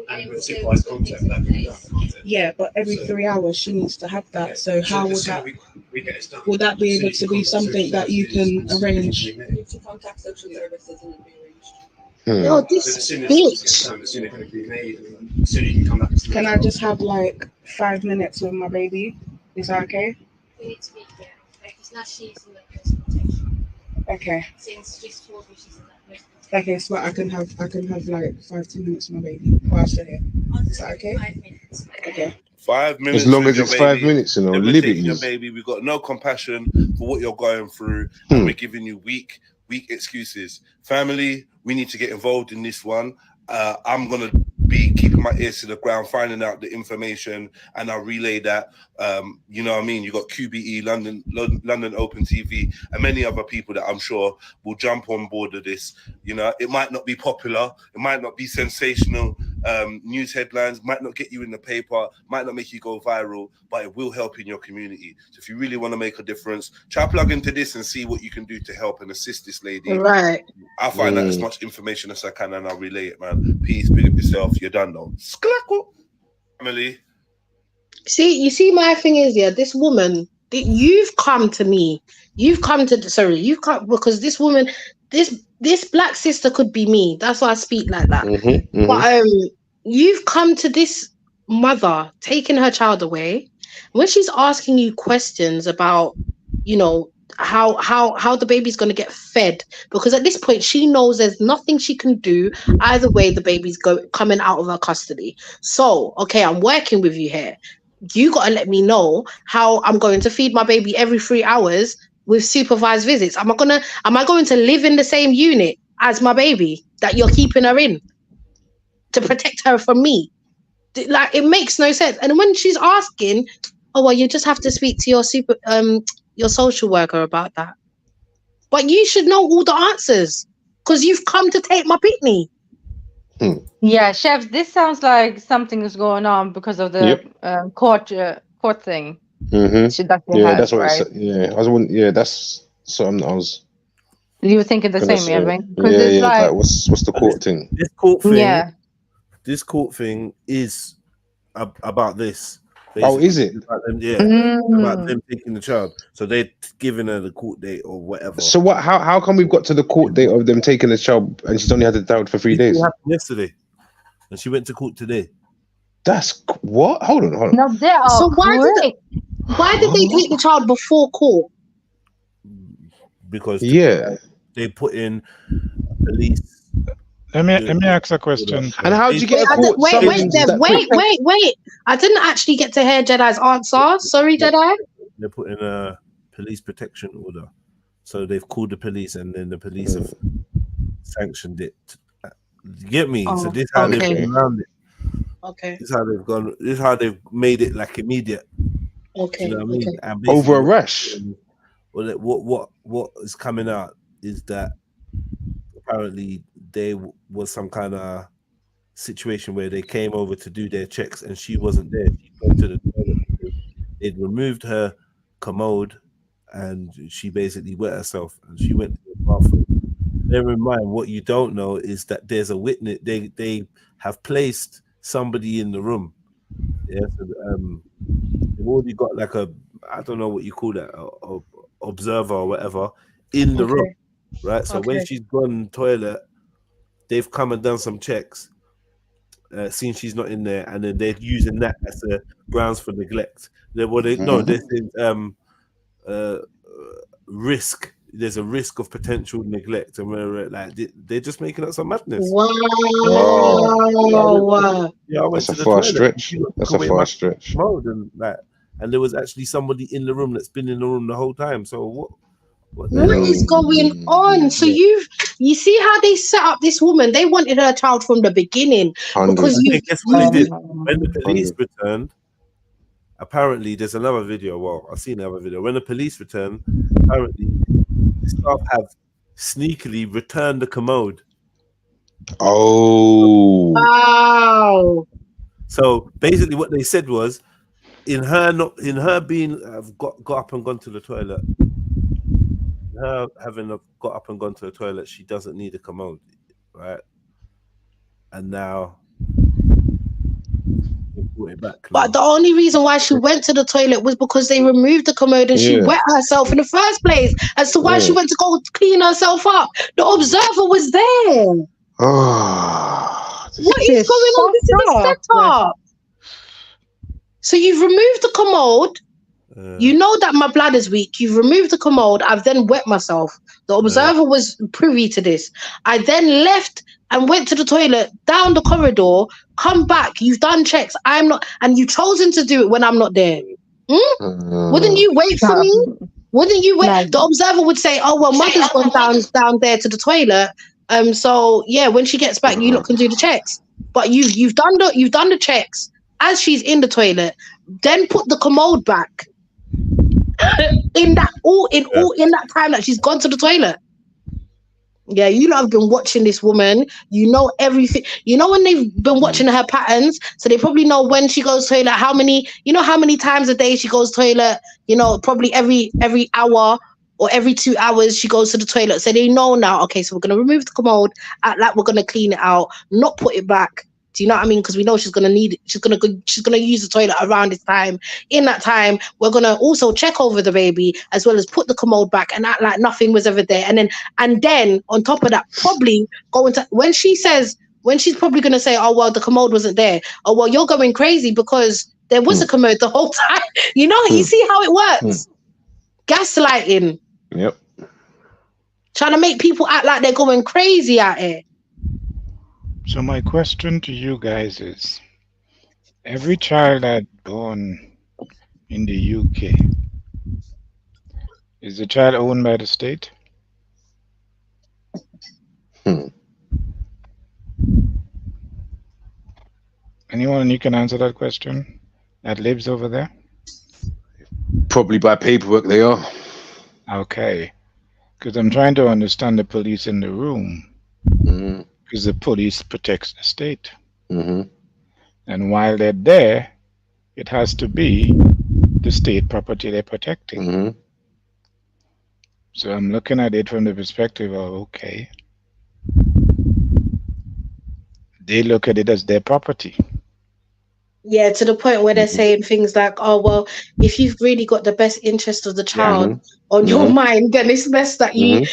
And with supervised contact, that can be done. Yeah, but every 3 hours she needs to have that. So how would that? Would that be able to be something that you can arrange? need to contact social services and it'll be arranged. Yo, this bitch. Can I just have like 5 minutes with my baby? Is that okay? We need to be careful. Like, it's not she's in the close protection. Okay. Since she's told me she's in that close protection. Okay, so I can have like 5-10 minutes with my baby whilst they're here. Is that okay? 5 minutes. Okay. 5 minutes. As long with as your it's baby. 5 minutes, you know, Then we're live it taking your easy. baby. We've got no compassion for what you're going through, and we're giving you weak excuses. Family, we need to get involved in this one. I'm gonna be keeping my ears to the ground, finding out the information, and I'll relay that. You know what I mean? You got QBE, London Open TV, and many other people that I'm sure will jump on board of this. You know, it might not be popular, it might not be sensational news headlines, might not get you in the paper, might not make you go viral, but it will help in your community. So if you really want to make a difference, try plug into this and see what you can do to help and assist this lady. Right. I'll find out as much information as I can and I'll relay it, man. Peace, big up yourself. You're done though. Family. See, you see, my thing is, yeah, this woman, you've come to me. You've come because this woman, this black sister could be me. That's why I speak like that. But you've come to this mother taking her child away. When she's asking you questions about, you know, how the baby's going to get fed, because at this point she knows there's nothing she can do either way. The baby's coming out of her custody. So okay, I'm working with you here. You got to let me know how I'm going to feed my baby every 3 hours with supervised visits. Am I going to live in the same unit as my baby that you're keeping her in to protect her from me? Like, it makes no sense. And when she's asking, oh well, you just have to speak to your social worker about that. But you should know all the answers because you've come to take my pitney. Yeah, Chef, this sounds like something is going on because of the court thing. That's what right? That's something I was. You were thinking the same, yeah, right? Yeah, like what's the court thing? This court thing. Yeah. This court thing is about this. Oh, is it? About them, about them taking the child. So they're giving her the court date or whatever. So what? How come we've got to the court date of them taking the child and she's only had the child for 3 days? It happened yesterday, and she went to court today. That's what? Hold on. No, they are so why did they take the child before court? Because they put in police. Let me ask a question. And how did you get a court? Wait. I didn't actually get to hear Jedi's answer. Sorry, Jedi. They put in a police protection order, so they've called the police, and then the police have sanctioned it. You get me? So this is how they've gone around it. Okay. This is how they've gone. This is how they've made it like immediate. Okay. You know what I mean? And over a rush. Well, what is coming out is that apparently there was some kind of situation where they came over to do their checks and she wasn't there. She went to the toilet. They'd removed her commode and she basically wet herself and she went to the bathroom. Bear in mind, what you don't know is that there's a witness. They have placed somebody in the room. Yeah, so, they've already got like I don't know what you call that, a observer or whatever in the room, right? So when she's gone toilet, they've come and done some checks, seen she's not in there, and then they're using that as a grounds for neglect. This is risk. There's a risk of potential neglect, and we're like they're just making up some madness. Wow. Yeah, that's a far stretch. That's a far stretch. And there was actually somebody in the room that's been in the room the whole time. So what is going on? So you see how they set up this woman? They wanted her child from the beginning because guess what they did when the police returned. Apparently, there's another video. Well, I've seen another video. When the police returned, apparently the staff have sneakily returned the commode. Oh. Wow. So basically, what they said was, in her being got up and gone to the toilet, her having got up and gone to the toilet, she doesn't need a commode, right? And now they brought it back. But the only reason why she went to the toilet was because they removed the commode and she wet herself in the first place. As to why she went to go clean herself up, the observer was there. Oh, What is going on? This is a setup. So you've removed the commode. You know that my bladder's weak. You've removed the commode. I've then wet myself. The observer was privy to this. I then left and went to the toilet, down the corridor, come back. You've done checks. I'm not, and you've chosen to do it when I'm not there. Wouldn't you wait for me? Wouldn't you wait? The observer would say, "Oh well, mother's gone down there to the toilet. So yeah, when she gets back, you lot can do the checks." But you've done the checks as she's in the toilet. Then put the commode back. in that time that she's gone to the toilet. Yeah, you lot have been watching this woman. You know everything. You know when they've been watching her patterns, so they probably know when she goes to toilet, how many times a day she goes to toilet. You know, probably every hour or every 2 hours she goes to the toilet. So they know now, okay, so we're gonna remove the commode, act like we're gonna clean it out, not put it back. Do you know what I mean? Because we know she's gonna need it. She's gonna use the toilet around this time. In that time, we're gonna also check over the baby as well as put the commode back and act like nothing was ever there. And then on top of that, probably go into when she's probably gonna say, "Oh well, the commode wasn't there." Oh well, you're going crazy because there was a commode the whole time. You know, you see how it works. Gaslighting. Yep. Trying to make people act like they're going crazy out here. So my question to you guys is, every child that's born in the UK, is the child owned by the state? Anyone you can answer that question that lives over there? Probably by paperwork they are. Okay. Because I'm trying to understand the police in the room. Because the police protects the state. And while they're there, it has to be the state property they're protecting. So I'm looking at it from the perspective of, okay, they look at it as their property. Yeah, to the point where they're saying things like, "Oh well, if you've really got the best interest of the child on your mind, then it's best that you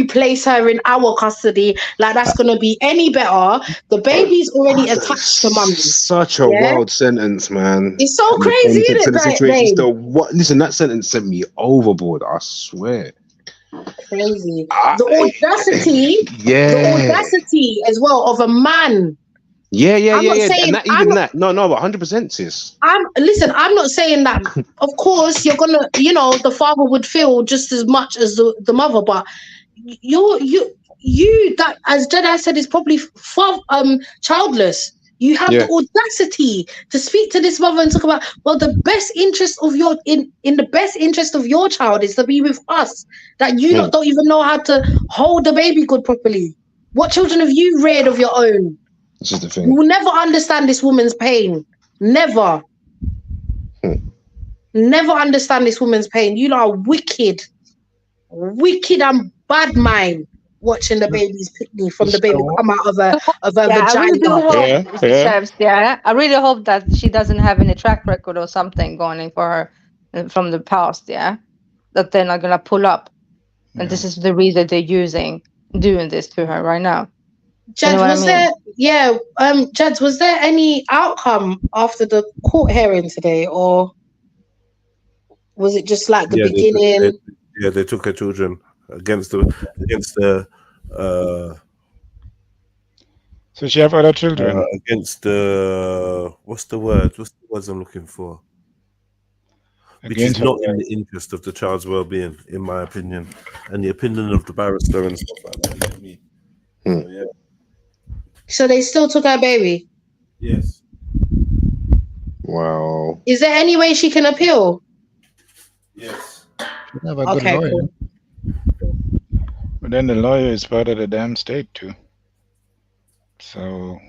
place her in our custody. Like that's gonna be any better. The baby's already attached to mummy." Such a wild sentence, man. It's so crazy, isn't it? To the situation still, what? Listen, that sentence sent me overboard. I swear. Crazy. The audacity. The audacity as well of a man. Yeah. Saying, and that. No, 100%, sis. I'm not saying that. Of course, you're gonna, the father would feel just as much as the mother, but you that, as Jedi said, is probably childless. You have the audacity to speak to this mother and talk about, well, the best interest of your in the best interest of your child is to be with us. That you don't even know how to hold the baby good properly. What children have you reared of your own? This is the thing. You will never understand this woman's pain. Never. Never understand this woman's pain. You are wicked and bad mind watching the baby's picnic from the baby come out of her vagina. I really hope that she doesn't have any track record or something going for her from the past. Yeah, that they're not gonna pull up, and this is the reason they're doing this to her right now. Judge, Judge, was there any outcome after the court hearing today, or was it just like the beginning? They took her children against the. So she have other children against the what's the words I'm looking for? Which is not in the interest of the child's well-being, in my opinion, and the opinion of the barrister and stuff like that. So, yeah. So they still took her baby? Yes. Wow. Is there any way she can appeal? Yes. Have a good lawyer. Cool. But then the lawyer is part of the damn state too. So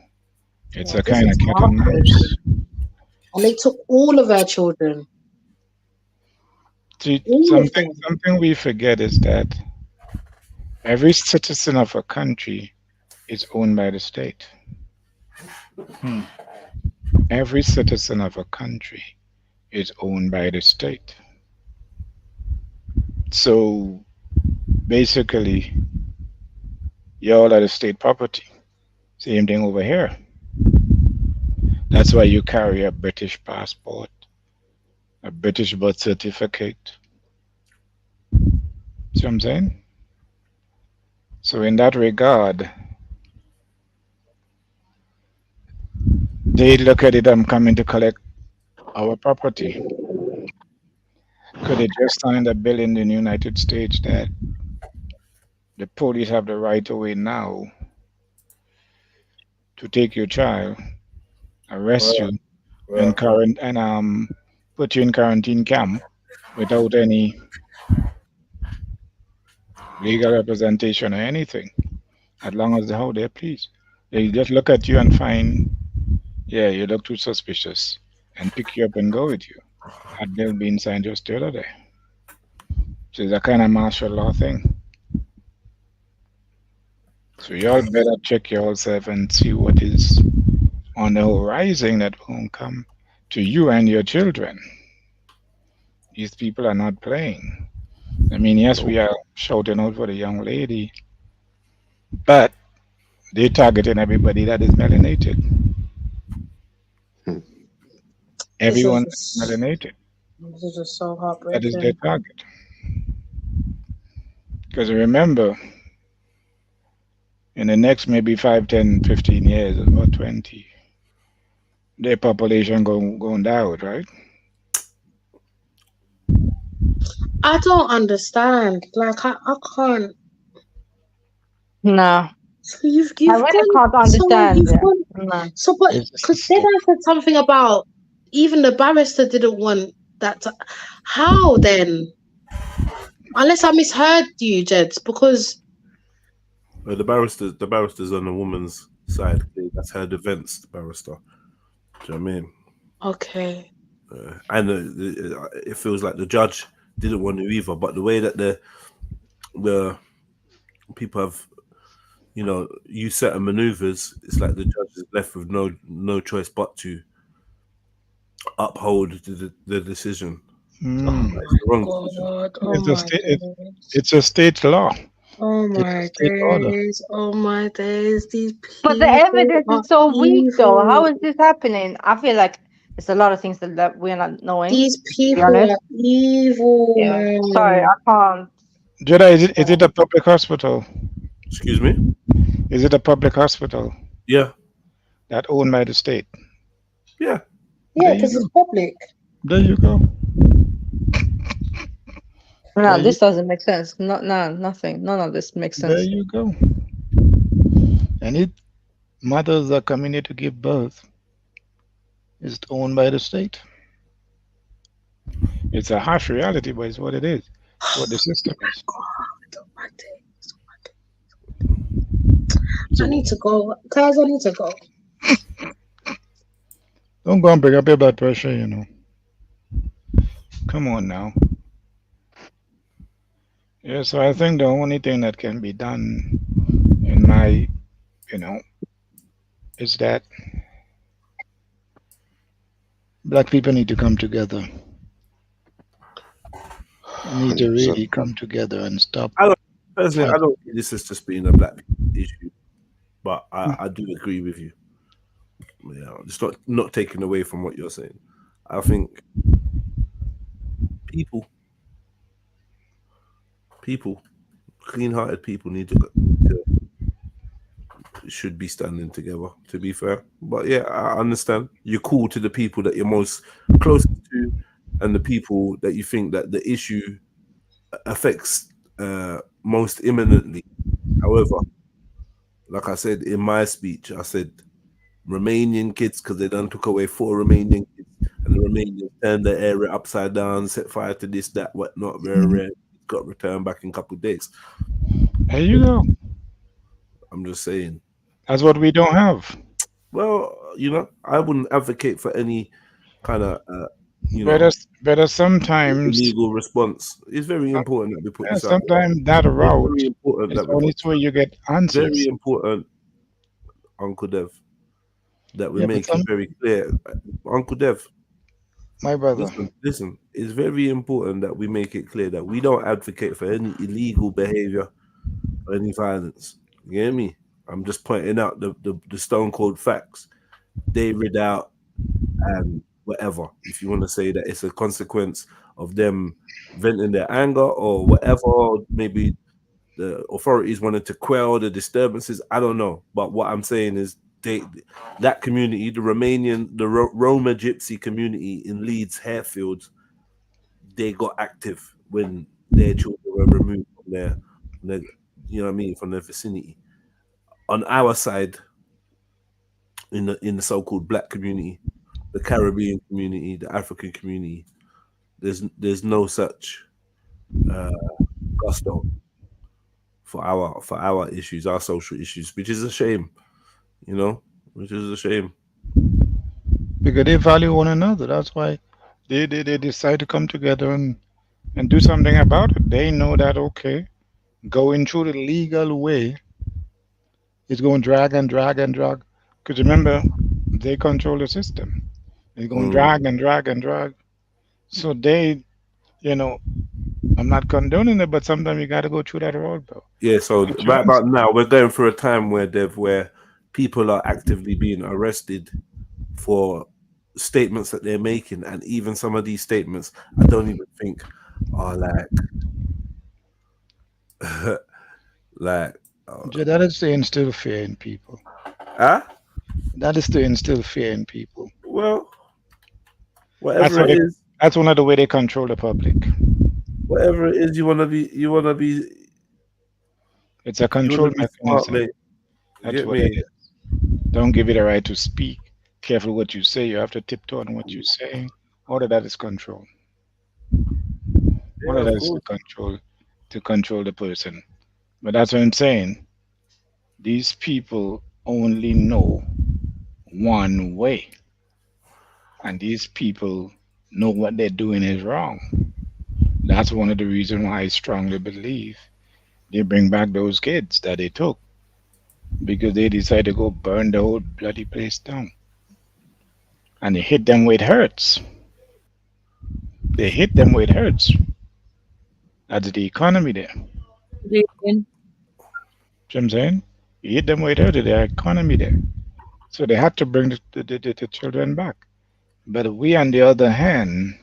it's a kind of cat and mouse. And they took all of her children. See, something we forget is that every citizen of a country is owned by the state. Every citizen of a country is owned by the state. So basically, y'all are the state property. Same thing over here. That's why you carry a British passport, a British birth certificate. See what I'm saying? So in that regard, they look at it, I'm coming to collect our property. Could they just sign a bill in the United States that the police have the right away now to take your child, arrest you, and put you in quarantine camp without any legal representation or anything, as long as how they please. They just look at you and find, yeah, you look too suspicious, and pick you up and go with you. That bill being signed just the other day. So it's a kind of martial law thing. So y'all better check yourself and see what is on the horizon that will come to you and your children. These people are not playing. I mean, yes, we are shouting out for the young lady, but they're targeting everybody that is melanated. Everyone is melanated. This is just so That is their heartbreaking. target. Because remember, in the next maybe 5, 10, 15 years, or 20, their population going down, right? I don't understand. Like I can't. No. So you've I really gone. can't understand. So you've gone. No. So, but because then I said something about even the barrister didn't want that. How then? Unless I misheard you, Jeds, because The barrister's on the woman's side. That's her defense, the barrister. Do you know what I mean? okay. And it feels like the judge didn't want to either. But the way that the people have, used certain maneuvers, it's like the judge is left with no choice but to uphold the decision. Mm. It's the wrong decision. God, oh my days. It's a state law. Oh my days. Oh my days. These people. But the evidence are is so weak, though. How evil. is this happening? I feel like there's a lot of things that we're not knowing. These to be people honest. are evil, Yeah. man. Sorry, I can't. Jedi, is it a public hospital? Excuse me? Is it a public hospital? Yeah. That owned by the state? Yeah. Yeah, because it's public. There you go. No, this doesn't make sense. Nothing. None of this makes sense. There you go. And mothers are coming here to give birth. It's owned by the state. It's a harsh reality, but it's what it is. It's what the system is. I need to go. Guys, I need to go. Don't go and bring up your blood pressure, Come on now. Yeah, so I think the only thing that can be done in my, is that black people need to come together. We need to really come together and stop. Personally, I don't think this is just being a black issue, but I do agree with you. Yeah, just not taking away from what you're saying. I think people, clean-hearted people should be standing together, to be fair. But yeah, I understand. You're cool to the people that you're most closest to and the people that you think that the issue affects most imminently. However, like I said in my speech, I said Romanian kids, because they done took away 4 Romanian kids, and the Romanians turned the area upside down, set fire to this, that, whatnot, very rare. Got returned back in a couple of days. There you go. I'm just saying. That's what we don't have. Well, I wouldn't advocate for any kind of, better sometimes legal response. It's very important that we put this out. Sometimes that route very important is only where you get answers. Very important, Uncle Dev, that we make it very clear. Uncle Dev, my brother, listen, it's very important that we make it clear that we don't advocate for any illegal behavior or any violence. You hear me? I'm just pointing out the stone cold facts. They read out and whatever. If you want to say that it's a consequence of them venting their anger or whatever, maybe the authorities wanted to quell the disturbances. I don't know. But what I'm saying is that community, the Romanian, the Roma Gypsy community in Leeds, Harefield, they got active when their children were removed from their you know what I mean, from their vicinity. On our side, in the so-called black community, the Caribbean community, the African community, there's no such gusto for our issues, our social issues, which is a shame, you know, which is a shame. Because they value one another. That's why they decide to come together and do something about it. They know that, okay, going through the legal way is going to drag and drag and drag. Because remember, they control the system. It's going to drag and drag and drag. So they, you know, I'm not condoning it, but sometimes you got to go through that road, bro. Yeah, so right about now, we're going through a time where people are actively being arrested for statements that they're making, and even some of these statements, I don't even think are like, like. That is to instill fear in people. Huh? That is to instill fear in people. Well, whatever it is, that's one of the way they control the public. Whatever it is, you wanna be. It's a control mechanism. That's what it is. Don't give it a right to speak. Careful what you say. You have to tiptoe on what you're saying. All of that is control. All of that is to control the person. But that's what I'm saying. These people only know one way. And these people know what they're doing is wrong. That's one of the reasons why I strongly believe they bring back those kids that they took. Because they decided to go burn the whole bloody place down. And they hit them where it hurts. They hit them where it hurts. That's the economy there. You know what I'm saying? You hit them where it hurts, the economy there. So they had to bring the children back. But we, on the other hand,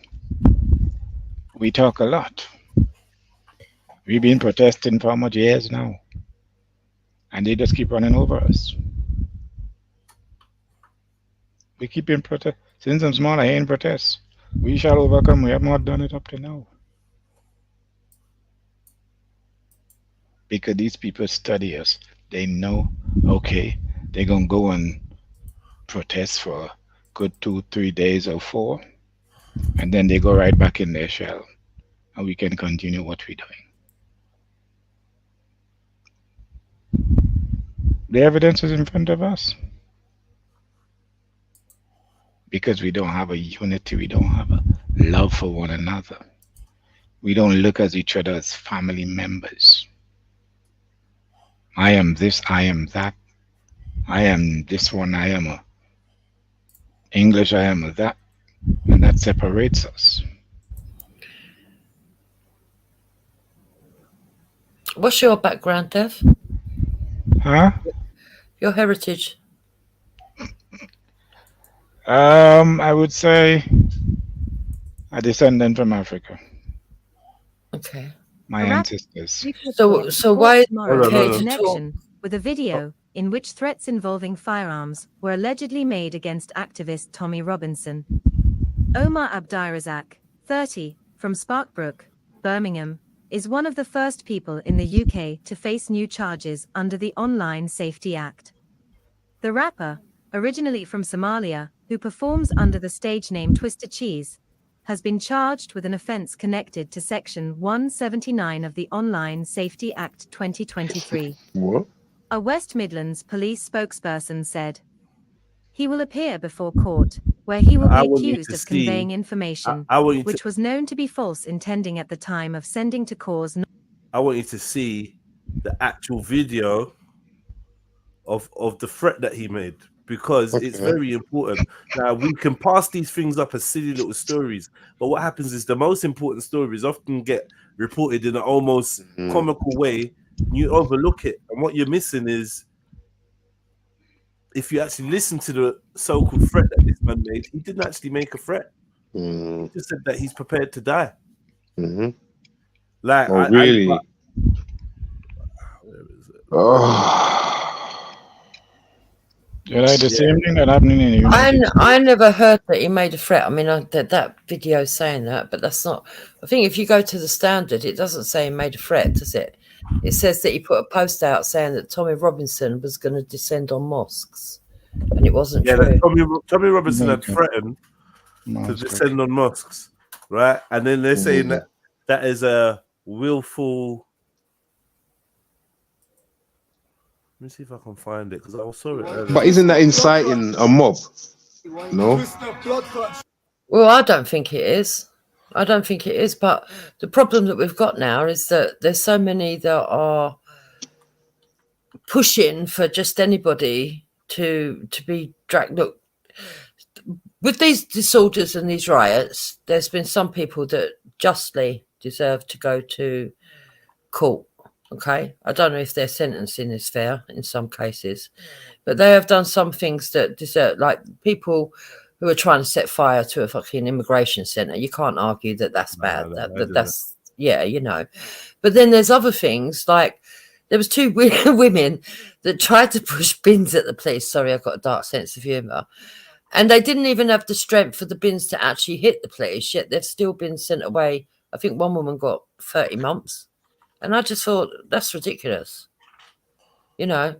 we talk a lot. We've been protesting for how much years now? And they just keep running over us. We keep in protest. Since I'm small, I ain't protest. We shall overcome. We have not done it up to now. Because these people study us. They know, okay, they're going to go and protest for a good 2-3 days or 4. And then they go right back in their shell. And we can continue what we're doing. The evidence is in front of us. Because we don't have a unity, we don't have a love for one another. We don't look at each other as family members. I am this, I am that. I am this one, I am a English, I am a that. And that separates us. What's your background, Dev? Huh? Your heritage? I would say a descendant from Africa. Okay. My ancestors. So why connection with a video in which threats involving firearms were allegedly made against activist Tommy Robinson. Omar Abdirazak, 30, from Sparkbrook, Birmingham, is one of the first people in the UK to face new charges under the Online Safety Act. The rapper, originally from Somalia, who performs under the stage name Twister Cheese, has been charged with an offence connected to Section 179 of the Online Safety Act 2023. What? A West Midlands police spokesperson said, he will appear before court, where he will be accused of conveying information, which was known to be false intending at the time of sending to cause. I want you to see the actual video of the threat that he made, because it's very important. Now, we can pass these things up as silly little stories, but what happens is the most important stories often get reported in an almost comical way. You overlook it, and what you're missing is if you actually listen to the so-called threat that this man made, he didn't actually make a threat. He just said that he's prepared to die. Like, oh, really? Yeah, like the same thing that happened in the I never heard that he made a threat. I mean, that video saying that, but that's not. I think if you go to the Standard, it doesn't say he made a threat, does it? It says that he put a post out saying that Tommy Robinson was going to descend on mosques, and it wasn't true. That Tommy Robinson had threatened to descend on mosques, right? And then they're saying that that is a willful. Let me see if I can find it because I saw it earlier. But isn't that inciting a mob? No. Well, I don't think it is. I don't think it is. But the problem that we've got now is that there's so many that are pushing for just anybody to be dragged. Look, with these disorders and these riots, there's been some people that justly deserve to go to court. Okay, I don't know if their sentencing is fair in some cases, but they have done some things that deserve, like people who are trying to set fire to a fucking immigration center. You can't argue that that's bad. That's yeah, you know. But then there's other things, like there was two women that tried to push bins at the police. Sorry, I've got a dark sense of humor. And they didn't even have the strength for the bins to actually hit the police, yet they've still been sent away. I think one woman got 30 months. And I just thought, that's ridiculous. You know,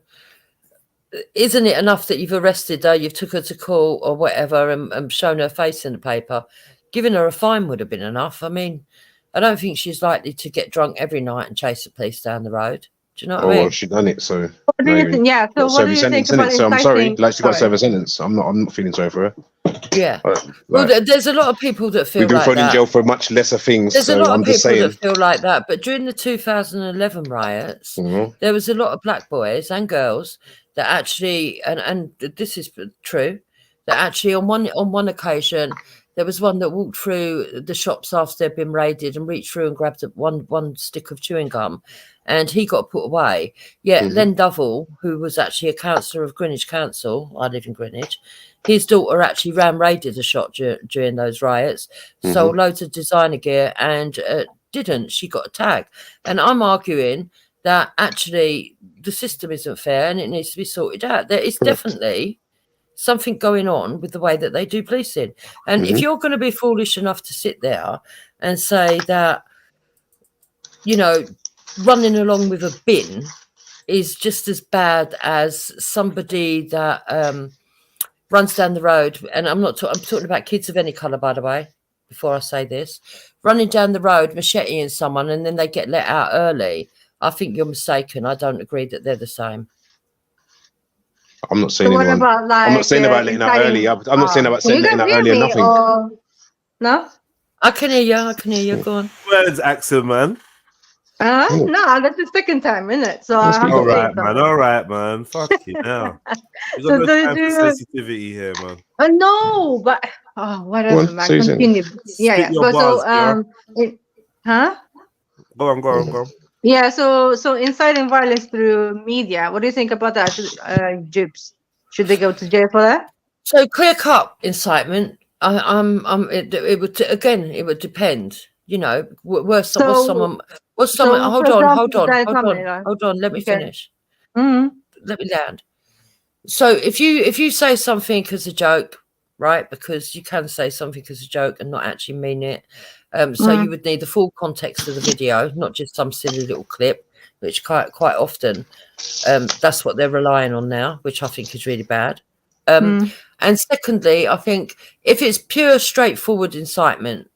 isn't it enough that you've arrested her, you've took her to court or whatever and shown her face in the paper? Giving her a fine would have been enough. I mean, I don't think she's likely to get drunk every night and chase the police down the road. Do you know what I mean? Well, she done it, so. What do you think? Yeah. So what do you think about so I'm sorry. Like she got to serve a sorry. sentence. I'm not feeling sorry for her. Yeah. Well, Well, there's a lot of people that feel we've been like thrown in that. jail for much lesser things. There's So a lot I'm of just people saying. that feel like that. But during the 2011 riots, there was a lot of black boys and girls that actually, and this is true, that actually on one occasion, there was one that walked through the shops after they'd been raided and reached through and grabbed one stick of chewing gum, and he got put away. Yet Len Dovell, who was actually a councillor of Greenwich Council, I live in Greenwich, his daughter actually raided a shop during those riots, sold loads of designer gear, and didn't. She got a tag. And I'm arguing that actually the system isn't fair and it needs to be sorted out. There is definitely something going on with the way that they do policing. And if you're going to be foolish enough to sit there and say that, you know, running along with a bin is just as bad as somebody that runs down the road, and I'm talking about kids of any colour, by the way, before I say this, running down the road, macheting someone, and then they get let out early. I think you're mistaken. I don't agree that they're the same. I'm not saying So what anyone. about, like, I'm not saying about letting out early. I'm not saying about you letting can out hear early or me, nothing. or no? I can hear you. I can hear you. Go on. Words, accent, man. No, that's the second time, isn't it? So I have All to right, think man. something. All right, man. Fuck you now. We So got no do time for you- sensitivity here, man. No, but whatever, on, man. Susan. Continue. Yeah, Spit yeah. your But so bars, huh? Go on. Yeah. So inciting violence through media. What do you think about that, Jibs? Should they go to jail for that? So clear cut incitement. It would depend. You know, was someone. Hold on. Let me finish. Let me land. So if you say something as a joke, right? Because you can say something as a joke and not actually mean it. So you would need the full context of the video, not just some silly little clip, which quite often that's what they're relying on now, which I think is really bad. And secondly, I think if it's pure, straightforward incitement,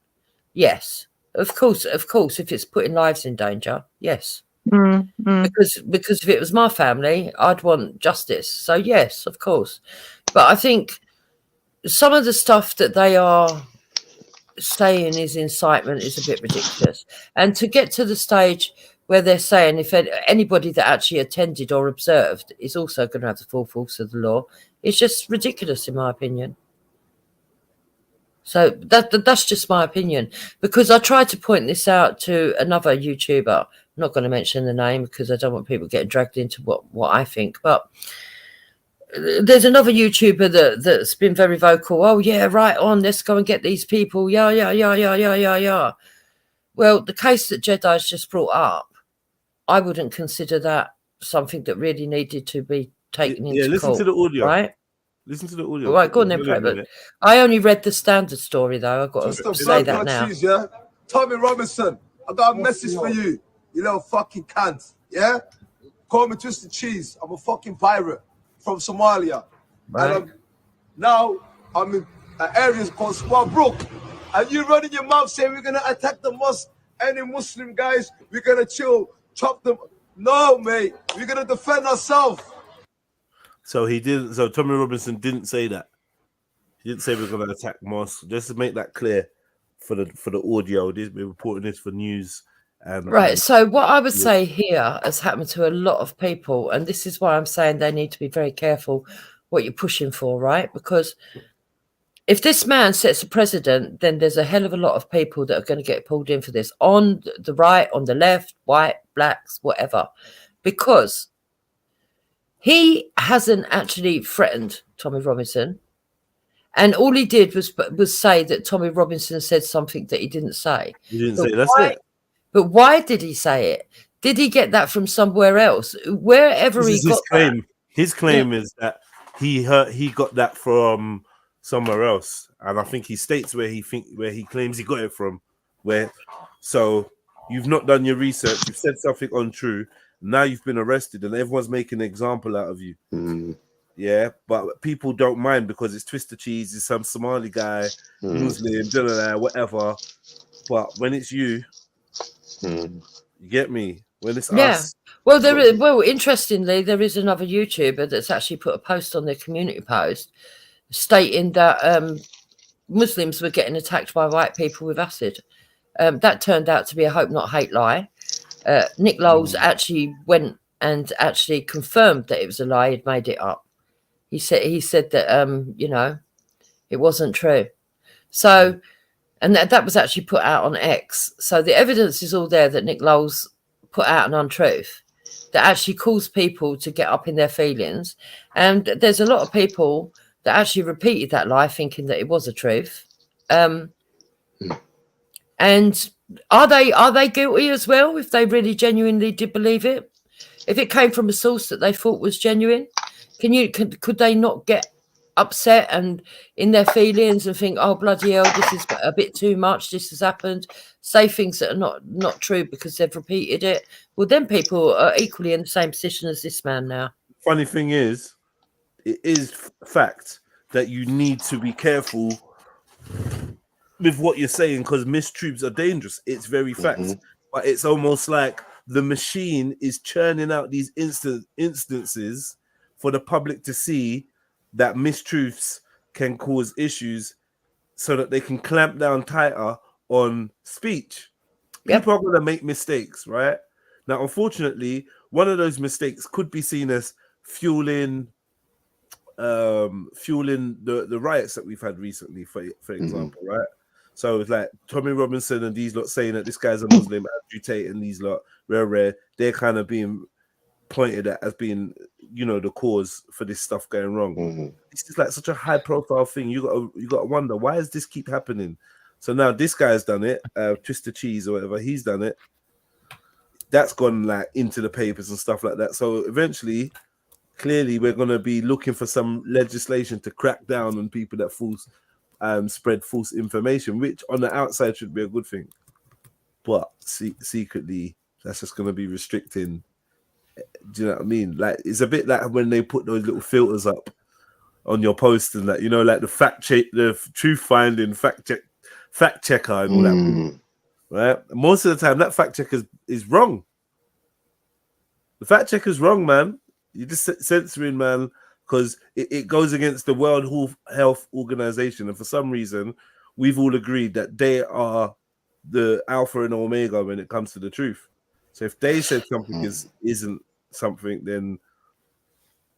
yes, of course, if it's putting lives in danger, yes. Because if it was my family, I'd want justice. So yes, of course. But I think some of the stuff that they are saying is incitement is a bit ridiculous. And to get to the stage where they're saying if anybody that actually attended or observed is also going to have the full force of the law, it's just ridiculous, in my opinion. So that's just my opinion, because I tried to point this out to another YouTuber. I'm not going to mention the name because I don't want people getting dragged into what I think. But there's another YouTuber that's been very vocal. Oh yeah, right on. Let's go and get these people. Yeah. Well, the case that Jedi's just brought up, I wouldn't consider that something that really needed to be taken into listen court. to the audio. Right? Listen to the audio. All right, go on then, Private. I only read the standard story though. I've got Just to to say blood that my now. trees, yeah? Tommy Robinson, I got a message for you, you little fucking cunt, yeah? Call me Twisted Cheese. I'm a fucking pirate from Somalia. Right. And now I'm in an area called Squabrook. And you running your mouth saying we're going to attack the mosque, any Muslim guys, we're going to chill, chop them. No, mate, we're going to defend ourselves. So he didn't. So Tommy Robinson didn't say that. He didn't say we're going to attack mosques. Just to make that clear for the audio, we're reporting this for news. Right. So what I would say here has happened to a lot of people, and this is why I'm saying they need to be very careful what you're pushing for, right? Because if this man sets a precedent, then there's a hell of a lot of people that are going to get pulled in for this on the right, on the left, white, blacks, whatever, because he hasn't actually threatened Tommy Robinson. And all he did was say that Tommy Robinson said something that he didn't say. He didn't say that's it. But why did he say it? Did he get that from somewhere else? Wherever he got that. His claim is that he got that from somewhere else, and I think he states where he claims he got it from. So you've not done your research. You've said something untrue. Now you've been arrested, and everyone's making an example out of you. Yeah, but people don't mind because it's Twister Cheese, it's some Somali guy, Muslim, whatever. But when it's you, you get me? When it's us. Well, interestingly, there is another YouTuber that's actually put a post on their community post stating that Muslims were getting attacked by white people with acid. That turned out to be a hope not hate lie. Nick Lowles actually went and actually confirmed that it was a lie. He'd made it up. He said that it wasn't true. So, and that was actually put out on X. So the evidence is all there that Nick Lowles put out an untruth that actually caused people to get up in their feelings. And there's a lot of people that actually repeated that lie thinking that it was a truth. And are they guilty as well if they really genuinely did believe it? If it came from a source that they thought was genuine, could they not get upset and in their feelings and think, oh bloody hell, this is a bit too much, this has happened, say things that are not true because they've repeated it? Well, then people are equally in the same position as this man now. Funny thing is, it is fact that you need to be careful with what you're saying because mistruths are dangerous. It's very fact, but it's almost like the machine is churning out these instances for the public to see that mistruths can cause issues so that they can clamp down tighter on speech. People are going to make mistakes, right? Now, unfortunately, one of those mistakes could be seen as fueling the riots that we've had recently, for example, right? So it's like Tommy Robinson and these lot saying that this guy's a Muslim, Andrew Tate and these lot, rare, they're kind of being pointed at as being, the cause for this stuff going wrong. This is like such a high profile thing. You got to wonder, why does this keep happening? So now this guy's done it, Twister Cheese or whatever, he's done it. That's gone like into the papers and stuff like that. So eventually, clearly, we're going to be looking for some legislation to crack down on people that spread false information, which on the outside should be a good thing. But secretly, that's just going to be restricting. Do you know what I mean? Like, it's a bit like when they put those little filters up on your post and that, like the fact check, the truth finding fact checker and all that. Right? Most of the time, that fact checker is wrong. The fact checker's wrong, man. You're just censoring, man, because it goes against the World Health Organization, and for some reason, we've all agreed that they are the alpha and omega when it comes to the truth. So if they said something isn't something, then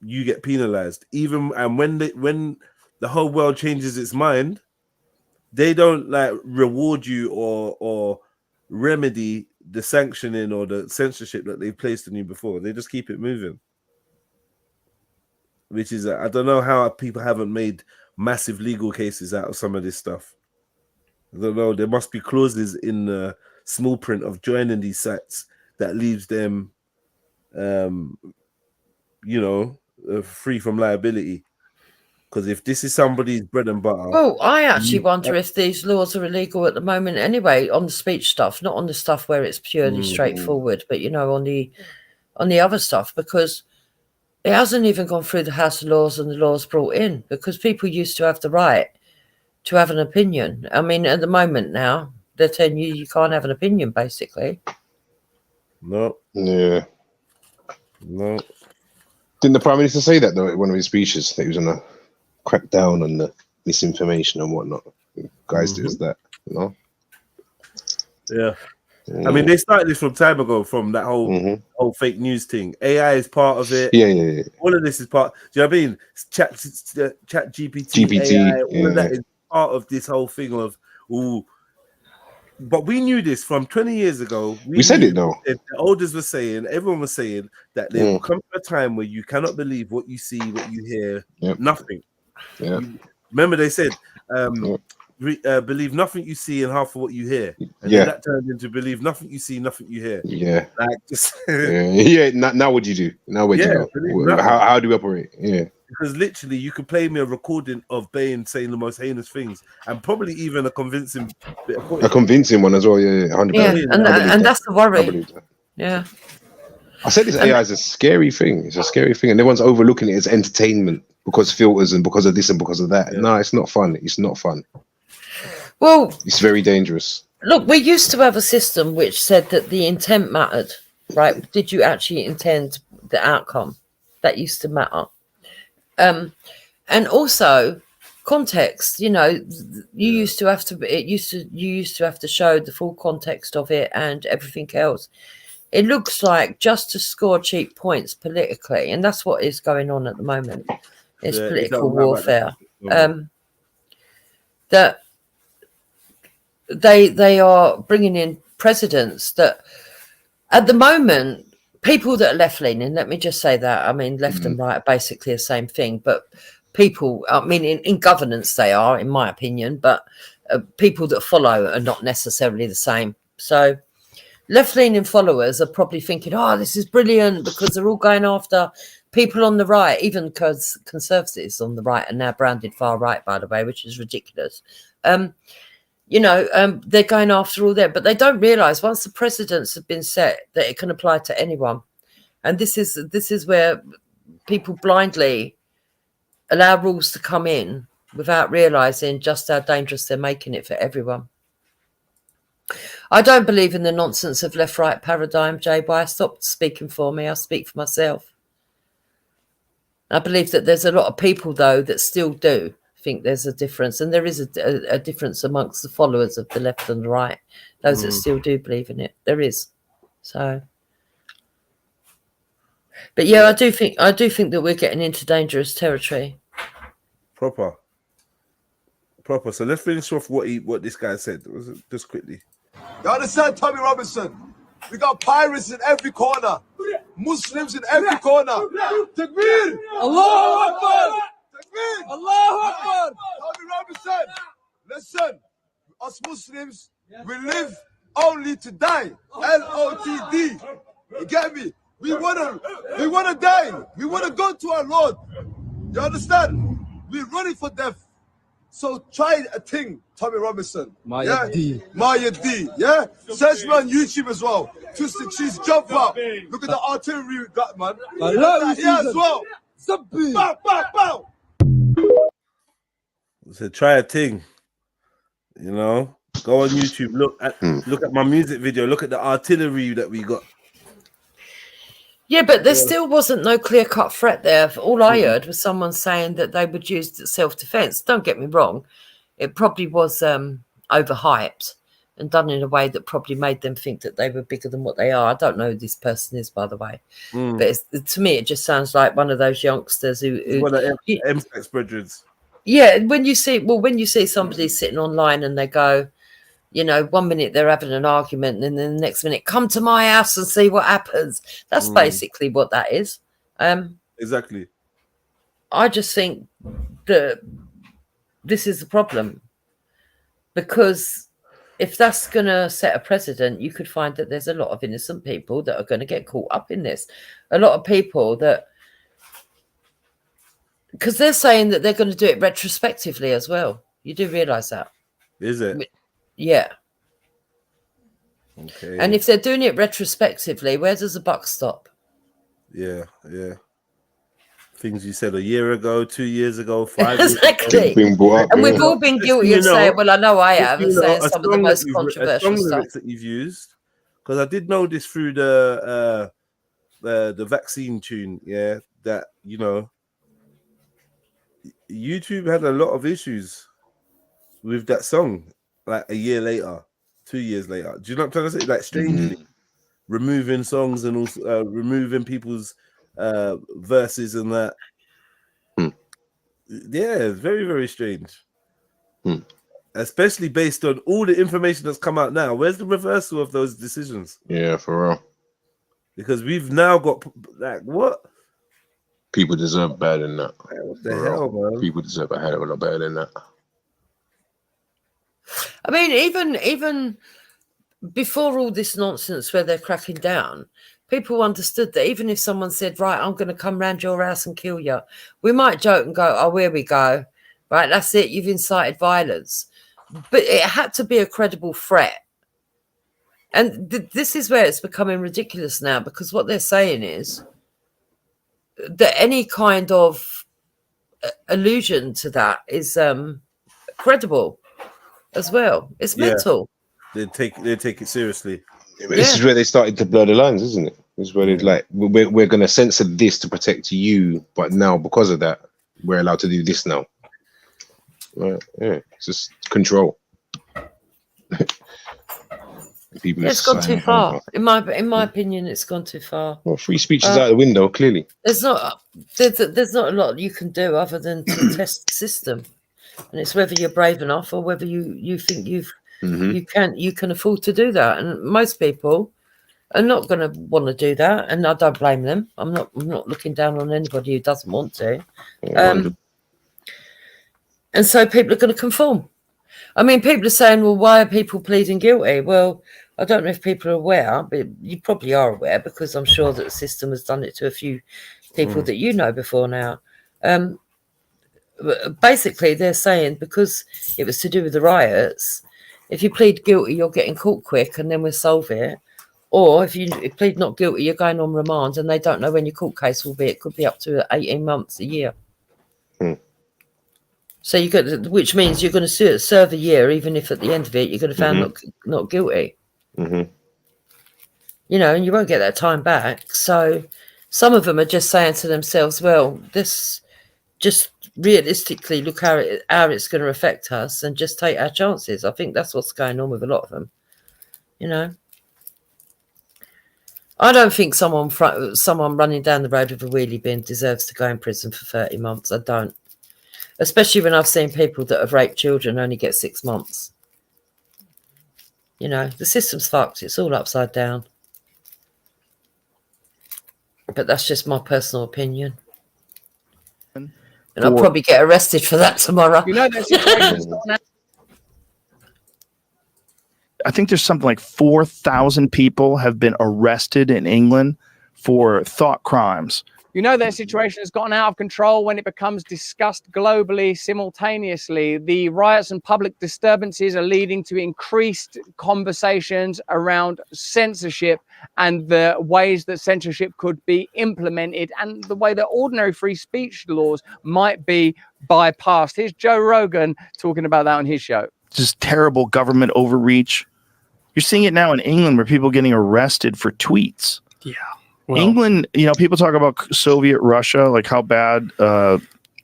you get penalized. And when the whole world changes its mind, they don't like reward you or remedy the sanctioning or the censorship that they've placed on you before. They just keep it moving. which is I don't know how people haven't made massive legal cases out of some of this stuff. I don't know. There must be clauses in the small print of joining these sites that leaves them, free from liability. Because if this is somebody's bread and butter, well, I actually wonder if these laws are illegal at the moment anyway, on the speech stuff, not on the stuff where it's purely straightforward, but on the other stuff, because it hasn't even gone through the House of Lords and the laws brought in, because people used to have the right to have an opinion. I mean, at the moment now, they're telling you can't have an opinion, basically. No. Yeah. No. Didn't the Prime Minister say that though at one of his speeches, that he was gonna crack down on the misinformation and whatnot? Guys does that, Yeah. I mean, they started this from time ago, from that whole fake news thing. AI is part of it. Yeah. All of this is part. Do you know what I mean? Chat GPT, AI, all of that is part of this whole thing of But we knew this from 20 years ago. We said it though. The elders were saying, everyone was saying that there will come a time where you cannot believe what you see, what you hear, nothing. Yeah. Remember they said, believe nothing you see and half of what you hear. And then that turned into believe nothing you see, nothing you hear. Yeah. Like just Now what do you do? Now what do you go? How do we operate? Yeah. Because literally you could play me a recording of Bane saying the most heinous things and probably even a convincing bit of a convincing one as well, 100%. Yeah, and that's the worry. Yeah. I said this AI is a scary thing. It's a scary thing, and everyone's overlooking it as entertainment because filters and because of this and because of that. Yeah. No, it's not fun. It's not fun. Well, it's very dangerous. Look, we used to have a system which said that the intent mattered, right? Did you actually intend the outcome? That used to matter. And also context, you used to have to show the full context of it and everything else. It looks like just to score cheap points politically, and that's what is going on at the moment. It's political warfare. That they are bringing in presidents that at the moment, people that are left-leaning, let me just say that. I mean, left and right are basically the same thing, but people, I mean, in governance they are, in my opinion, but people that follow are not necessarily the same. So left-leaning followers are probably thinking, oh, this is brilliant because they're all going after people on the right, even because conservatives on the right are now branded far right, by the way, which is ridiculous. They're going after all that, but they don't realise once the precedents have been set that it can apply to anyone. And this is where people blindly allow rules to come in without realising just how dangerous they're making it for everyone. I don't believe in the nonsense of left-right paradigm, J-Boy. Stop speaking for me. I speak for myself. I believe that there's a lot of people, though, that still do think there's a difference, and there is a difference amongst the followers of the left and the right. Those that still do believe in it, there is. So, but yeah, I do think that we're getting into dangerous territory. Proper. So let's finish off what this guy said. Just quickly. You understand, Tommy Robinson? We got pirates in every corner, Muslims in every corner. Takbir! Allahu Akbar! Takbir! Allahu Akbar! Tommy Robinson, listen, us Muslims, we live only to die. LOTD. You get me? We wanna die. We wanna go to our Lord. You understand? We're running for death. So try a thing, Tommy Robinson. Maya D. Yeah? Search me on YouTube as well. Twisted Cheese, jump up. Look at the artillery we got, man. I love that here as well. Bow, bow, bow. So try a thing. Go on YouTube, look at my music video, look at the artillery that we got. Yeah, but there still wasn't no clear-cut threat there. All I heard was someone saying that they would use self-defense. Don't get me wrong. It probably was overhyped and done in a way that probably made them think that they were bigger than what they are. I don't know who this person is, by the way. But to me, it just sounds like one of those youngsters who one of M-Sex brethrens. Yeah, when you see somebody sitting online and they go, 1 minute they're having an argument and then the next minute, come to my house and see what happens. That's basically what that is. Exactly. I just think that this is the problem, because if that's going to set a precedent, you could find that there's a lot of innocent people that are going to get caught up in this. A lot of people that, because they're saying that they're going to do it retrospectively as well. You do realize that? Is it? Yeah. Okay. And if they're doing it retrospectively, where does the buck stop? Yeah, yeah. Things you said a year ago, 2 years ago, 5 years Exactly. ago. And we've all been guilty of saying, well, I know I have, and saying a some of the song most that you've- controversial a song stuff. lyrics that you've used, because I did know this through the vaccine tune, yeah, that, you know, YouTube had a lot of issues with that song, like a year later, 2 years later. Do you know what I'm trying to say? Like, strangely, removing songs and also removing people's verses and that. Yeah, it's very, very strange. Especially based on all the information that's come out now. Where's the reversal of those decisions? Yeah, for real. Because we've now got, like, what? People deserve better than that. What the hell, man? People deserve a hell of a lot better than that. I mean, even before all this nonsense where they're cracking down, people understood that even if someone said, right, I'm going to come round your house and kill you, we might joke and go, oh, here we go. Right, that's it. You've incited violence. But it had to be a credible threat. And this is where it's becoming ridiculous now, because what they're saying is that any kind of allusion to that is credible as well. It's mental. They take it seriously. Yeah, but this is where they started to blur the lines, isn't it? This is where they're like, we're going to censor this to protect you, but now because of that, we're allowed to do this now. Right? Yeah, it's just control. People It's gone too far. In my opinion, it's gone too far. Well, free speech is out the window, clearly. There's not a lot you can do other than to test the system, and it's whether you're brave enough or whether you think you can afford to do that. And most people are not going to want to do that, and I don't blame them. I'm not looking down on anybody who doesn't want to. And so people are going to conform. I mean, people are saying, well, why are people pleading guilty? Well, I don't know if people are aware, but you probably are aware, because I'm sure that the system has done it to a few people that you know before now. Basically, they're saying because it was to do with the riots, if you plead guilty, you're getting caught quick and then we'll solve it. Or if you plead not guilty, you're going on remand and they don't know when your court case will be. It could be up to 18 months, a year. So you got, which means you're going to serve a year, even if at the end of it you're going to found not guilty. You know, and you won't get that time back. So some of them are just saying to themselves, well, this just realistically look how it's going to affect us and just take our chances. I think that's what's going on with a lot of them. You know, I don't think someone running down the road with a wheelie bin deserves to go in prison for 30 months. I don't. Especially when I've seen people that have raped children only get 6 months. You know, the system's fucked. It's all upside down. But that's just my personal opinion. And I'll probably get arrested for that tomorrow. You know, that situation's gone out. I think there's something like 4,000 people have been arrested in England for thought crimes. You know, their situation has gotten out of control when it becomes discussed globally simultaneously. The riots and public disturbances are leading to increased conversations around censorship and the ways that censorship could be implemented and the way that ordinary free speech laws might be bypassed. Here's Joe Rogan talking about that on his show. Just terrible government overreach. You're seeing it now in England where people are getting arrested for tweets. Yeah. Well, England, you know, people talk about Soviet Russia, like how bad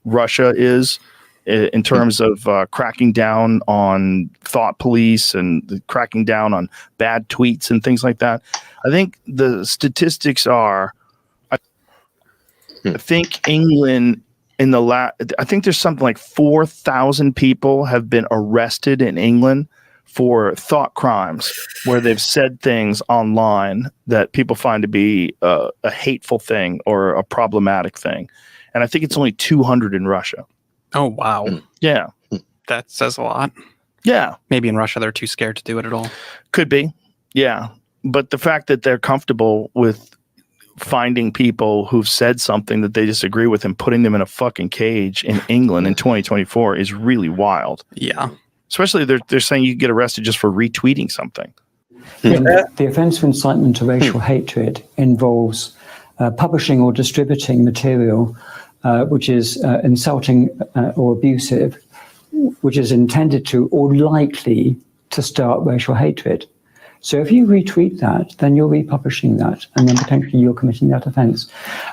Russia is in terms of cracking down on thought police and cracking down on bad tweets and things like that. I think the statistics are, I think England in the I think there's something like 4,000 people have been arrested in England for thought crimes where they've said things online that people find to be a hateful thing or a problematic thing. and I think it's only 200 in Russia. Oh, wow. Yeah. That says a lot. Yeah. Maybe in Russia they're too scared to do it at all. Could be. Yeah. But the fact that they're comfortable with finding people who've said something that they disagree with and putting them in a fucking cage in England in 2024 is really wild. Yeah. Especially they're saying you get arrested just for retweeting something. The offence of incitement to racial hatred involves publishing or distributing material which is insulting or abusive, which is intended to or likely to start racial hatred. So if you retweet that, then you're republishing that, and then potentially you're committing that offence.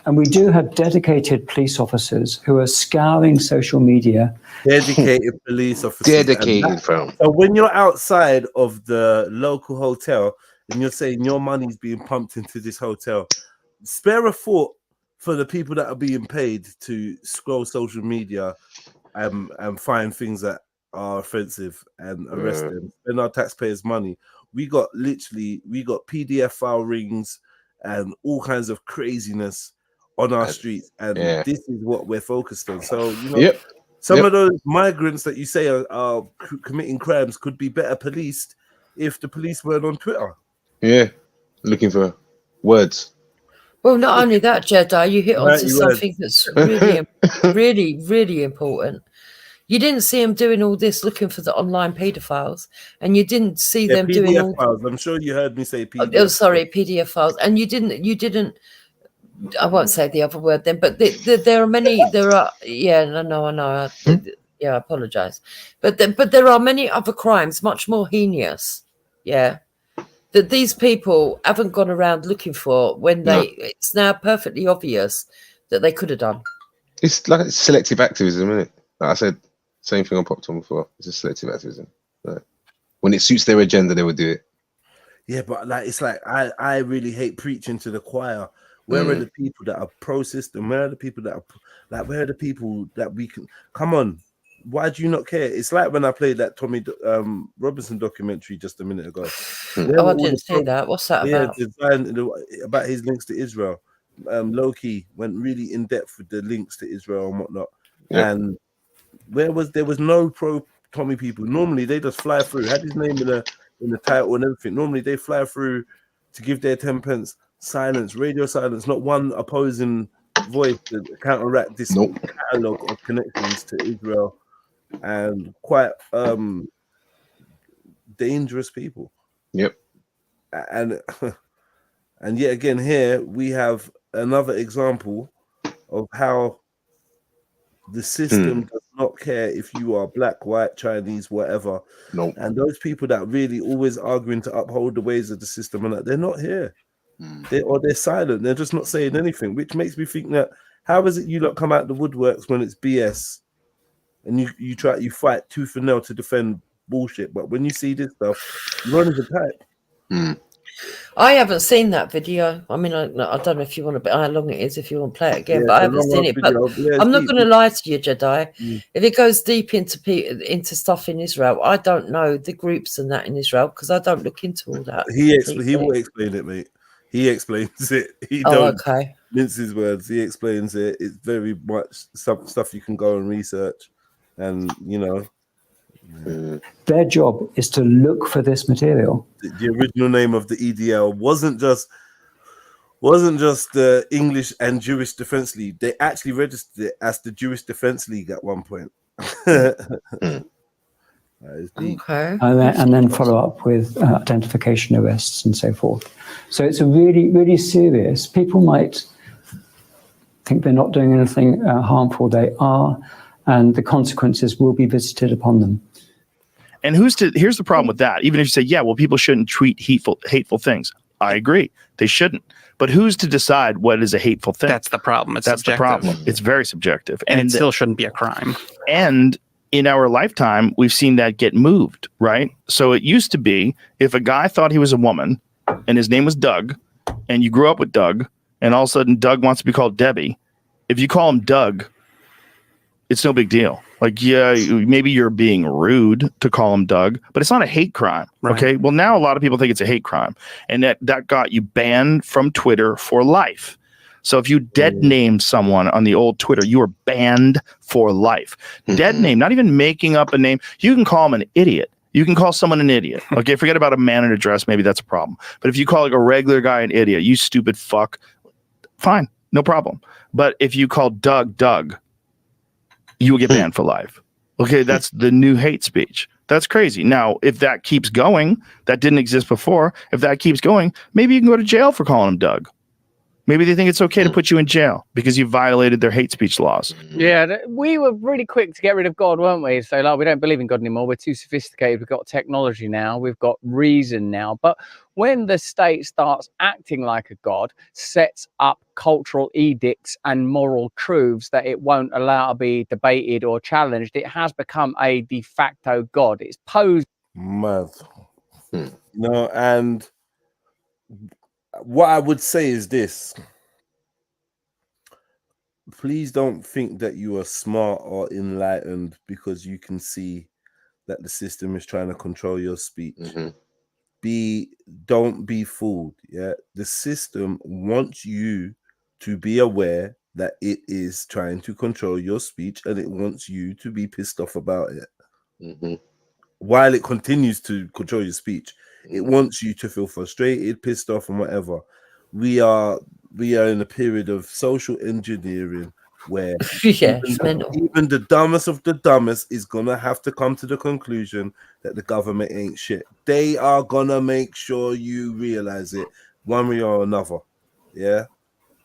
And we do have dedicated police officers who are scouring social media. Dedicated police officers. Dedicated, fam. So when you're outside of the local hotel and you're saying your money's being pumped into this hotel, spare a thought for the people that are being paid to scroll social media and find things that are offensive and arrest them. Spend our taxpayers' money. We got PDF file rings and all kinds of craziness on our streets, and this is what we're focused on. So you know, some of those migrants that you say are committing crimes could be better policed if the police weren't on Twitter. Yeah, looking for words. Well, not only that, Jedi, you hit onto something that's really, really, really important. You didn't see them doing all this looking for the online pedophiles, and you didn't see them PDF doing all. files. I'm sure you heard me say PDF. Oh, sorry, PDF files, and you didn't. I won't say the other word then, but there are many. There are, yeah, no, I know. Yeah, I apologize, but there are many other crimes much more heinous. Yeah, that these people haven't gone around looking for when it's now perfectly obvious that they could have done. It's like selective activism, isn't it? Like I said. Same thing I popped on before. It's a selective activism. Like, when it suits their agenda, they would do it. Yeah, but like it's like I really hate preaching to the choir. Where are the people that are pro-system? Where are the people that are like? Where are the people that we can come on? Why do you not care? It's like when I played that Tommy Robinson documentary just a minute ago. Oh, I didn't see that. What's that about? About his links to Israel. Loki went really in depth with the links to Israel and whatnot, and there was no pro Tommy people. Normally they just fly through, had his name in the title and everything. Normally they fly through to give their 10 pence, silence, radio silence, not one opposing voice to counteract this catalogue of connections to Israel and quite dangerous people. And yet again here we have another example of how the system does not care if you are black, white, Chinese, whatever. And those people that really always arguing to uphold the ways of the system and that, they're not here. They're silent. They're just not saying anything, which makes me think that how is it you lot come out the woodworks when it's BS and you fight tooth and nail to defend bullshit, but when you see this stuff, you run as a type. I haven't seen that video. I mean, I don't know if you want to, how long it is, if you want to play it again, but I haven't seen it. But I'm not going to lie to you, Jedi. If it goes deep into stuff in Israel, I don't know the groups and that in Israel because I don't look into all that. He will explain it, mate. He explains it. He don't mince his words. He explains it. It's very much stuff you can go and research, and you know. Their job is to look for this material. The original name of the EDL wasn't just the English and Jewish Defense League. They actually registered it as the Jewish Defense League at one point. And then follow up with identification arrests and so forth. So it's a really, really serious. People might think they're not doing anything harmful. They are, and the consequences will be visited upon them. And here's the problem with that. Even if you say, yeah, well, people shouldn't tweet hateful things. I agree. They shouldn't. But who's to decide what is a hateful thing? That's the problem. That's the problem. It's very subjective. And it still shouldn't be a crime. And in our lifetime, we've seen that get moved, right? So it used to be if a guy thought he was a woman and his name was Doug, and you grew up with Doug, and all of a sudden Doug wants to be called Debbie, if you call him Doug, it's no big deal. Like, yeah, maybe you're being rude to call him Doug, but it's not a hate crime. Right. Okay. Well, now a lot of people think it's a hate crime, and that got you banned from Twitter for life. So if you dead name someone on the old Twitter, you are banned for life. Dead name, not even making up a name. You can call them an idiot. You can call someone an idiot. Okay, forget about a man and a dress. Maybe that's a problem. But if you call like a regular guy an idiot, you stupid fuck, fine, no problem. But if you call Doug, you will get banned for life. Okay, that's the new hate speech. That's crazy. Now, if that keeps going, that didn't exist before. If that keeps going, maybe you can go to jail for calling him Doug. Maybe they think it's okay to put you in jail because you violated their hate speech laws. Yeah, we were really quick to get rid of God, weren't we? So like, we don't believe in God anymore. We're too sophisticated. We've got technology now. We've got reason now. But when the state starts acting like a God, sets up cultural edicts and moral truths that it won't allow to be debated or challenged, it has become a de facto God. It's posed. Mad. No, and what I would say is this. Please don't think that you are smart or enlightened because you can see that the system is trying to control your speech. Don't be fooled. Yeah, the system wants you to be aware that it is trying to control your speech, and it wants you to be pissed off about it. While it continues to control your speech, it wants you to feel frustrated, pissed off, and whatever. We are in a period of social engineering where even the dumbest of the dumbest is gonna have to come to the conclusion that the government ain't shit. They are gonna make sure you realize it one way or another. Yeah,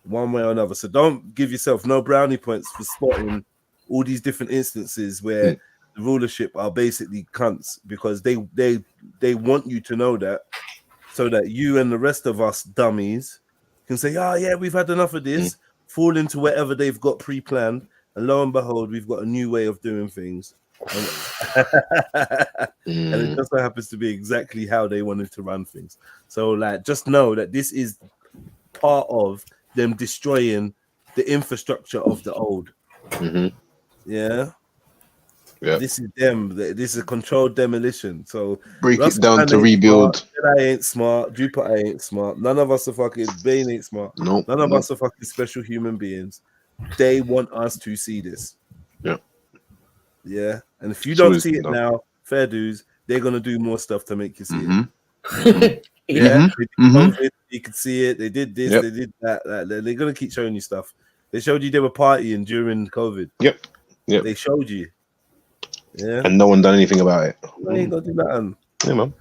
one way or another. So don't give yourself no brownie points for spotting all these different instances where the rulership are basically cunts, because they want you to know that, so that you and the rest of us dummies can say, oh yeah, we've had enough of this, fall into whatever they've got pre-planned, and lo and behold, we've got a new way of doing things. And it just so happens to be exactly how they wanted to run things. So like, just know that this is part of them destroying the infrastructure of the old. Yeah. This is them. This is a controlled demolition. So break it down to rebuild. I ain't smart. Jupiter ain't smart. None of us are fucking. Bane ain't smart. None of us are fucking special human beings. They want us to see this. Yeah. And if you don't see it now, fair dues, they're gonna do more stuff to make you see it. You can see it. They did this. They did that. They're gonna keep showing you stuff. They showed you they were partying during COVID. They showed you. Yeah, and no one done anything about it. No, ain't gonna do nothing. Yeah, man.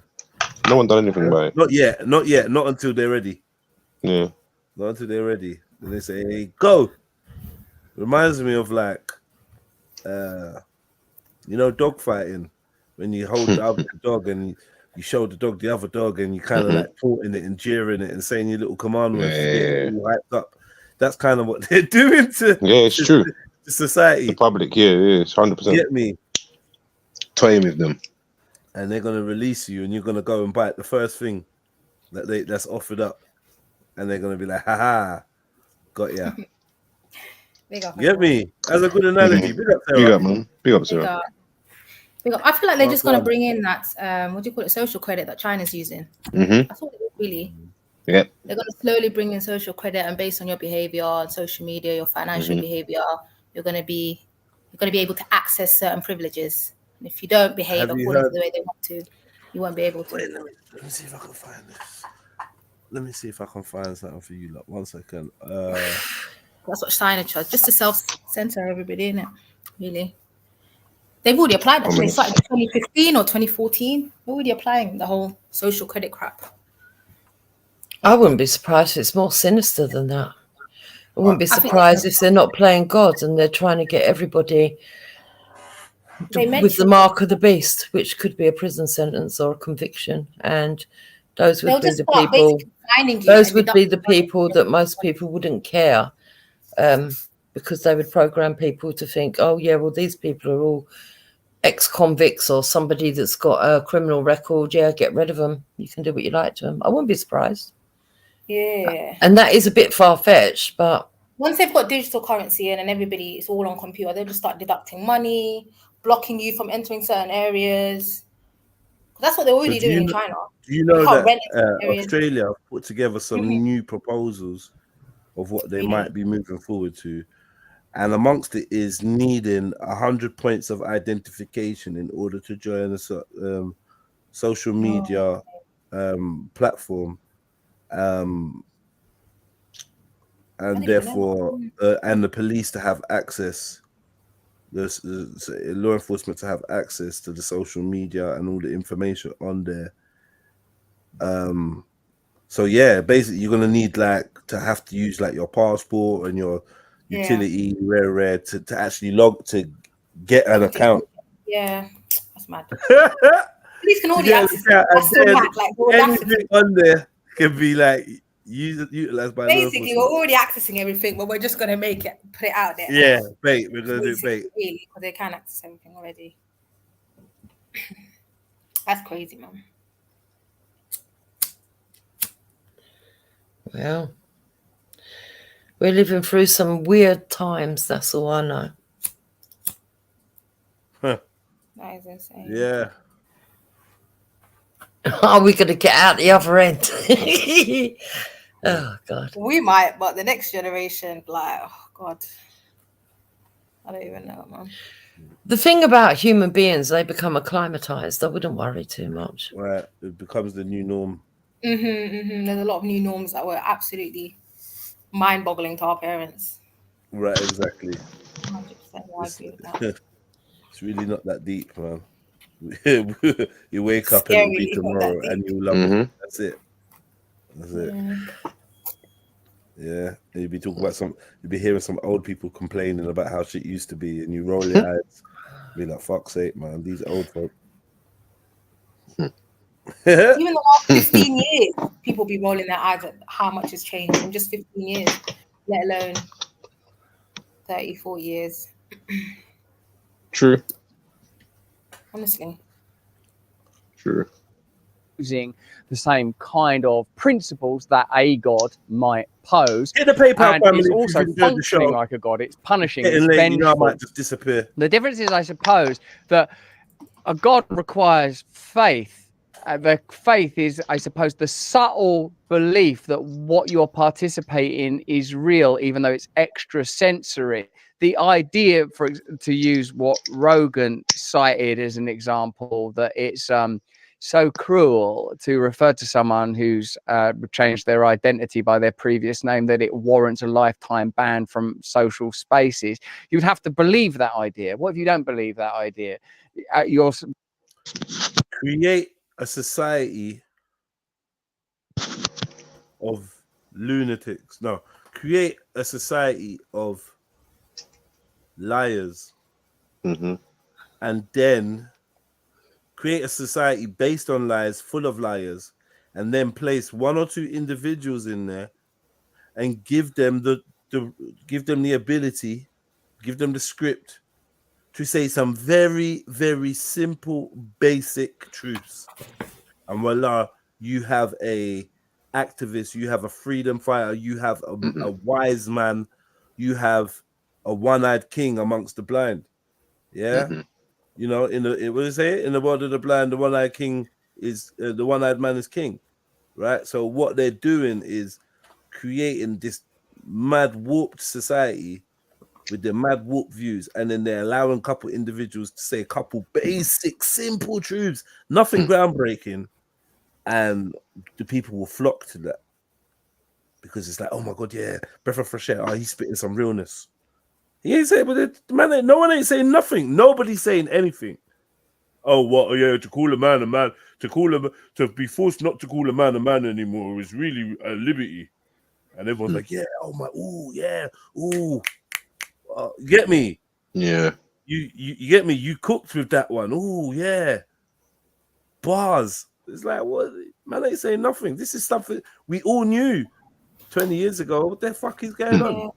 No one done anything about it. Not yet. Not until they're ready. Yeah. Not until they're ready. Then they say, "Hey, go." Reminds me of like, dog fighting, when you hold the other dog and you show the dog the other dog, and you kind of like taunting it and jeering it and saying your little command words, all hyped up. That's kind of what they're doing to. Yeah, it's true. To society, the public. Yeah, it's 100%. Get me. Toying with them, and they're gonna release you, and you're gonna go and bite the first thing that's offered up, and they're gonna be like, "Ha, got ya." Get me? That's a good analogy. Big up, Sarah. Big up, man. Big up, Sarah. Big up. I feel like they're just gonna bring in that what do you call it, social credit that China's using. That's all they really. Yeah. They're gonna slowly bring in social credit, and based on your behavior on social media, your financial behavior, you're gonna be able to access certain privileges. If you don't behave according to the way they want to, you won't be able to. Wait, let me see if I can find this. Let me see if I can find something for you. Like, 1 second. That's what China tries, just to self-censor everybody, innit? Really. They've already applied that. They started in 2015 or 2014. They're already applying the whole social credit crap. I wouldn't be surprised if it's more sinister than that. I wouldn't be surprised if they're not playing God and they're trying to get everybody with the mark of the beast, which could be a prison sentence or a conviction, and those would be the people. Those would be the people that most people wouldn't care, because they would program people to think, oh yeah, well these people are all ex-convicts or somebody that's got a criminal record. Yeah, get rid of them. You can do what you like to them. I wouldn't be surprised. Yeah, and that is a bit far-fetched, but once they've got digital currency in and everybody is all on computer, they'll just start deducting money, blocking you from entering certain areas. That's what they're already doing in China. Do you know that Australia put together some new proposals of what they might be moving forward to. And amongst it is needing 100 points of identification in order to join a social media platform, and therefore, and the police to have access, the law enforcement to have access to the social media and all the information on there. So yeah, basically you're gonna need like to have to use like your passport and your utility rare to actually log to get an account. Yeah, that's mad. Police can already access it. That's so mad. Like, anything on there can be like utilized by basically, we're already accessing everything, but we're just gonna put it out there. Yeah, bait. We're gonna do bait. Really, because they can access everything already. That's crazy, man. Well, we're living through some weird times. That's all I know. Huh. That is insane. Yeah. Are we going to get out the other end? Oh, God. We might, but the next generation, like, oh, God. I don't even know, man. The thing about human beings, they become acclimatized. I wouldn't worry too much. Right. It becomes the new norm. There's a lot of new norms that were absolutely mind-boggling to our parents. Right, exactly. 100%, I agree with that. It's really not that deep, man. You wake up and it'll be tomorrow and you'll love it. That's it. That's it. Yeah. And you'll be talking about you'll be hearing some old people complaining about how shit used to be, and you roll your eyes. Be like, fuck's sake, man, these old folk. Even the last 15 years, people be rolling their eyes at how much has changed in just 15 years, let alone 30, 40 years. True. Honestly. True. Using the same kind of principles that a god might pose. Get the PayPal and family it's if also you've enjoyed the functioning show. like a god. It's punishing. Getting It's late, you know, I vengeful. might just disappear. The difference is, I suppose, that a god requires faith. The faith is, I suppose, the subtle belief that what you're participating in is real, even though it's extrasensory. The idea, to use what Rogan cited as an example, that it's so cruel to refer to someone who's changed their identity by their previous name that it warrants a lifetime ban from social spaces. You'd have to believe that idea. What if you don't believe that idea? You're Create a society of lunatics. No, create a society of liars, and then create a society based on lies, full of liars, and then place one or two individuals in there and give them the ability, give them the script to say some very, very simple, basic truths. And voila, you have a activist, you have a freedom fighter, you have a wise man, you have a one-eyed king amongst the blind. Yeah. You know, in the world of the blind, the one-eyed king is the one-eyed man is king, right? So what they're doing is creating this mad warped society with their mad warped views, and then they're allowing a couple individuals to say a couple basic, simple truths, nothing groundbreaking, and the people will flock to that because it's like, oh my god, yeah, breath of fresh air. Oh, he's spitting some realness. He ain't saying, but man, no one ain't saying nothing. Nobody's saying anything. Oh, what? Yeah, to call a man, to be forced not to call a man anymore is really a liberty. And everyone's like, yeah, oh my, ooh, yeah, ooh. Get me? Yeah. You get me? You cooked with that one. Ooh, yeah. Bars. It's like, what? Man ain't saying nothing. This is something we all knew 20 years ago. What the fuck is going on?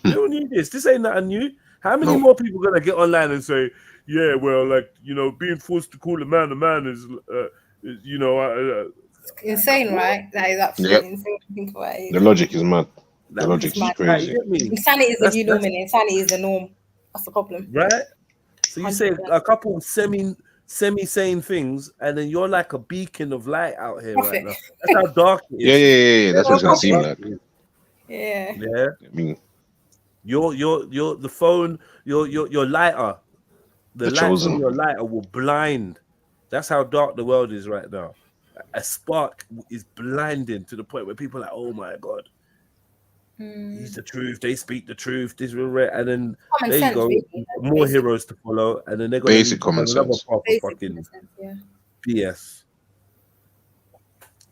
We all knew this. This ain't nothing new. How many more people gonna get online and say, yeah, well, like, you know, being forced to call a man is you know, it's insane, right? That is absolutely insane to think about it. The logic is mad. The logic is crazy. Insanity is the new norm, and insanity is the norm. That's the problem, right? So you say a couple semi-sane things, and then you're like a beacon of light out here right now. That's how dark it is. Yeah. That's what it's gonna seem like. Yeah. Yeah. I mean, Your the phone, your lighter, the the light from chosen. your lighter will blind. That's how dark the world is right now. A spark is blinding to the point where people are like, oh my God, he's the truth. They speak the truth. This will and then Common there you sense, go, really. more heroes to follow, and then they're gonna Basic lead you common down another sense. path of Basic fucking common sense, yeah. BS.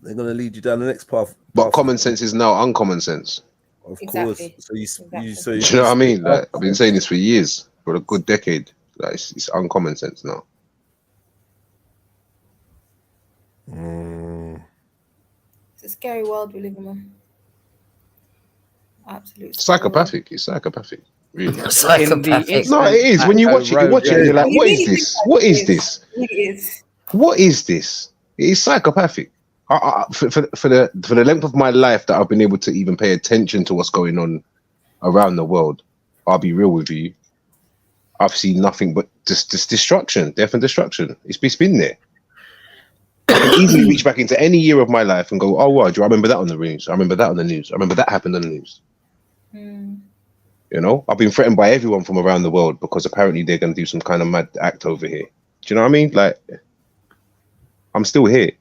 They're gonna lead you down the next path. But common sense is now uncommon sense. Of Exactly. course. So you Exactly. so Do you know what I mean? Like, I've been saying this for years, for a good decade. Like, it's uncommon sense now. It's a scary world we live in. Absolutely. Psychopathic. It's psychopathic. Really. Psychopathic. No, it is. When you watch it, and you're like, what is this? What is this? It is. What is this? It is psychopathic. For the length of my life that I've been able to even pay attention to what's going on around the world, I'll be real with you. I've seen nothing but just destruction, death and destruction. It's been there. I can easily reach back into any year of my life and go, oh, wow, do I remember that on the news? I remember that on the news. I remember that happened on the news. You know, I've been threatened by everyone from around the world because apparently they're going to do some kind of mad act over here. Do you know what I mean? Like, I'm still here.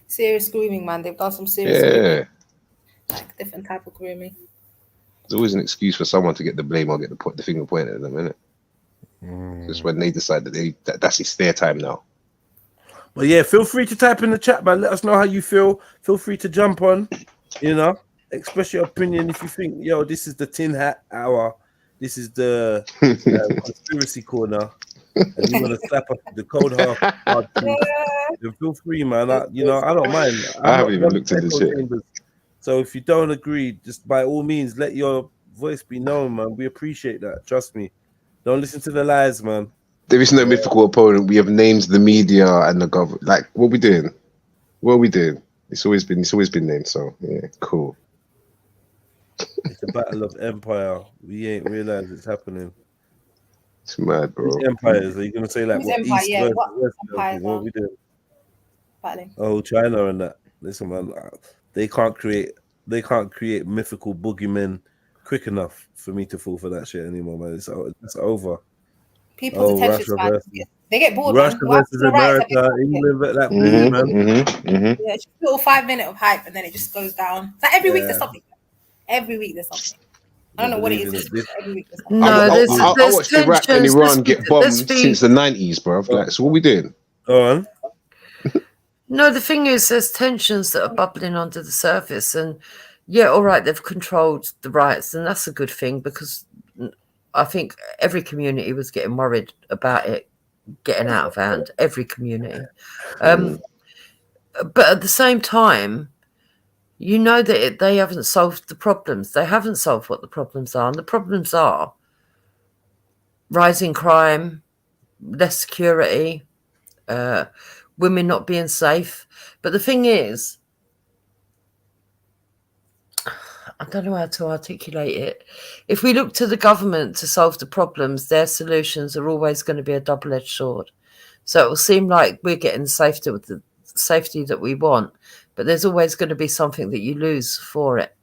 Serious grooming, man. They've done some serious grooming. Yeah. Like different type of grooming. There's always an excuse for someone to get the blame or get the finger pointed at them, isn't it? Just when they decide that that's it's their time now. But yeah, feel free to type in the chat, man. Let us know how you feel. Feel free to jump on, you know, express your opinion. If you think, yo, this is the tin hat hour, this is the conspiracy corner, and you want to slap us the cold hard truth, then feel free, man. I don't mind. I haven't even looked at this shit. So if you don't agree, just by all means, let your voice be known, man. We appreciate that. Trust me. Don't listen to the lies, man. There is no mythical opponent. We have named the media and the government. Like, what we doing? What are we doing? It's always been named. So yeah, cool. It's a battle of empire. We ain't realized it's happening. It's mad, bro. Which empires? Are you gonna say like Whose what empire? East Yeah, versus what West? empires What are we doing? battling? Oh, China and that. Listen, man, they can't create mythical boogeymen quick enough for me to fall for that shit anymore, man. It's over. People's attention Russia span. versus They get bored, Russia man. versus America, England, that blue, man. Yeah, just a little 5 minute of hype and then it just goes down. It's like every week there's something. Every week there's something. I don't know what it is. Every week there's something. No, I watched Iraq and Iran get bombed since the 90s, bro. Like, so what we doing? Go on. No, the thing is, there's tensions that are bubbling under the surface, and yeah, all right, they've controlled the riots, and that's a good thing because I think every community was getting worried about it getting out of hand. Every community, but at the same time, you know that they haven't solved the problems. They haven't solved what the problems are, and the problems are rising crime, less security, women not being safe. But the thing is, I don't know how to articulate it. If we look to the government to solve the problems, their solutions are always going to be a double-edged sword. So it will seem like we're getting safety with the safety that we want, but there's always going to be something that you lose for it.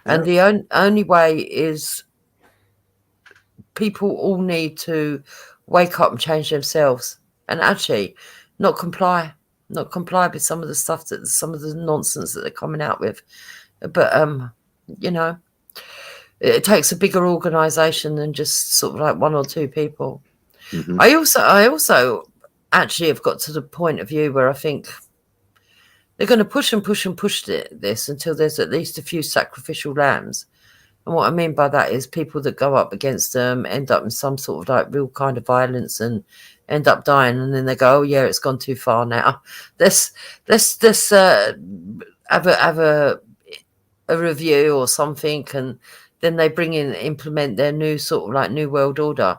And the only way is people all need to wake up and change themselves and actually not comply with some of the stuff some of the nonsense that they're coming out with. But you know, it takes a bigger organization than just sort of like one or two people. I also actually have got to the point of view where I think they're going to push this until there's at least a few sacrificial lambs. And what I mean by that is people that go up against them end up in some sort of like real kind of violence and end up dying, and then they go, "Oh yeah, it's gone too far now. Let's have a review or something," and then they implement their new sort of like new world order.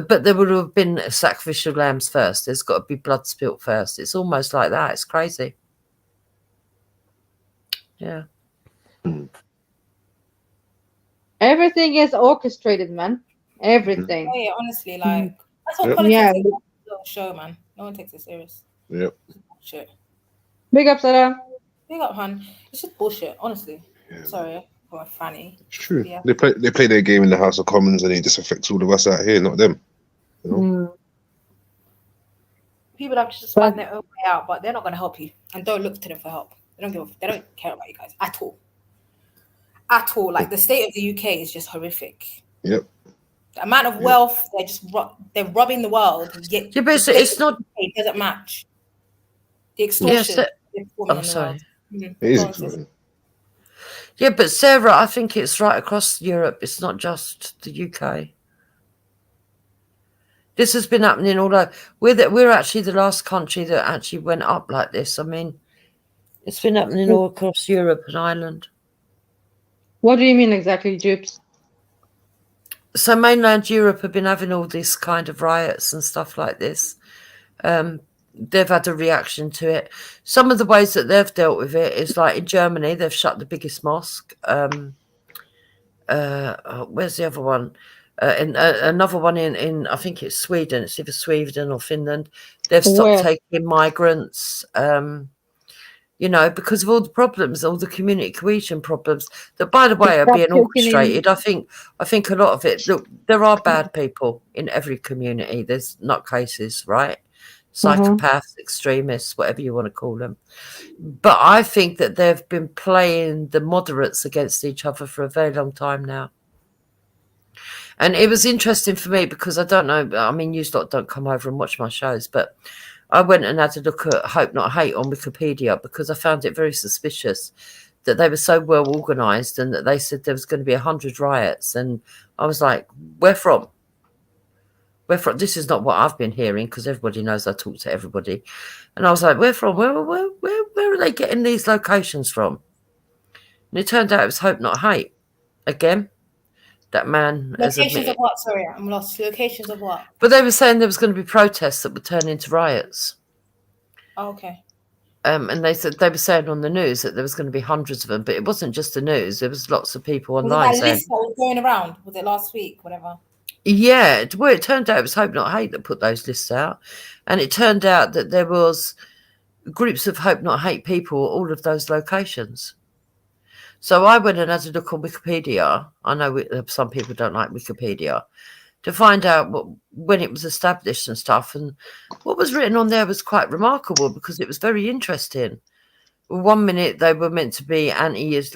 But there would have been sacrificial lambs first. There's got to be blood spilt first. It's almost like that. It's crazy. Yeah. Everything is orchestrated, man. Everything. Yeah, honestly, like that's what politics is. Little show, man. No one takes it serious. Yep. Shit. Big up, Sarah. Big up, hun. It's just bullshit, honestly. Sorry for my fanny. It's true. Yeah. They play their game in the House of Commons, and it just affects all of us out here, not them. You know? People have to just find their own way out, but they're not going to help you. And don't look to them for help. They don't care about you guys at all. At all. Like the state of the UK is just horrific. Yep. The amount of wealth they're robbing the world. Yet Yeah, but it's not. It doesn't match the extortion. I'm sorry. It is. Yeah, but Sarah, I think it's right across Europe. It's not just the UK. This has been happening all over. We're actually the last country that actually went up like this. I mean, it's been happening all across Europe and Ireland. What do you mean exactly, Jupes? So mainland Europe have been having all this kind of riots and stuff like this. They've had a reaction to it. Some of the ways that they've dealt with it is like in Germany, they've shut the biggest mosque. Where's the other one? Another one in I think it's Sweden. It's either Sweden or Finland. They've stopped taking migrants. You know, because of all the problems, all the community cohesion problems that, by the way, are being orchestrated. I think a lot of it. Look, there are bad people in every community. There's nutcases, right? Psychopaths, extremists, whatever you want to call them. But I think that they've been playing the moderates against each other for a very long time now. And it was interesting for me because I don't know. I mean, you lot don't come over and watch my shows, but I went and had a look at Hope Not Hate on Wikipedia because I found it very suspicious that they were so well organised and that they said there was going to be 100 riots. And I was like, where from? Where from? This is not what I've been hearing because everybody knows I talk to everybody. And I was like, where from? Where are they getting these locations from? And it turned out it was Hope Not Hate. Again, that man has Locations admitted. of what? Sorry, I'm lost. Locations of what? But they were saying there was going to be protests that would turn into riots. Oh, okay. And they were saying on the news that there was going to be hundreds of them, but it wasn't just the news. There was lots of people online was it that saying, list that was going around? Was it last week? Whatever. yeah, well, it turned out it was Hope Not Hate that put those lists out. And it turned out that there was groups of Hope Not Hate people at all of those locations. So I went and had a look on Wikipedia. I know some people don't like Wikipedia, to find out when it was established and stuff. And what was written on there was quite remarkable because it was very interesting. 1 minute they were meant to be anti-Islam,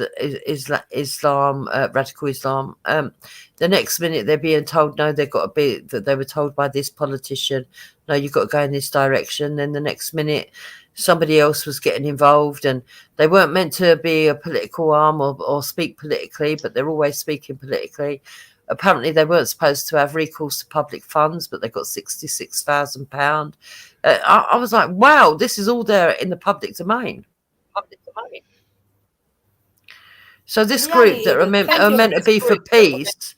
radical Islam. The next minute they're being told, no, they've got to be, that they were told by this politician, no, you've got to go in this direction. Then the next minute somebody else was getting involved and they weren't meant to be a political arm or speak politically, but they're always speaking politically. Apparently they weren't supposed to have recourse to public funds, but they got £66,000. I was like, wow, this is all there in the public domain. So this group that are meant to be for peace,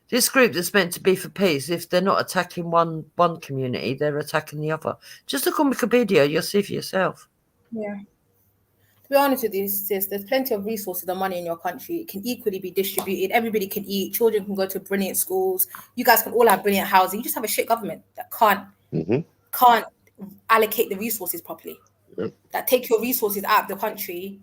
this group that's meant to be for peace, if they're not attacking one community, they're attacking the other. Just look on Wikipedia, you'll see for yourself. Yeah. To be honest with you, sis, there's plenty of resources and money in your country. It can equally be distributed. Everybody can eat. Children can go to brilliant schools. You guys can all have brilliant housing. You just have a shit government that can't allocate the resources properly. Yep. That take your resources out of the country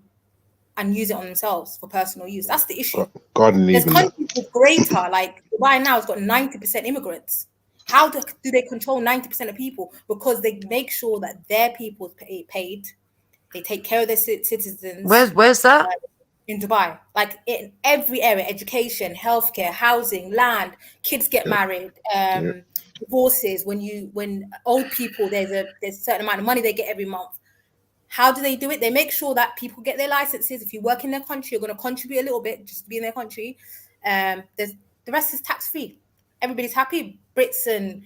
and use it on themselves for personal use. That's the issue. There's countries with greater, like Dubai now has got 90% immigrants. How do they control 90% of people? Because they make sure that their people paid. They take care of their citizens. Where's that? In Dubai. Like in every area, education, healthcare, housing, land, kids get married, divorces. When old people, there's a certain amount of money they get every month. How do they do it? They make sure that people get their licenses. If you work in their country, you're going to contribute a little bit just to be in their country. The rest is tax-free. Everybody's happy. Brits and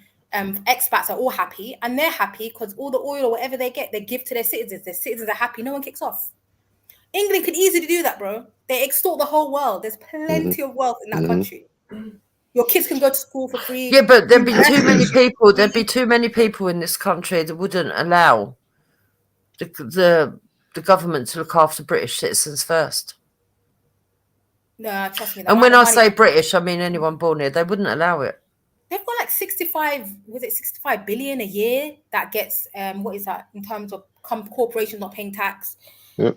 expats are all happy, and they're happy because all the oil or whatever they get, they give to their citizens. Their citizens are happy. No one kicks off. England could easily do that, bro. They extort the whole world. There's plenty of wealth in that country. Your kids can go to school for free. Yeah, but there'd be too many people. There'd be too many people in this country that wouldn't allow the government to look after British citizens first. No, trust me. And when I say British, I mean anyone born here. They wouldn't allow it. They've got like 65 billion a year that gets, what is that in terms of corporations not paying tax?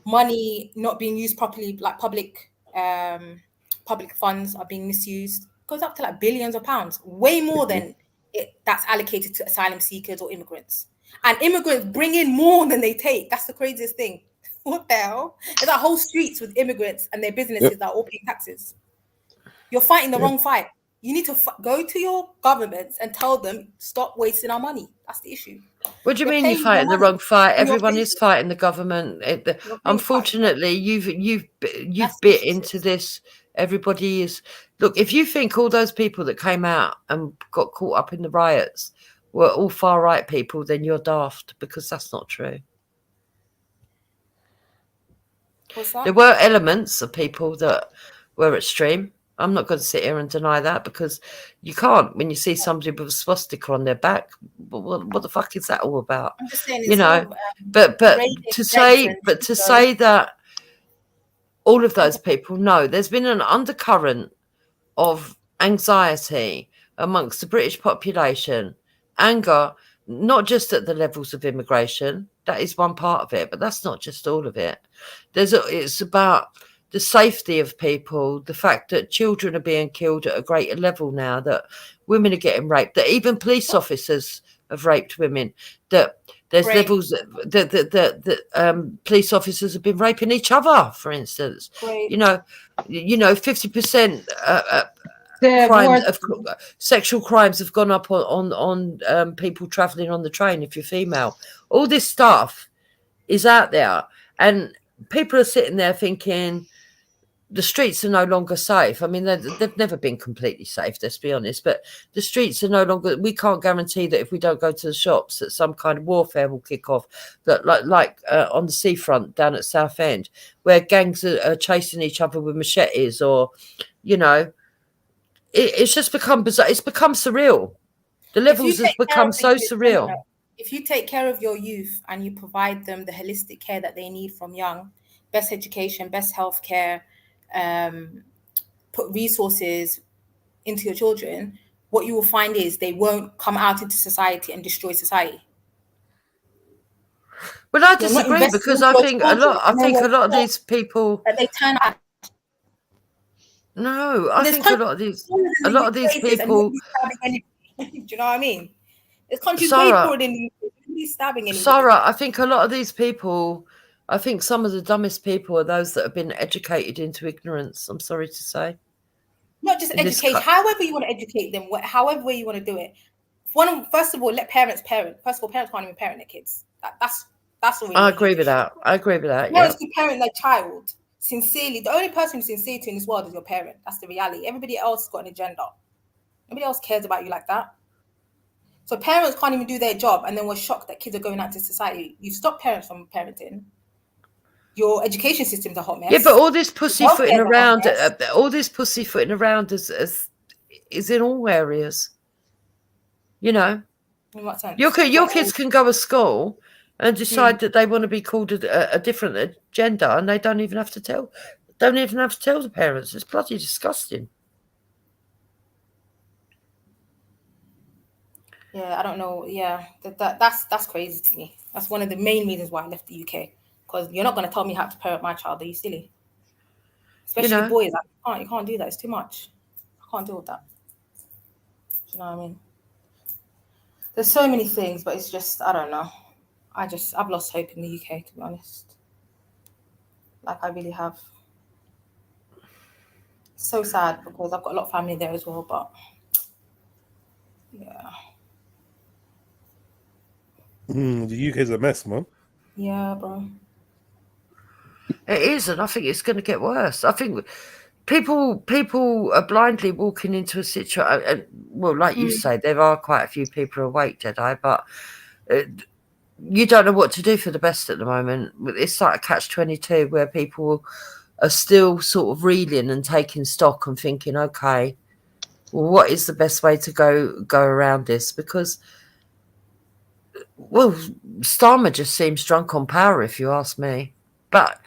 money not being used properly, like public funds are being misused, goes up to like billions of pounds, way more than that's allocated to asylum seekers or immigrants. And immigrants bring in more than they take. That's the craziest thing. What the hell? There's like whole streets with immigrants and their businesses that are all paying taxes. You're fighting the wrong fight. You need to go to your governments and tell them, stop wasting our money. That's the issue. What do you mean you're fighting the wrong fight? Everyone is fighting the government. Unfortunately, you've bit into this. Everybody is. Look, if you think all those people that came out and got caught up in the riots were all far right people, then you're daft, because that's not true. What's that? There were elements of people that were extreme. I'm not going to sit here and deny that, because you can't. When you see somebody with a swastika on their back, what the fuck is that all about? I'm just saying, you know, but to say that all of those people, no, there's been an undercurrent of anxiety amongst the British population, anger, not just at the levels of immigration. That is one part of it, but that's not just all of it. It's about the safety of people, the fact that children are being killed at a greater level now, that women are getting raped, that even police officers have raped women, that there's levels that police officers have been raping each other, for instance. You know, 50% sexual crimes have gone up on people traveling on the train if you're female. All this stuff is out there, and people are sitting there thinking the streets are no longer safe. I mean, they've never been completely safe, let's be honest, but the streets are no longer, we can't guarantee that if we don't go to the shops that some kind of warfare will kick off, that like on the seafront down at Southend, where gangs are chasing each other with machetes, or, you know, it's just become bizarre. It's become surreal. The levels have become so surreal. If you take care of your youth and you provide them the holistic care that they need from young, best education, best healthcare, put resources into your children, what you will find is they won't come out into society and destroy society. Well, I disagree, because I think a lot of these people they turn out. No, I think a lot of these people. Do you know what I mean? This country's Sarah, way poorer than the stabbing anybody. Sarah, I think a lot of these people, I think some of the dumbest people are those that have been educated into ignorance. I'm sorry to say. Not just education, however you want to educate them, however way you want to do it. First of all, let parents parent. First of all, parents can't even parent their kids. That's all. I agree with that. Parents can parent their child sincerely. The only person who's sincere to in this world is your parent. That's the reality. Everybody else has got an agenda. Nobody else cares about you like that. So parents can't even do their job, and then we're shocked that kids are going out to society. You've stopped parents from parenting. Your education system's a hot mess. Yeah, but all this pussyfooting around, is in all areas. You know, in what sense? Your kids can go to school and decide that they want to be called a different gender, and they don't even have to tell the parents. It's bloody disgusting. Yeah, I don't know. Yeah, that's crazy to me. That's one of the main reasons why I left the UK. Because you're not going to tell me how to parent my child. Are you silly? Especially boys. You can't do that. It's too much. I can't deal with that. Do you know what I mean? There's so many things, but it's just, I don't know. I've lost hope in the UK, to be honest. Like, I really have. It's so sad, because I've got a lot of family there as well, but yeah. The UK's a mess, man. Yeah, bro. It is, and I think it's going to get worse. I think people are blindly walking into a situation. Well, like you say, there are quite a few people awake, Jedi, but you don't know what to do for the best at the moment. It's like a catch-22 where people are still sort of reeling and taking stock and thinking, okay, well, what is the best way to go around this? Because, well, Starmer just seems drunk on power, if you ask me. But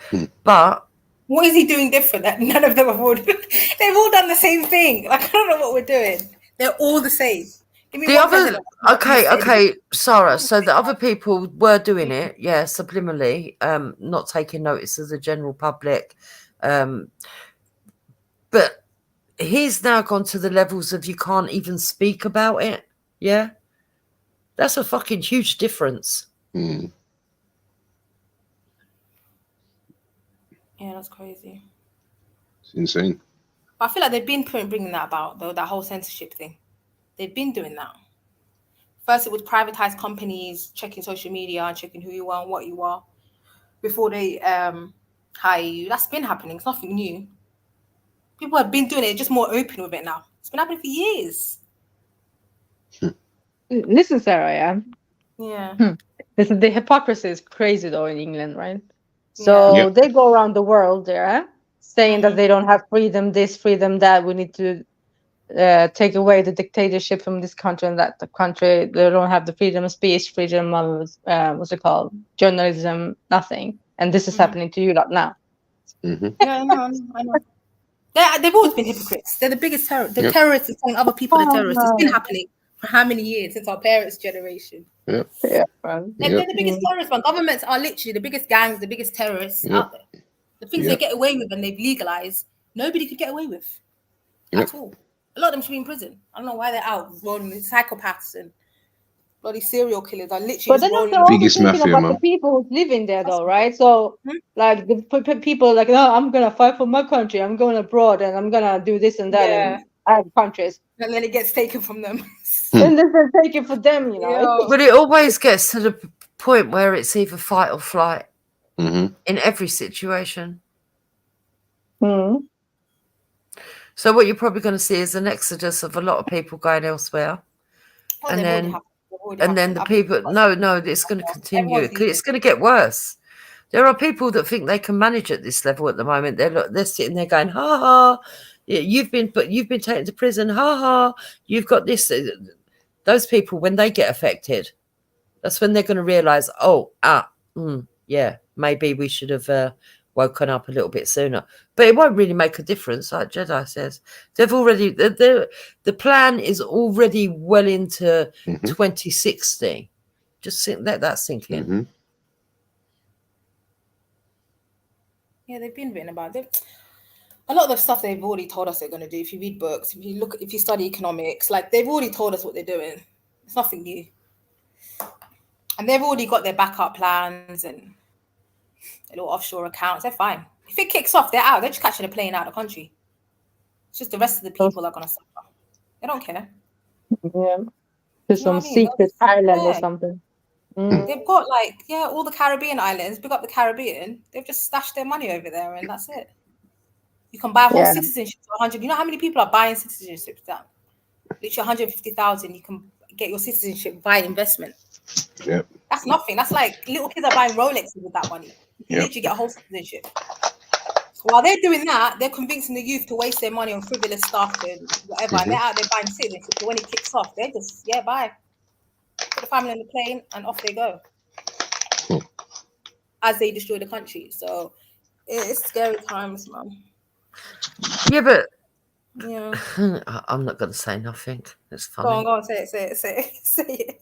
what is he doing different that none of them have all done? They've all done the same thing. Like, I don't know what we're doing. They're all the same. Give me The one other, president. okay, Sarah. So the other people were doing it, yeah, subliminally, not taking notice of the general public, but he's now gone to the levels of you can't even speak about it. Yeah, that's a fucking huge difference. Mm. Yeah, that's crazy. It's insane. I feel like they've been bringing that about, though, that whole censorship thing. They've been doing that. First, it was privatized companies checking social media and checking who you are and what you are before they hire you. That's been happening. It's nothing new. People have been doing it, just more open with it now. It's been happening for years. Listen, Sarah, yeah. Yeah. Listen, the hypocrisy is crazy though in England, right? So Yep. they go around the world there saying that they don't have freedom, this, freedom, that. We need to take away the dictatorship from this country and that the country. They don't have the freedom of speech, freedom of what's it called, journalism, nothing. And this is happening to you lot now. Mm-hmm. Yeah, I know. They've always been hypocrites. They're the biggest terrorists. The Yep. terrorists are telling other people they're terrorists. It's been Oh. happening for how many years? Since our parents' generation. Yep. Yeah, They're the biggest terrorists, man. Governments are literally the biggest gangs, the biggest terrorists Yep. out there. The things Yep. they get away with and they've legalized, nobody could get away with Yep. at all. A lot of them should be in prison. I don't know why they're out rolling with psychopaths and bloody serial killers are literally But just they're not rolling. only Biggest thinking mafia, about man. the people who's living there, though, right? So, like, the people like, no, I'm gonna fight for my country. I'm going abroad and I'm gonna do this and that Yeah. in other countries. And then it gets taken from them. And then they take it for them, you know. But it always gets to the point where it's either fight or flight Mm-hmm. in every situation. Hmm. So what you're probably going to see is an exodus of a lot of people going elsewhere, Oh, and they've already then happened. They've already and then the happened. people. No, it's going to continue. Everyone's leaving. It's going to get worse. There are people that think they can manage at this level at the moment. They're sitting there going, ha ha, you've been taken to prison, ha ha, you've got this. Those people, when they get affected, that's when they're going to realize, yeah, maybe we should have woken up a little bit sooner. But it won't really make a difference, like Jedi says. They've already the plan is already well into 2060. Just let that sink in. Mm-hmm. Yeah, they've been written about it. A lot of the stuff they've already told us they're going to do. If you read books, if you study economics, like they've already told us what they're doing. It's nothing new. And they've already got their backup plans and their little offshore accounts. They're fine. If it kicks off, they're out. They're just catching a plane out of the country. It's just the rest of the people are going to suffer. They don't care. Yeah. To some secret island or something. They've got all the Caribbean islands. Pick up the Caribbean. They've just stashed their money over there, and that's it. You can buy a whole citizenship for 100. You know how many people are buying citizenships down? Literally 150,000. You can get your citizenship via investment. Yep. That's nothing. That's like little kids are buying Rolexes with that money. You literally get a whole citizenship. So while they're doing that, they're convincing the youth to waste their money on frivolous stuff and whatever. And they're out there buying citizenship. So when it kicks off, they're just bye. Put the family on the plane and off they go. As they destroy the country. So it's scary times, man. Yeah, but yeah, I'm not going to say nothing. It's funny. Go on, say it.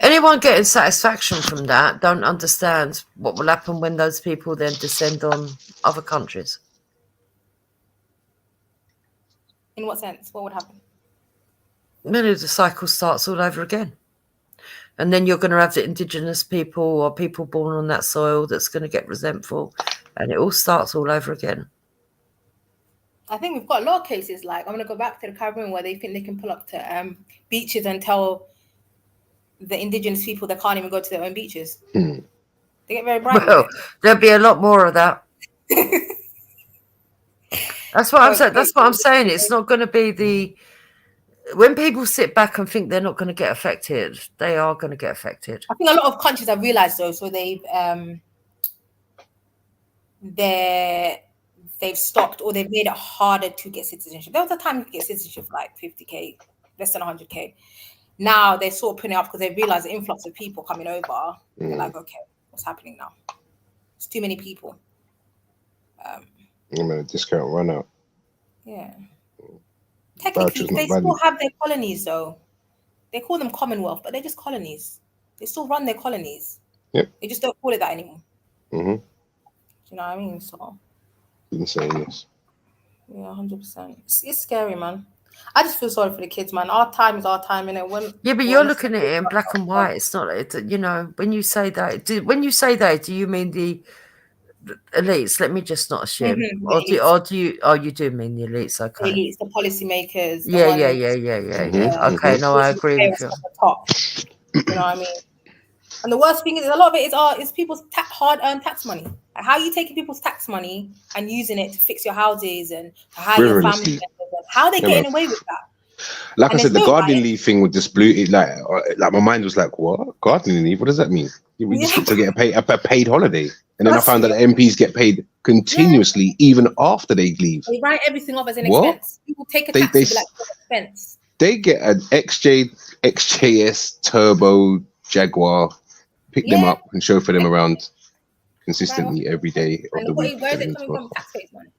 Anyone getting satisfaction from that don't understand what will happen when those people then descend on other countries. In what sense? What would happen? Maybe the cycle starts all over again. And then you're going to have the indigenous people or people born on that soil that's going to get resentful. And it all starts all over again. I think we've got a lot of cases like, I'm going to go back to the Caribbean where they think they can pull up to beaches and tell the indigenous people they can't even go to their own beaches. They get very bright. Well, there'll be a lot more of that. That's what I'm saying. That's what I'm saying. It's not going to be when people sit back and think they're not going to get affected, they are going to get affected. I think a lot of countries have realized though, so they've stopped or they've made it harder to get citizenship. There was a time you could get citizenship for like 50k, less than 100k. Now they're sort of putting it up because they realize the influx of people coming over. They're like, okay, what's happening now? It's too many people. I'm gonna discount run out. Yeah. Technically, they still have their colonies though. They call them Commonwealth, but they're just colonies. They still run their colonies. Yep. They just don't call it that anymore. Mm-hmm. Do you know what I mean? So Insane, yes. yeah, 100%. It's scary, man. I just feel sorry for the kids, man. Our time is our time, innit? Yeah, but you're looking at it in black and white. It's not, you know, when you say that, do you mean the elites? Let me just not assume. Or do you do mean the elites? Okay. The elites, the policymakers. The Yeah. ones, Okay, no, I agree with you. At the top. You know what I mean? And the worst thing is, a lot of it is people's hard-earned tax money. Like, how are you taking people's tax money and using it to fix your houses and to hire your family members? How are they getting away with that? Like I said, the gardening leave thing with this blue, like my mind was like, what? Gardening leave? What does that mean? We just get to get a paid holiday. And then I found that the MPs get paid continuously even after they leave. They write everything off as an expense. People take a tax and be like, expense. They get an XJS Turbo Jaguar, pick them up and chauffeur them around consistently every day of the week. Where is it coming from? Taxpayers' money.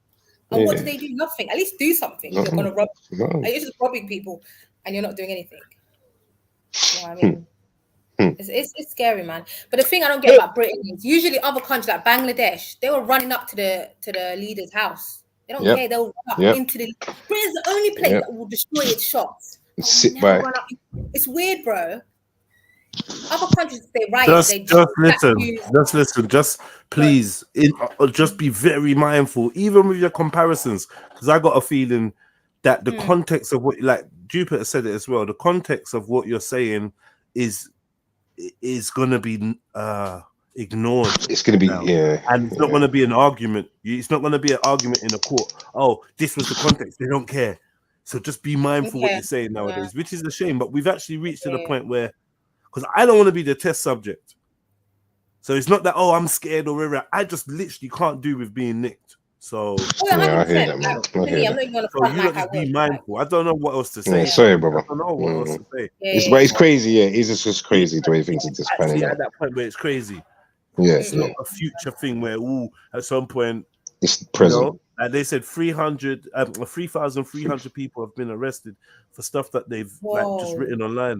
And what do they do? Nothing. At least do something. You're going to rob. Like, you're just robbing people and you're not doing anything. You know what I mean? It's scary, man. But the thing I don't get about Britain is usually other countries like Bangladesh, they were running up to the leader's house. They don't care. They'll run up into the. Britain's the only place that will destroy its shops. Sit by. It's weird, bro. Other countries, they riot. Just please, just be very mindful, even with your comparisons, because I got a feeling that the context of what, like Jupiter said it as well, the context of what you're saying is going to be ignored. It's going to be and it's not going to be an argument. It's not going to be an argument in a court. Oh, this was the context. They don't care. So just be mindful what you're saying nowadays, which is a shame. But we've actually reached to the point where, because I don't want to be the test subject. So it's not that, oh, I'm scared or whatever. I just literally can't do with being nicked. So I hear that, man. So you got to be mindful. I don't know what else to say. Sorry, brother. I don't know what else to say. It's crazy, yeah. It's just crazy the way things are just panning out. At that point where it's crazy. Yeah, it's not a future thing where at some point it's present. You know, they said 3,300 people have been arrested for stuff that they've like just written online.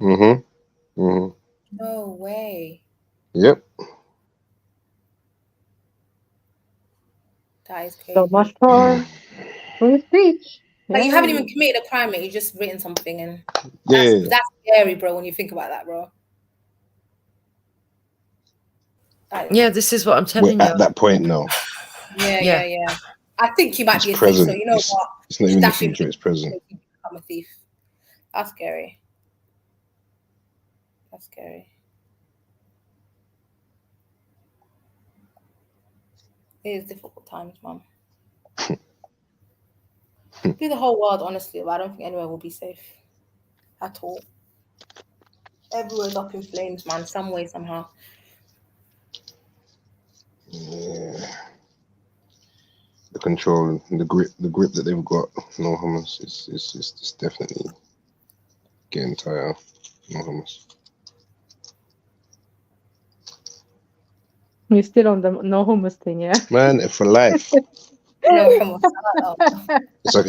No way. Yep. That is crazy. So much for free speech. Like you haven't even committed a crime, mate. You've just written something, and that's scary, bro. When you think about that, bro. Yeah, this is what I'm telling you. At that point, no. Yeah. I think you might be a thief, so you know what? It's not even the future, it's present. I'm a thief. That's scary. That's scary. It is difficult times, man. Be the whole world, honestly, but I don't think anywhere will be safe at all. Everywhere's up in flames, man. Some way, somehow. Yeah. The control, the grip that they've got, no hummus, is definitely getting tired. No hummus. We're still on the no hummus thing, yeah? Man, for life. It's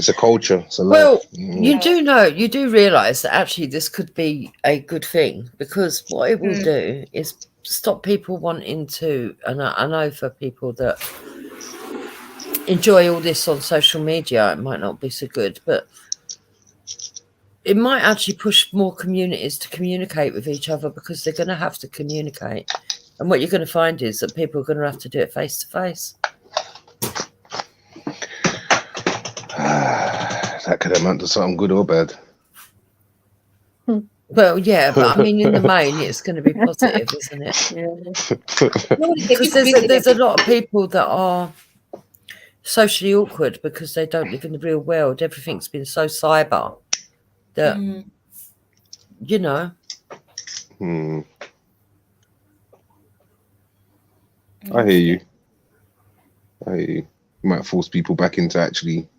a culture. It's a life. Well, you do realise that actually this could be a good thing, because what it will do is stop people wanting to, and I know for people that enjoy all this on social media, it might not be so good, but it might actually push more communities to communicate with each other, because they're going to have to communicate. And what you're going to find is that people are going to have to do it face to face. That could amount to something good or bad. Well, yeah, but I mean, in the main, it's going to be positive, isn't it? Because there's a lot of people that are socially awkward because they don't live in the real world. Everything's been so cyber that, you know. I hear you. You might force people back into actually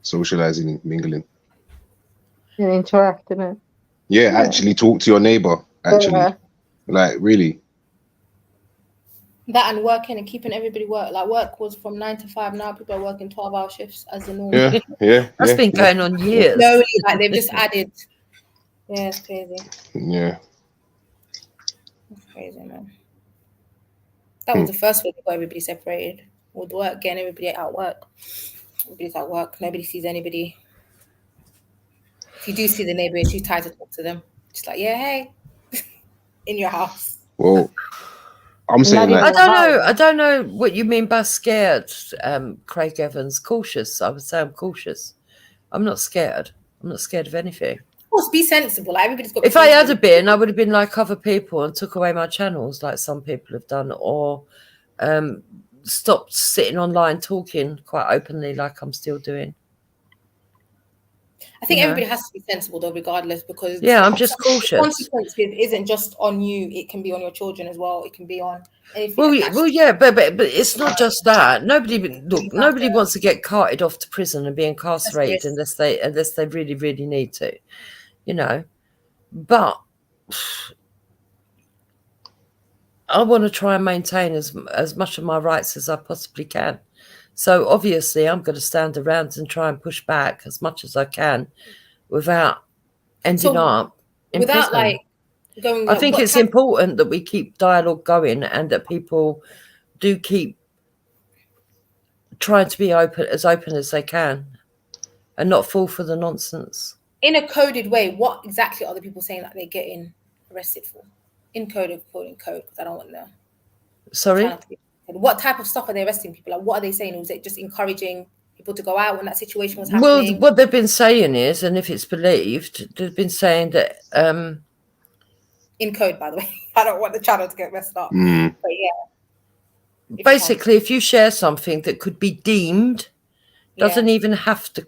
socializing and mingling. And interacting it. Yeah, actually talk to your neighbor. Actually, like really. That and working and keeping everybody work. Like work was from 9 to 5. Now people are working 12-hour shifts as the norm. Yeah. That's been going on years. Slowly, like they've just added Yeah, it's crazy. Yeah. It's crazy, man. That was the first way they got everybody separated. With work, getting everybody out work. Everybody's at work. Nobody sees anybody. If you do see the neighbor, it's too tired to talk to them. Just like, yeah, hey, in your house. Well, I'm saying I like, don't know. I don't know what you mean by scared, Craig Evans. Cautious. I would say I'm cautious. I'm not scared. I'm not scared of anything. Of course, be sensible. Like, everybody's got. If I had been, I would have been like other people and took away my channels, like some people have done, or stopped sitting online talking quite openly, like I'm still doing. I think everybody has to be sensible, though, regardless, because I'm just cautious. The consequences isn't just on you; it can be on your children as well. It can be on anything. Well, yeah, but it's not just that. Nobody wants to get carted off to prison and be incarcerated unless they really, really need to, you know. But I want to try and maintain as much of my rights as I possibly can. So obviously I'm going to stand around and try and push back as much as I can without ending up in prison. Like going. I think it's important that we keep dialogue going and that people do keep trying to be open as they can and not fall for the nonsense. In a coded way, what exactly are the people saying that they're getting arrested for? In code, because I don't want to. Sorry? What type of stuff are they arresting people? Like, what are they saying? Was it just encouraging people to go out when that situation was happening? Well, what they've been saying is, and if it's believed, they've been saying that... in code, by the way. I don't want the channel to get messed up. But yeah. Basically, if you share something that could be deemed, doesn't even have to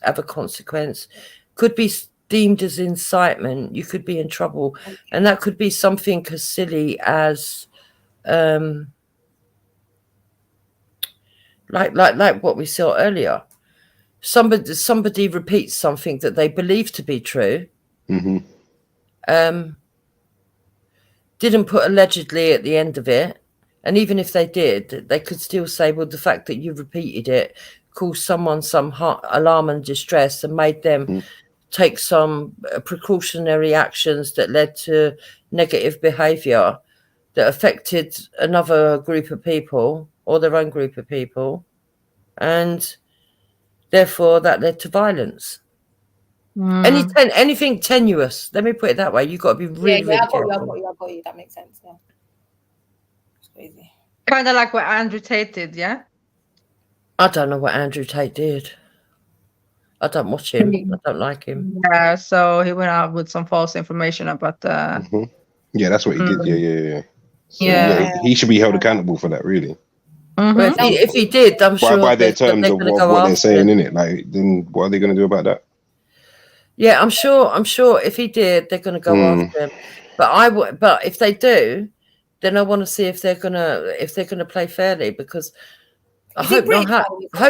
have a consequence, could be deemed as incitement, you could be in trouble. Okay. And that could be something as silly as... Like what we saw earlier, somebody repeats something that they believe to be true, didn't put allegedly at the end of it, and even if they did, they could still say, well, the fact that you repeated it caused someone some alarm and distress and made them take some precautionary actions that led to negative behavior that affected another group of people or their own group of people, and therefore that led to violence. Anything tenuous, let me put it that way. You've got to be really careful. I got you. That makes sense. Yeah, it's crazy. Kind of like what Andrew Tate did, yeah. I don't know what Andrew Tate did. I don't watch him. I don't like him. Yeah, so he went out with some false information about Yeah, that's what he did. Yeah. So, he should be held accountable for that, really. Well, if he did, I'm sure by their terms of what they're saying in it, like, then what are they going to do about that? Yeah, I'm sure if he did, they're going to go after him. But if they do, then I want to see if they're gonna play fairly, because I hope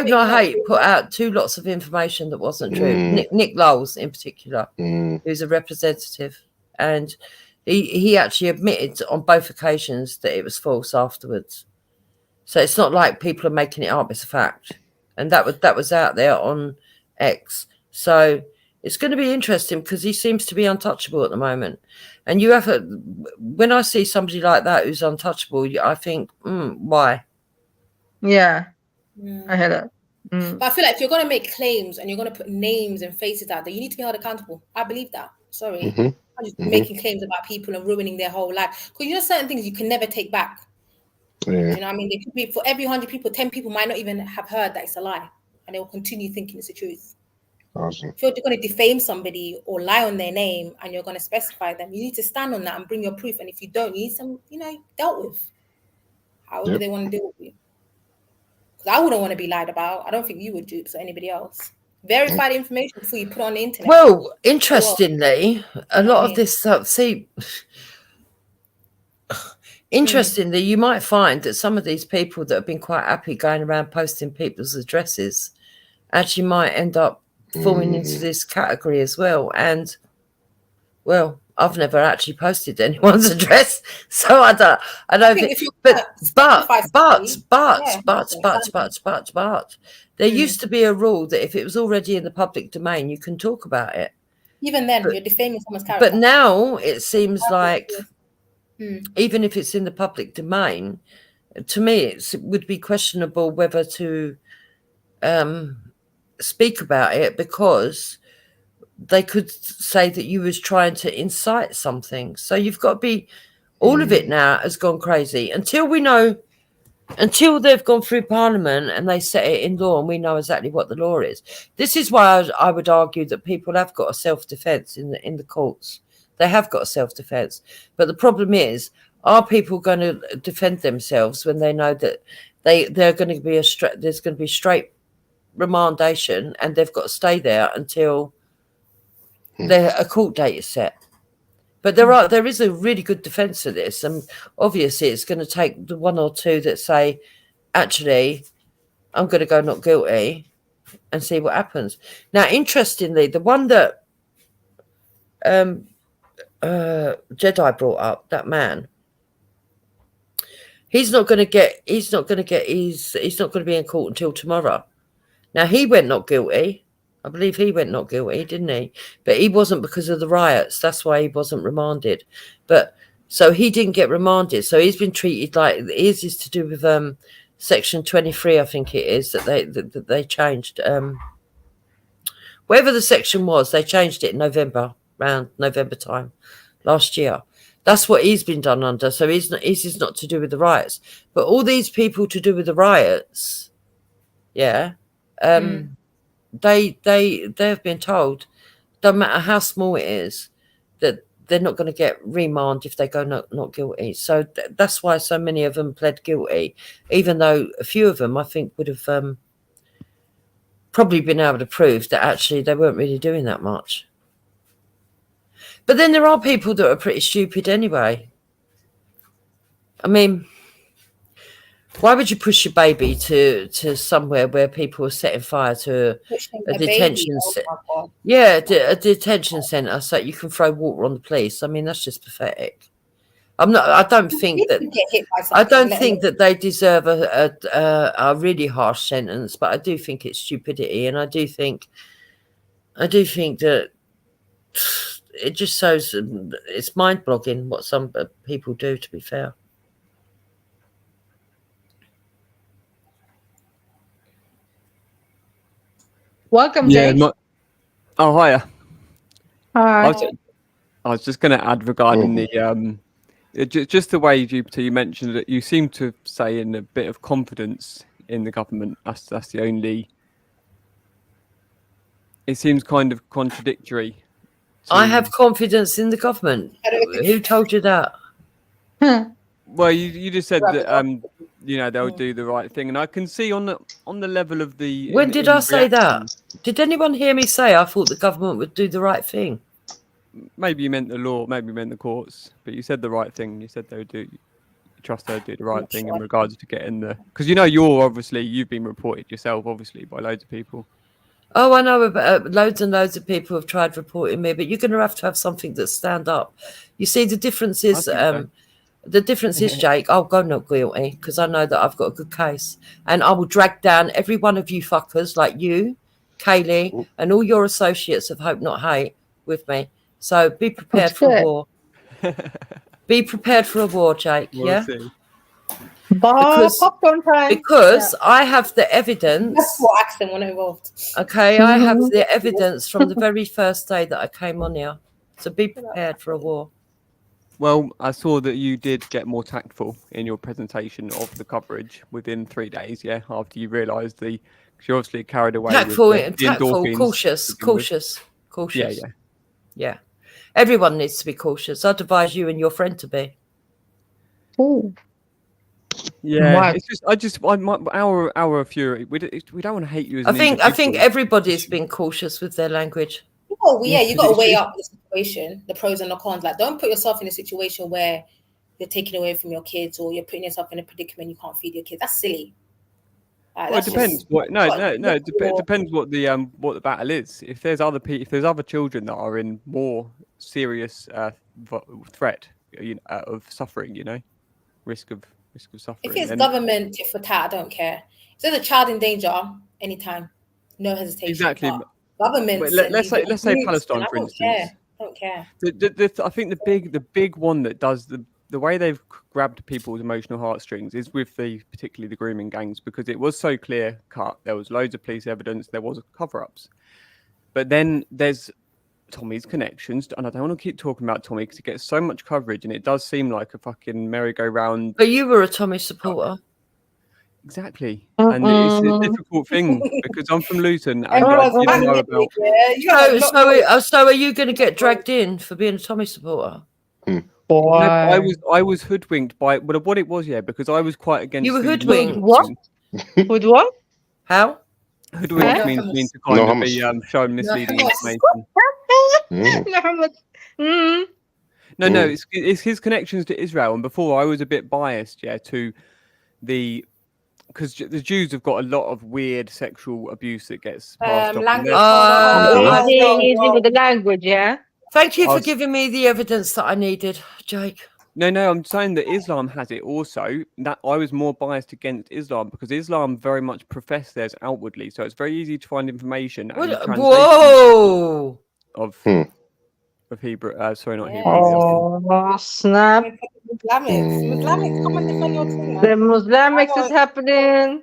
not hate put out 2 lots of information that wasn't true. Nick Lowles in particular, who's a representative, and he actually admitted on both occasions that it was false afterwards. So it's not like people are making it up; it's a fact, and that was out there on X. So it's going to be interesting because he seems to be untouchable at the moment. And when I see somebody like that who's untouchable, I think, why? Yeah, I hear that. But I feel like if you're going to make claims and you're going to put names and faces out there, you need to be held accountable. I believe that. Sorry. I'm just making claims about people and ruining their whole life. Because certain things you can never take back. Yeah. You know what I mean? There could be, for every 100 people, 10 people might not even have heard that it's a lie. And they will continue thinking it's the truth. Awesome. If you're going to defame somebody or lie on their name and you're going to specify them, you need to stand on that and bring your proof. And if you don't, you need some, dealt with. However they want to deal with you. Because I wouldn't want to be lied about. I don't think you would, Dupes, or anybody else. Verify the information before you put it on the internet. Well, interestingly, a lot of this stuff, interestingly, you might find that some of these people that have been quite happy going around posting people's addresses actually might end up falling into this category as well. And, well, I've never actually posted anyone's address, so I don't think. But there used to be a rule that if it was already in the public domain, you can talk about it. Even then, you're defaming someone's character. But now it seems like, Mm. even if it's in the public domain, to me it would be questionable whether to speak about it, because they could say that you was trying to incite something. So you've got to be, all of it now has gone crazy until we know, until they've gone through Parliament and they set it in law and we know exactly what the law is. This is why I would argue that people have got a self-defense in the courts. They have got a self-defense. But the problem is, are people going to defend themselves when they know that they're going to be there's going to be straight remandation and they've got to stay there until a court date is set? But there is a really good defence of this, and obviously it's going to take the one or two that say, actually, I'm going to go not guilty and see what happens. Now, interestingly, the one that Jedi brought up, that man, he's not going to be in court until tomorrow. Now, he went not guilty. I believe he went not guilty, didn't he? But he wasn't because of the riots. That's why he wasn't remanded. But so he didn't get remanded. So he's been treated like, his is to do with Section 23, I think it is, that they changed. Whatever the section was, they changed it in November, around November time last year. That's what he's been done under. So his is not to do with the riots. But all these people to do with the riots, yeah, They have been told, no matter how small it is, that they're not going to get remand if they go not guilty. So that's why so many of them pled guilty, even though a few of them, I think, would have probably been able to prove that actually they weren't really doing that much. But then there are people that are pretty stupid anyway. I mean, why would you push your baby to somewhere where people are setting fire to a detention centre? Yeah, a detention centre, so you can throw water on the police. I mean, that's just pathetic. I don't think that they deserve a really harsh sentence, but I do think it's stupidity, and I do think that it just shows it's mind-boggling what some people do, to be fair. Welcome, Jake. Oh, hiya. Hi. I was just going to add regarding the just the way, Jupiter, you mentioned that you seem to say in a bit of confidence in the government. That's the only. It seems kind of contradictory. I have confidence in the government. Who told you that? Well, you just said that they'll do the right thing, and I can see on the level of the. When did I say that? Did anyone hear me say I thought the government would do the right thing? Maybe you meant the law, maybe you meant the courts, but you said the right thing. You said they would do. You trust they'll do the right thing in regards to getting the. Because you've been reported yourself, obviously, by loads of people. Oh, I know about loads and loads of people have tried reporting me, but you're going to have something that stand up. You see, the difference is, Jake, I'll go not guilty because I know that I've got a good case, and I will drag down every one of you fuckers like you, Kaylee, and all your associates of Hope Not Hate with me. So be prepared for a war. Be prepared for a war, Jake. Yeah. Because I have the evidence. That's what accent when involved. Okay, I have the evidence from the very first day that I came on here. So be prepared for a war. Well, I saw that you did get more tactful in your presentation of the coverage within 3 days. Yeah, after you realised because you obviously carried away tactful, with the endorphins. Cautious. Yeah. Everyone needs to be cautious. I'd advise you and your friend to be. Oh. Yeah, it's just our fury. We don't want to hate you as I think everybody's been cautious with their language. Oh, well, yeah, you got to weigh up the situation, the pros and the cons. Like, don't put yourself in a situation where you're taking away from your kids or you're putting yourself in a predicament you can't feed your kids. That's silly. Well, it depends. It depends what the battle is. If there's other children that are in more serious threat of suffering, risk of suffering. If it's government tit for tat, I don't care. If there's a child in danger, anytime, no hesitation. Exactly. governments. Let's say Palestine, for instance. Don't care. I think the big one that does the way they've grabbed people's emotional heartstrings is with particularly the grooming gangs, because it was so clear cut. There was loads of police evidence. There was cover-ups, but then there's Tommy's connections, and I don't want to keep talking about Tommy because he gets so much coverage, and it does seem like a fucking merry-go-round. But you were a Tommy supporter. Exactly, and it's a difficult thing because I'm from Luton, and I didn't know about. So are you going to get dragged in for being a Tommy supporter? No, I was hoodwinked by what it was, because I was quite against. You were hoodwinked. What? With what? How? Hoodwinked means to kind of be showing misleading information. No, it's his connections to Israel, and before I was a bit biased, to because the Jews have got a lot of weird sexual abuse that gets passed off. Easy with the language, yeah. Thank you for giving me the evidence that I needed, Jake. No, I'm saying that Islam has it also. That I was more biased against Islam because Islam very much profess theirs outwardly, so it's very easy to find information. Whoa! Of Hebrew, sorry, not Hebrew. Oh, snap! Islamics, come and defend your thing. The Islamics is happening.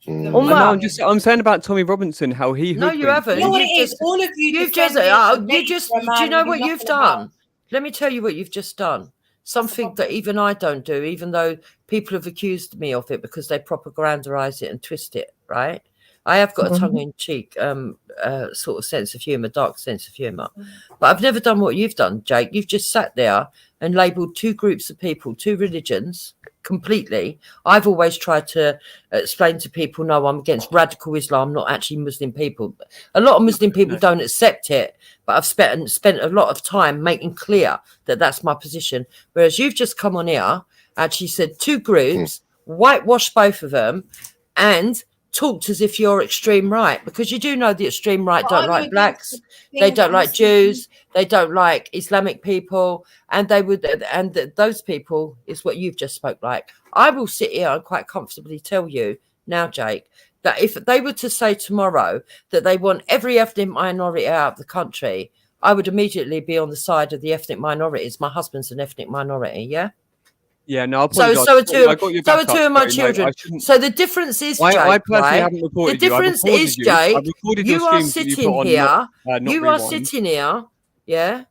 No, I'm saying about Tommy Robinson, how he. No, you haven't. You know what it is? All of you. Do you know what you've done? Let me tell you what you've just done. Something that even I don't do, even though people have accused me of it because they propagandize it and twist it, right? I have got a tongue-in-cheek sort of sense of humour, dark sense of humour. But I've never done what you've done, Jake. You've just sat there and labelled two groups of people, two religions, completely. I've always tried to explain to people, no, I'm against radical Islam, not actually Muslim people. A lot of Muslim people don't accept it, but I've spent a lot of time making clear that that's my position. Whereas you've just come on here, actually said two groups, whitewashed both of them, and talked as if you're extreme right, because you do know the extreme right don't like blacks, they don't like Jews, they don't like Islamic people, and those people is what you've just spoke like. I will sit here and quite comfortably tell you now, Jake, that if they were to say tomorrow that they want every ethnic minority out of the country, I would immediately be on the side of the ethnic minorities. My husband's an ethnic minority, yeah? Yeah, no, so are two of my children. So the difference is, Jake, I personally haven't reported the difference is, Jake, you are sitting here, yeah,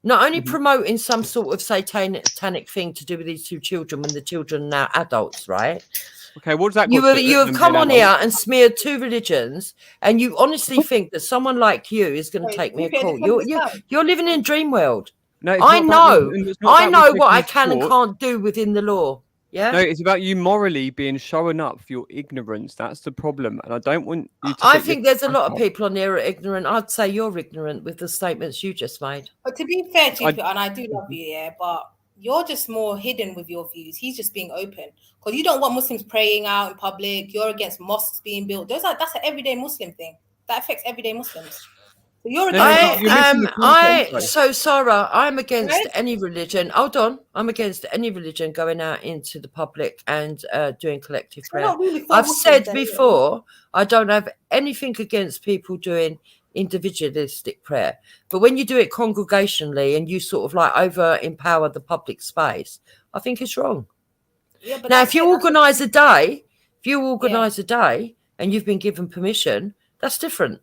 not only promoting some sort of satanic thing to do with these two children when the children are now adults, right? Okay, what does that? You have come on here and smeared two religions, and you honestly think that someone like you is going to take me a call? You're living in a dream world. No, I know what I can and can't do within the law. Yeah. No, it's about you morally being showing up for your ignorance. That's the problem, and I don't want you to. I think there's a lot of people on there are ignorant. I'd say you're ignorant with the statements you just made. But to be fair to you, and I do love you, yeah, but you're just more hidden with your views. He's just being open because you don't want Muslims praying out in public. You're against mosques being built. That's an everyday Muslim thing that affects everyday Muslims. So Sarah, I'm against any religion. Hold on, I'm against any religion going out into the public and doing collective prayer. I've said before, I don't have anything against people doing individualistic prayer, but when you do it congregationally and you sort of like over empower the public space, I think it's wrong. Yeah, now, if you organise a day, and you've been given permission, that's different.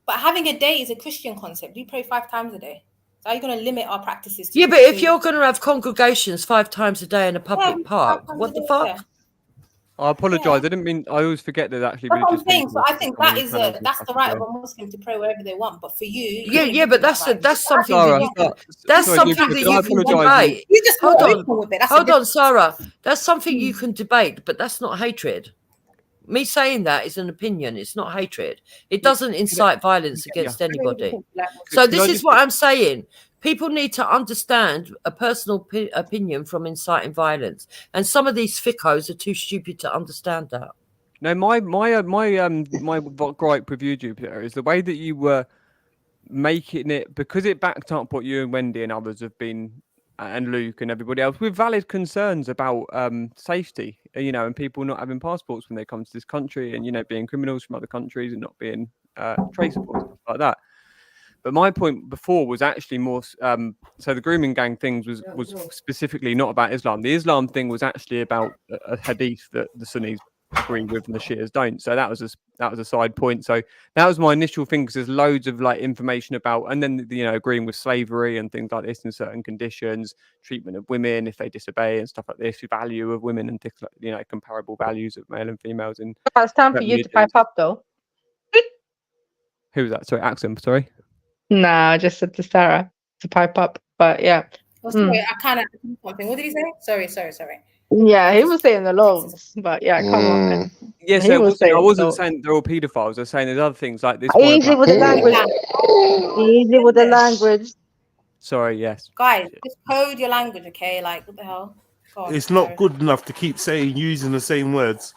But having a day is a Christian concept. We pray 5 times a day. So are you going to limit our practices? Yeah, but if you're going to have congregations 5 times a day in a public park, what the fuck? I apologise. I didn't mean. I always forget that actually. That's what I'm saying. So I think that's the right of a Muslim to pray wherever they want. But for you, but that's something that you can debate. You just hold on, Sarah. That's something you can debate, but that's not hatred. Me saying that is an opinion. It's not hatred. It doesn't incite violence against anybody. So this is what I'm saying. People need to understand a personal opinion from inciting violence. And some of these fickos are too stupid to understand that. No, my gripe with you, Jupiter, is the way that you were making it, because it backed up what you and Wendy and others have been, and Luke and everybody else, with valid concerns about safety, and people not having passports when they come to this country, and being criminals from other countries and not being traceable and stuff like that. But my point before was actually more. So the grooming gang things was specifically not about Islam. The Islam thing was actually about a hadith that the Sunnis agree with and the Shias don't. So that was a side point. So that was my initial thing, because there's loads of like information about, and then agreeing with slavery and things like this in certain conditions, treatment of women if they disobey and stuff like this, the value of women and things like, comparable values of male and females. And it's time for you to pipe up, though. Who was that? Sorry, Axum. Sorry. Nah, I just said to Sarah to pipe up, but yeah. Oh, sorry, I kind of something. What did he say? Sorry. Yeah, he was saying the loans, but yeah, come on, man. Yes, He I was saying wasn't loans. saying they're all paedophiles. I was saying there's other things like this. Easy with the language. Easy with the language. Sorry, yes. Guys, just code your language, okay? Like, what the hell? Go on, It's not good enough to keep using the same words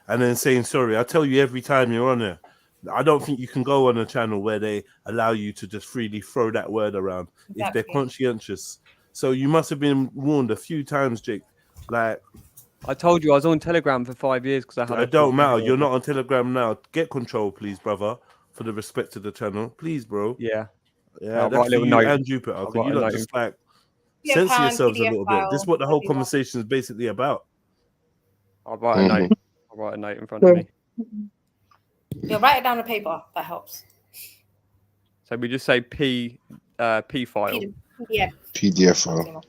and then saying sorry. I tell you every time you're on there. I don't think you can go on a channel where they allow you to just freely throw that word around if they're conscientious. So you must have been warned a few times, Jake. Like, I told you I was on Telegram for 5 years because I had. It don't matter. You're not on Telegram now. Get control, please, brother, for the respect of the channel, please, bro. Yeah. Yeah, I'll that's write a for little you note. and Jupiter. I'll Because write you a lot note. just like Yeah, censor pound, yourselves a PDF little bit. file, This is what the whole what do you want? conversation is basically about. I'll write a note. I'll write a note in front of me. Yeah, write it down on paper. That helps. So we just say P file. Yeah. PDF file.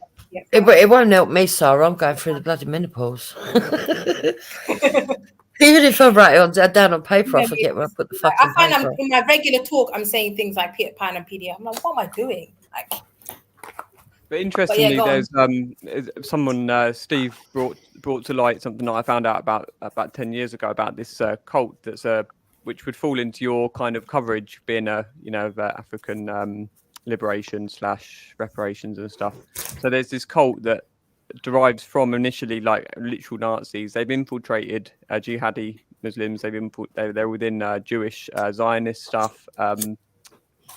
It won't help me, Sarah. I'm going through the bloody menopause. Even if I write it down on paper, I forget where I put the fucking I find paper. in my regular talk, I'm saying things like pan and PDF. I'm like, what am I doing? Like, But interestingly, go there's someone Steve brought to light something that I found out about 10 years ago about this cult that's which would fall into your kind of coverage, being of African liberation / reparations and stuff. So there's this cult that derives from initially like literal Nazis. They've infiltrated jihadi Muslims. They're within Jewish Zionist stuff.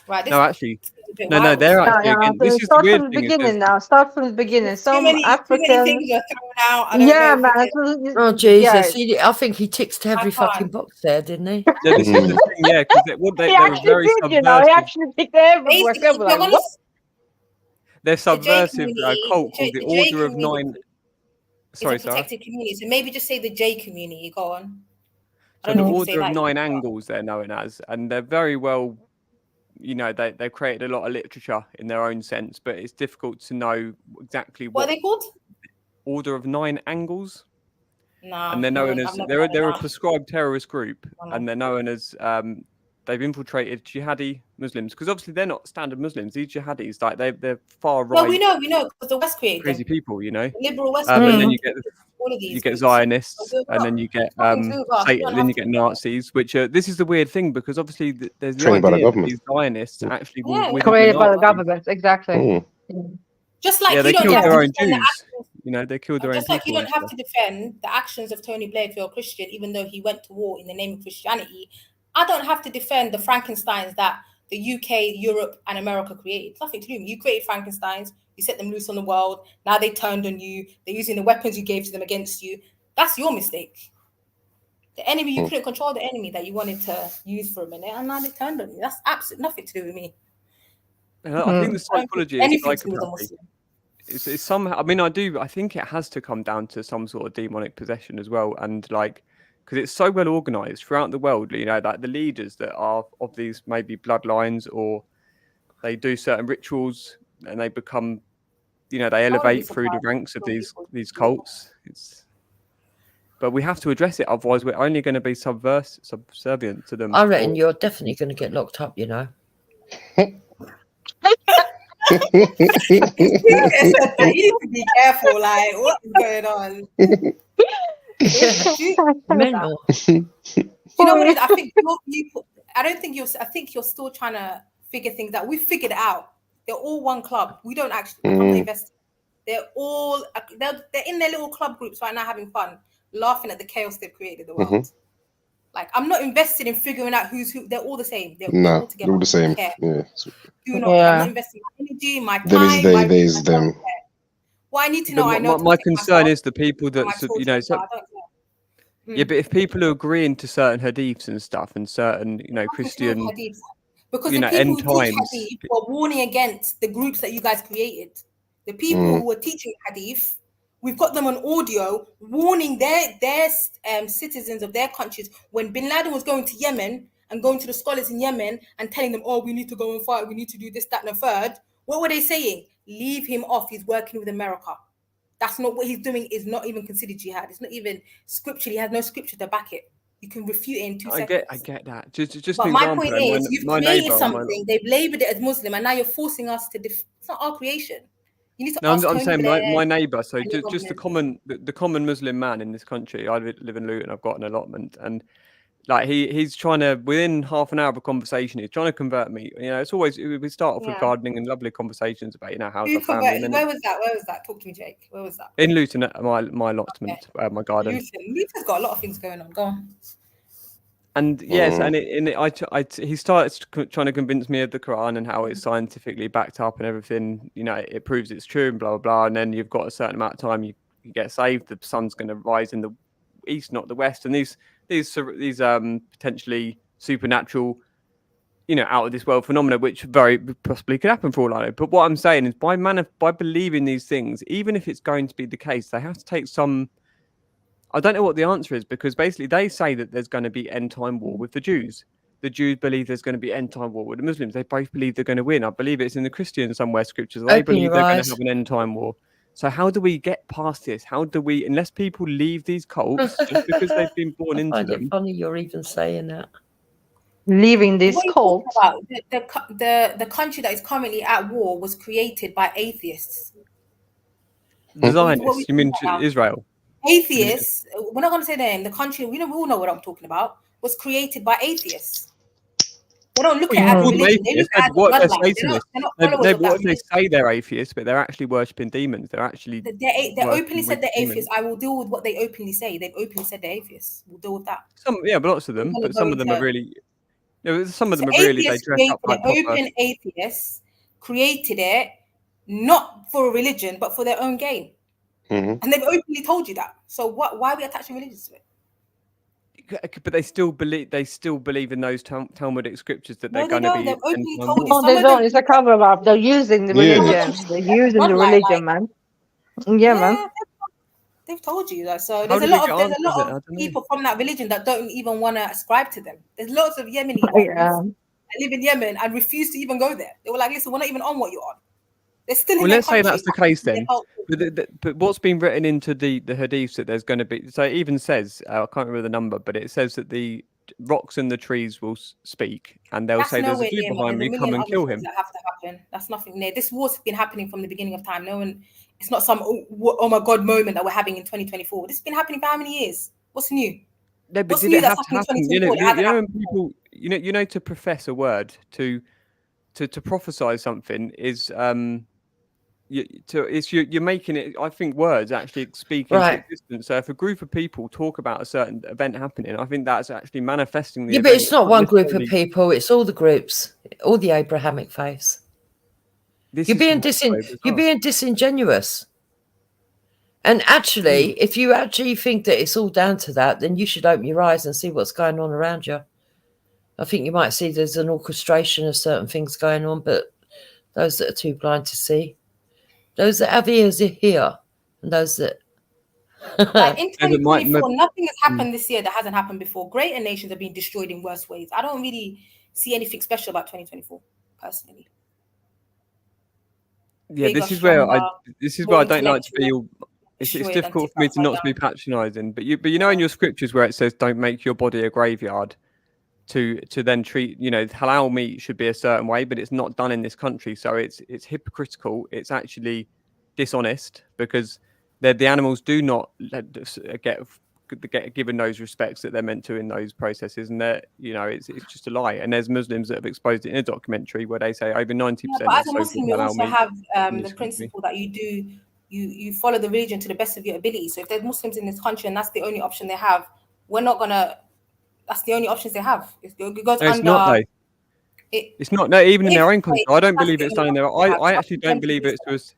right. No, actually, no, they're actually again. This is the Start weird from the thing. is beginning there's- now. Start from the beginning. Some too many African. things are thrown out. I don't Yeah, know man. Oh Jesus! I think he ticks to every fucking box there, didn't he? Yeah, this is the thing, yeah, because they were very He actually picked everywhere. Basically, Like, you're what? They're subversive community, cult called the the J Order of community. Nine. It's Sorry, a Sarah. protected community. So maybe just say the J community. Go on. I So don't the know if you can say Order of that. Nine Angles, they're known as, and they're very well, they've created a lot of literature in their own sense, but it's difficult to know exactly What are they called? Order of Nine Angles. No, And they're known as I've never heard of they're a that. prescribed terrorist group, Oh, no. and they're known as they've infiltrated jihadi Muslims, because obviously they're not standard Muslims. These jihadis, like they're far right. No, we know, because the West created crazy them. people, The liberal West and then created you get all of these. you get groups. Zionists, So and then you get fucking move us. We don't then have you get Nazis, which this is the weird thing, because obviously there's the Trained by the idea that government. these Zionists actually were Yeah. with Created by the Nazis. government, exactly. Just like Yeah, they you don't killed have their to own defend the Jews. actions. They killed their own Just like you people. don't have to defend the actions of Tony Blair if you're a Christian, even though he went to war in the name of Christianity. I don't have to defend the Frankensteins that the UK, Europe, and America created. It's nothing to do with me. You created Frankensteins, you set them loose on the world. Now they turned on you. They're using the weapons you gave to them against you. That's your mistake. The enemy, you couldn't control the enemy that you wanted to use for a minute, and now they turned on you. That's absolutely nothing to do with me. And I think the psychology is Anything to do with a psychopathy. Muslim. It's somehow. I mean, I think it has to come down to some sort of demonic possession as well, and because it's so well organized throughout the world. Like the leaders that are of these maybe bloodlines, or they do certain rituals, and they become, they elevate through the ranks of these cults. But we have to address it, otherwise we're only going to be subservient to them. I reckon you're definitely going to get locked up. You need to be careful. Like, what is going on? Mental. You know what it is? I think I don't think you're. I think you're still trying to figure things out. We figured it out. They're all one club. We don't actually become the investors. They're all. They're in their little club groups right now, having fun, laughing at the chaos they've created in the world. Like, I'm not invested in figuring out who's who. They're all the same. They're all together. They're all the same. Yeah. Yeah. I'm not investing my energy, my time. There is they, there is them. Well, I need to know. I know. My concern is the people that I don't care. Yeah, but if people are agreeing to certain hadiths and stuff and certain, Christian, hadiths. Because you the know, people end who teach times. hadith were warning against the groups that you guys created. The people who are teaching hadith, we've got them on audio warning their citizens of their countries when Bin Laden was going to Yemen and going to the scholars in Yemen and telling them, oh, we need to go and fight, we need to do this, that, and the third. What were they saying? Leave him off. He's working with America. That's not what he's doing. Is not even considered jihad. It's not even scripturally. He has no scripture to back it. You can refute it in 2 seconds. I get that. Just But an my example. point though, is, you've my created neighbour, something. They've labelled it as Muslim, and now you're forcing us to. It's not our creation. You need to. No, ask I'm Tony saying Blair my neighbour. So and your just the government. common Muslim man in this country. I live in Luton. I've got an allotment, and like he's trying to, within half an hour of a conversation, he's trying to convert me. It's always, we start off with gardening and lovely conversations about how's Who the family. And then where was that? Where was that? Talk to me, Jake. Where was that? in Luton, at my allotment, my garden. Luton's got a lot of things going on. Go on. And yes, he starts trying to convince me of the Quran and how it's scientifically backed up and everything. It proves it's true and blah blah blah. And then you've got a certain amount of time you get saved. The sun's going to rise in the east, not the west. And these potentially supernatural, out of this world phenomena, which very possibly could happen for all I know. But what I'm saying is, by believing these things, even if it's going to be the case, they have to take some. I don't know what the answer is, because basically they say that there's going to be end time war with the Jews. The Jews believe there's going to be end time war with the Muslims. They both believe they're going to win. I believe it's in the Christian somewhere scriptures. They believe they're going to have an end time war. So how do we get past this? How do we, unless people leave these cults just because they've been born into them? It's funny you're even saying that. Leaving this cult. The country that is currently at war was created by atheists. The Zionists? You mean Israel? Atheists, we're not going to say their name. The country, we all know what I'm talking about, was created by atheists. They don't look at it as a religion. They look at it as a bloodline. They're not followers of that What if they religion. say they're atheists, but they're actually worshipping demons? They're actually They openly said they're atheists. I will deal with what they openly say. They've openly said they're atheists. We'll deal with that. But lots of them. But some of them are really. Some of them are So really. They atheists dress up like created it. proper. Open atheists created it not for a religion, but for their own gain. And they've openly told you that. So why are we attaching religions to it? But they still believe in those Talmudic scriptures that they're No, going they to don't. be. They've openly end-time told war. you. No, they don't. It's a cover up. They're using the religion. They're using the religion, man. Yeah, man. They've told you that. So How there's a do we lot get of answers? I don't know. people from that religion that don't even want to ascribe to them. There's lots of Yemeni Yeah. ones that live in Yemen and refuse to even go there. They were like, listen, we're not even on what you're on. They're still in Well, their let's say country. that's the case then. But what's been written into the hadiths that there's going to be, so it even says, I can't remember the number, but it says that the rocks and the trees will speak, and they'll say there's a Jew behind me, come and kill him. That have to happen. That's nothing near. This war's been happening from the beginning of time. It's not some oh my god moment that we're having in 2024. This has been happening for how many years? What's new? No, but What's did new it have that's to happening happen? in 2024 that hasn't When people, to profess a word, to prophesy something is you're making it. I think words actually speak into existence. So if a group of people talk about a certain event happening, I think that's actually manifesting the Yeah, event. but it's not one group of people. It's all the groups, all the Abrahamic faiths. You're being disingenuous. And actually, if you actually think that it's all down to that, then you should open your eyes and see what's going on around you. I think you might see there's an orchestration of certain things going on, but those that are too blind to see, those that have ears are here, and those that. Like in 2024, nothing has happened this year that hasn't happened before. Greater nations have been destroyed in worse ways. I don't really see anything special about 2024, personally. Yeah, this is where I don't like to be all. It's difficult for me to not be patronising, but you know in your scriptures where it says don't make your body a graveyard, to then treat halal meat should be a certain way, but it's not done in this country, so it's hypocritical. It's actually dishonest because the animals do not get given those respects that they're meant to in those processes, and it's just a lie. And there's Muslims that have exposed it in a documentary where they say over 90%. But as a Muslim, you also have the principle that you follow the religion to the best of your ability. So if there's Muslims in this country and that's the only option they have, we're not gonna. That's the only options they have. It goes no, it's not though. It's not. No, even in their own country, I don't believe it's done in there. I actually don't believe it's just.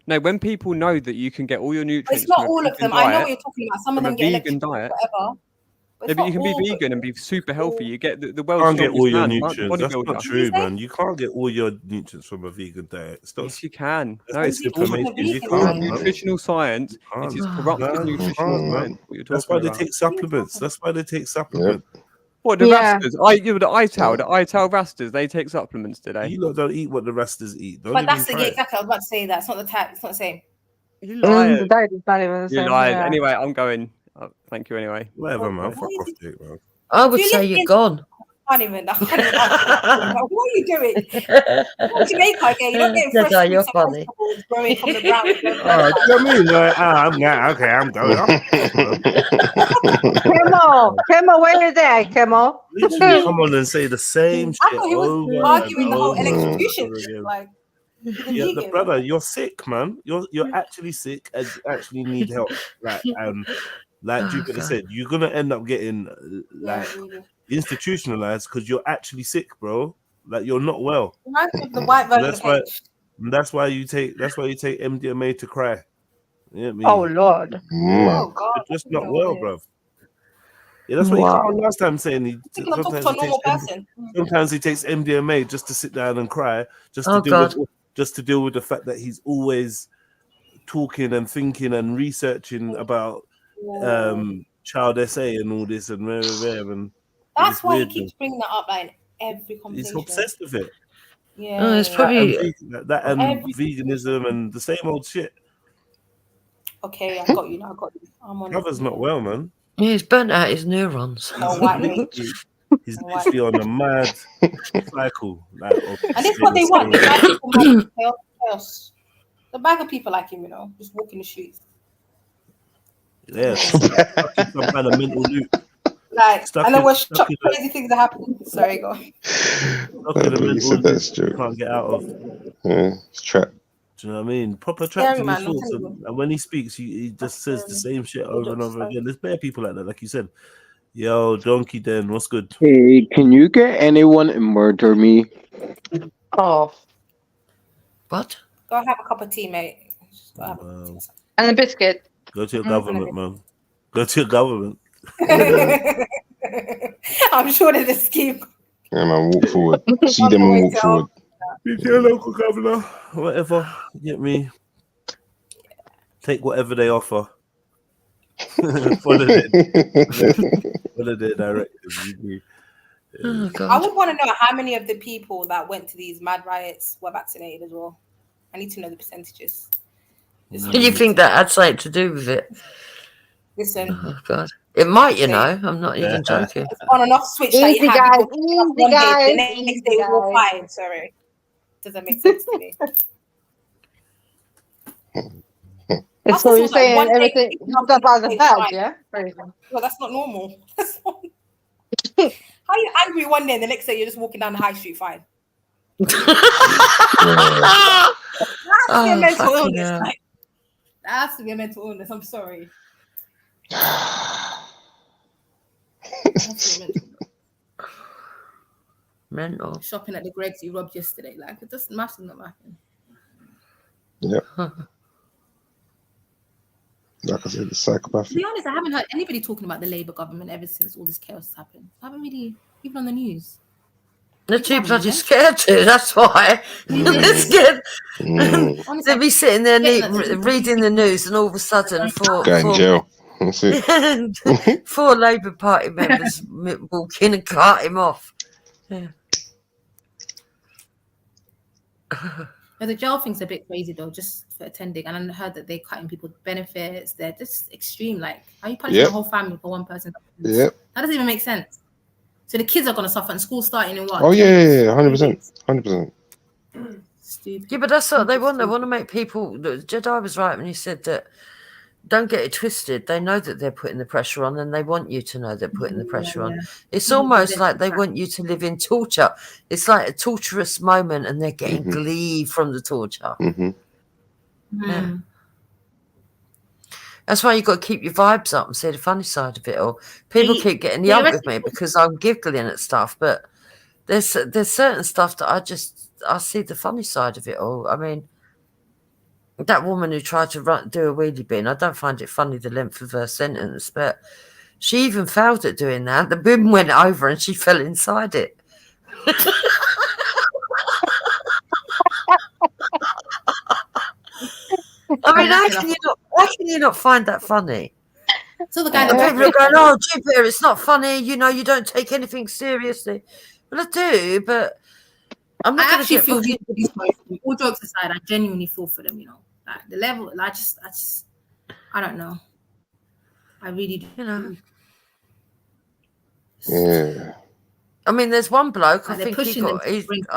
No, when people know that you can get all your nutrients. It's not all of them. I know what you're talking about. Some of them get vegan diet. whatever. Yeah, but you can be vegan and be super healthy. You get the You world's can't get all your strongest man, nutrients. That's not bodybuilder. true, man. You can't get all your nutrients from a vegan diet. Stop. Yes, you can. That's No, it's misinformation. You it's can't, man. nutritional science. It is corrupted Man, you nutritional can't, science. man. What you're That's talking why they about? take supplements. That's why they take supplements. What the Yeah. Rastas? The ITAL Rastas. They take supplements today. You lot don't eat what the Rastas eat. Don't But even that's the try yeah, it. exactly. I was about to say that. It's not the type. It's not the same. You lied. The diet is not even the You same. lied. Yeah. Anyway, I'm going. Thank you. Anyway. Whatever, man. Fuck off, dick, man. I would Do you say live you're in- gone. I can't even. What are you doing? You're in Jamaica again. You're not getting fresh Dada, you're fruits and funny. vegetables growing from the ground. Oh, do you know what I mean? Like, okay, I'm going. Kemo, where you there, Kemo? Literally come on and say the same I shit thought he was over arguing and the whole over and electrocution over shit. again. Like, he's a Yeah, vegan. brother, you're sick, man. You're actually sick and you actually need help. Like Jupiter said, you're gonna end up getting institutionalized because you're actually sick, bro. Like you're not well. Reminds me of the white version That's of why. H. That's why you take MDMA to cry. You know what I mean? Oh Lord. Yeah. Oh God. You're just not well, bro. Yeah, that's what you came on last time saying. Sometimes he takes MDMA just to sit down and cry, just to deal with the fact that he's always talking and thinking and researching about child essay and all this and and That's why he keeps bringing that up like in every conversation. He's obsessed with it. Yeah. It's probably that and veganism and the same old shit. Okay, I got you now. I got you. I'm on. Brother's not well, man. Yeah, he's burnt out his neurons. He's literally on a mad cycle. Like, and it's what they want. They like people like chaos. The bag of people like him, you know, just walking the streets. Yeah, some kind of mental loop. Like, and then we're shocked crazy things are happening. Sorry, go on. You said that's true. Can't get out of. Yeah, it's trapped. Do you know what I mean? Proper trapped in his man, thoughts. And when he speaks, he just says the same shit over and over again. There's bare people like that, like you said. Yo, Donkey Den, what's good? Hey, can you get anyone to murder me? Oh. What? Go have a cup of tea, mate. Just go have a tea. And a biscuit. Go to your government, man. Go to your government. I'm sure there's a scheme. Yeah, man, walk forward. See them and walk forward. Be your local governor, whatever. Get me. Take whatever they offer. Follow their directives. Oh, God. I would want to know how many of the people that went to these mad riots were vaccinated as well. I need to know the percentages. Do you think that had something to do with it? Listen. Oh, God. It might, you know. I'm not even joking. It's on and off switch. Easy, guys. Easy, guys. The next day we're fine. Sorry. Doesn't make sense to me. So you're saying everything stuff as a bad, yeah? Well, that's not normal. How are you angry one day and the next day you're just walking down the high street fine? That's a mental illness. Like, that has to be a mental illness. I'm sorry. Mental. Shopping at the Greg's you robbed yesterday. Like, it doesn't matter, not matter. Yeah. Like I said, the psychopath. To be honest, I haven't heard anybody talking about the Labour government ever since all this chaos has happened. I haven't really, even on the news. They're too bloody scared to, that's why. They're scared. They'll be sitting there reading the news and all of a sudden Go in jail. That's it. 4 Labour Party members walk in and cut him off. Yeah. But the jail thing's a bit crazy though, just for attending. And I heard that they're cutting people's benefits. They're just extreme. Like, how are you punishing the whole family for one person? Yep. That doesn't even make sense. So the kids are going to suffer and school starting in what? Oh, yeah, 100%. 100%. Stupid. Yeah, but that's what they want. They want to make people. Jedi was right when he said that. Don't get it twisted. They know that they're putting the pressure on, and they want you to know they're putting the pressure on. It's almost like they want you to live in torture. It's like a torturous moment, and they're getting glee from the torture. Yeah. That's why you've got to keep your vibes up and see the funny side of it all. People keep getting young with me because I'm giggling at stuff, but there's certain stuff that I see the funny side of it all. I mean, that woman who tried to do a wheelie bin, I don't find it funny the length of her sentence, but She even failed at doing that. The bin went over and she fell inside it. I mean, how can you not find that funny? So the guy And people are going, "Oh, Jupiter, it's not funny. You know, you don't take anything seriously." Well, I do, but I'm not I going to actually get feel fucking... really sorry for them. All jokes aside, I genuinely feel for them. You know, like the level. I don't know. I really do. You know. Yeah. I mean, there's one bloke. Like I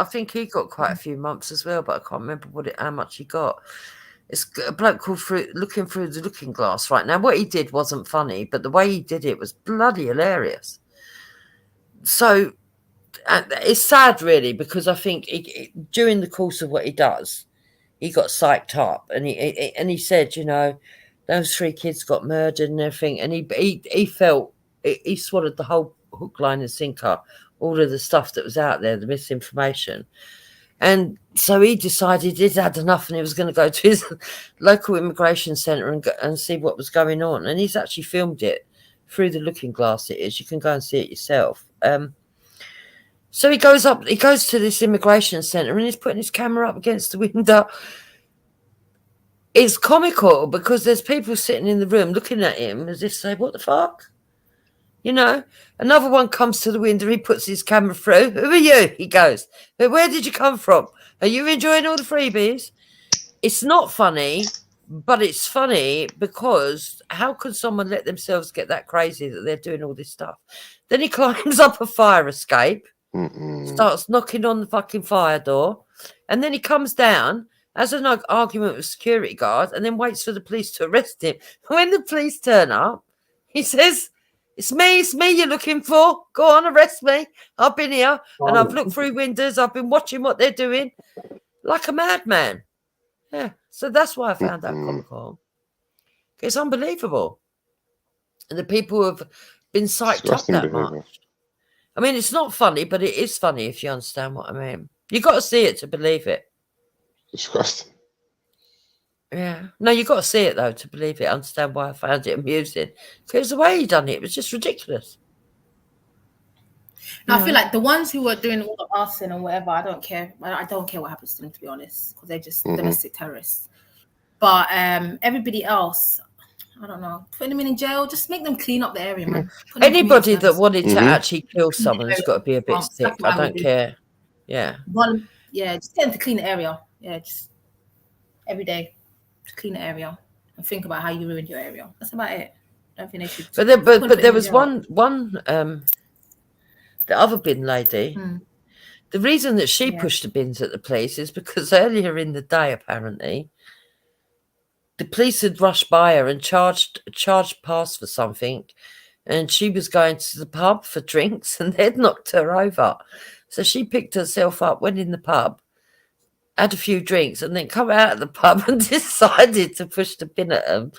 think he got quite a few months as well, but I can't remember how much he got. It's a bloke called Looking Through the Looking Glass right now. What he did wasn't funny, but the way he did it was bloody hilarious. So it's sad, really, because I think during the course of what he does, he got psyched up, and he said, you know, those 3 kids got murdered and everything, and he felt he swallowed the whole hook, line, and sinker, all of the stuff that was out there, the misinformation. And so he decided he'd had enough and he was going to go to his local immigration centre and see what was going on. And he's actually filmed it through the looking glass. It is. You can go and see it yourself. So he goes to this immigration centre and he's putting his camera up against the window. It's comical because there's people sitting in the room looking at him as if say, what the fuck? You know, another one comes to the window. He puts his camera through. Who are you? He goes, but where did you come from? Are you enjoying all the freebies? It's not funny, but it's funny because how could someone let themselves get that crazy that they're doing all this stuff? Then he climbs up a fire escape, starts knocking on the fucking fire door, and then he comes down, has an argument with security guard, and then waits for the police to arrest him. When the police turn up, he says, it's me you're looking for. Go on, arrest me. I've been here and I've looked through windows. I've been watching what they're doing like a madman. Yeah, so that's why I found that comical. It's unbelievable. And the people have been psyched up that much. I mean, it's not funny, but it is funny if you understand what I mean. You got to see it to believe it. Disgusting. Yeah. No, you got to see it, though, to believe it. Understand why I found it amusing. Because the way he done it was just ridiculous. I feel like the ones who were doing all the arson and whatever, I don't care. I don't care what happens to them, to be honest, because they're just domestic terrorists. But everybody else, I don't know, putting them in jail, just make them clean up the area, man. Anybody that wanted to actually kill someone has got to be a bit sick. I don't care. Yeah. Just get them to clean the area. Yeah, just every day. Clean the area and think about how you ruined your area. That's about it. I don't think they should. But there was one the other bin lady. The reason that she pushed the bins at the police is because earlier in the day, apparently, the police had rushed by her and charged past for something, and she was going to the pub for drinks, and they'd knocked her over. So she picked herself up, went in the pub, had a few drinks, and then come out of the pub and decided to push the bin at them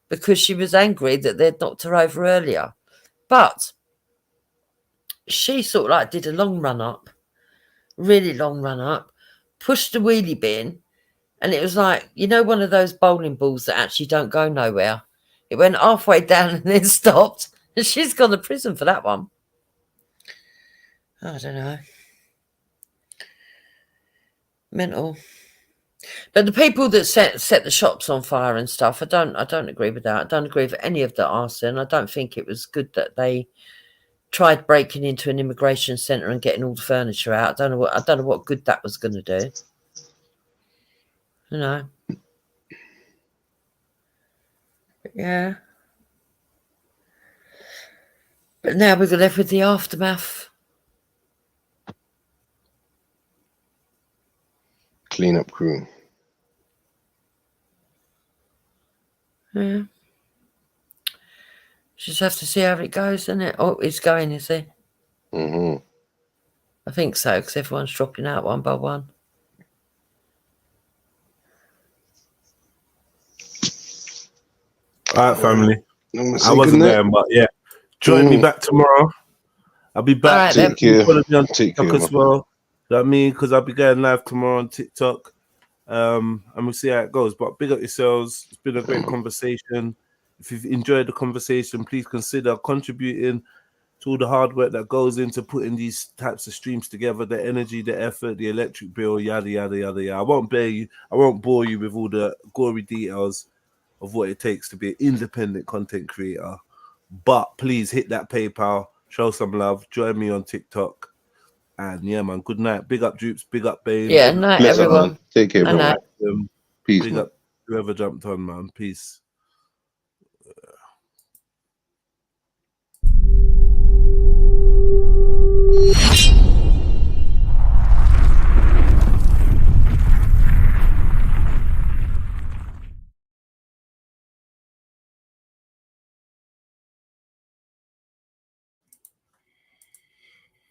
because she was angry that they'd knocked her over earlier. But she sort of like did a long run up, really long run up, pushed the wheelie bin, and it was like, you know, one of those bowling balls that actually don't go nowhere. It went halfway down and then stopped, and she's gone to prison for that one. I don't know. Mental. But the people that set the shops on fire and stuff, I don't agree with that. I don't agree with any of the arson. I don't think it was good that they tried breaking into an immigration centre and getting all the furniture out. I don't know what good that was going to do. You know. But yeah. But now we're left with the aftermath. Cleanup crew. Yeah. Just have to see how it goes, isn't it? Oh, it's going, is it? I think so, because everyone's dropping out one by one. All right, family. I wasn't there, but yeah. Join me back tomorrow. I'll be back. Take care. Follow me on TikTok as well. You know what I mean? Because I'll be going live tomorrow on TikTok. And we'll see how it goes. But big up yourselves. It's been a great conversation. If you've enjoyed the conversation, please consider contributing to all the hard work that goes into putting these types of streams together, the energy, the effort, the electric bill, yada, yada, yada, yada. I won't bore you with all the gory details of what it takes to be an independent content creator. But please hit that PayPal, show some love, join me on TikTok. And yeah, man, good night. Big up Dupes, big up Bane. Yeah, night, everyone. Take care, And bro. Peace. Big up whoever jumped on, man. Peace. You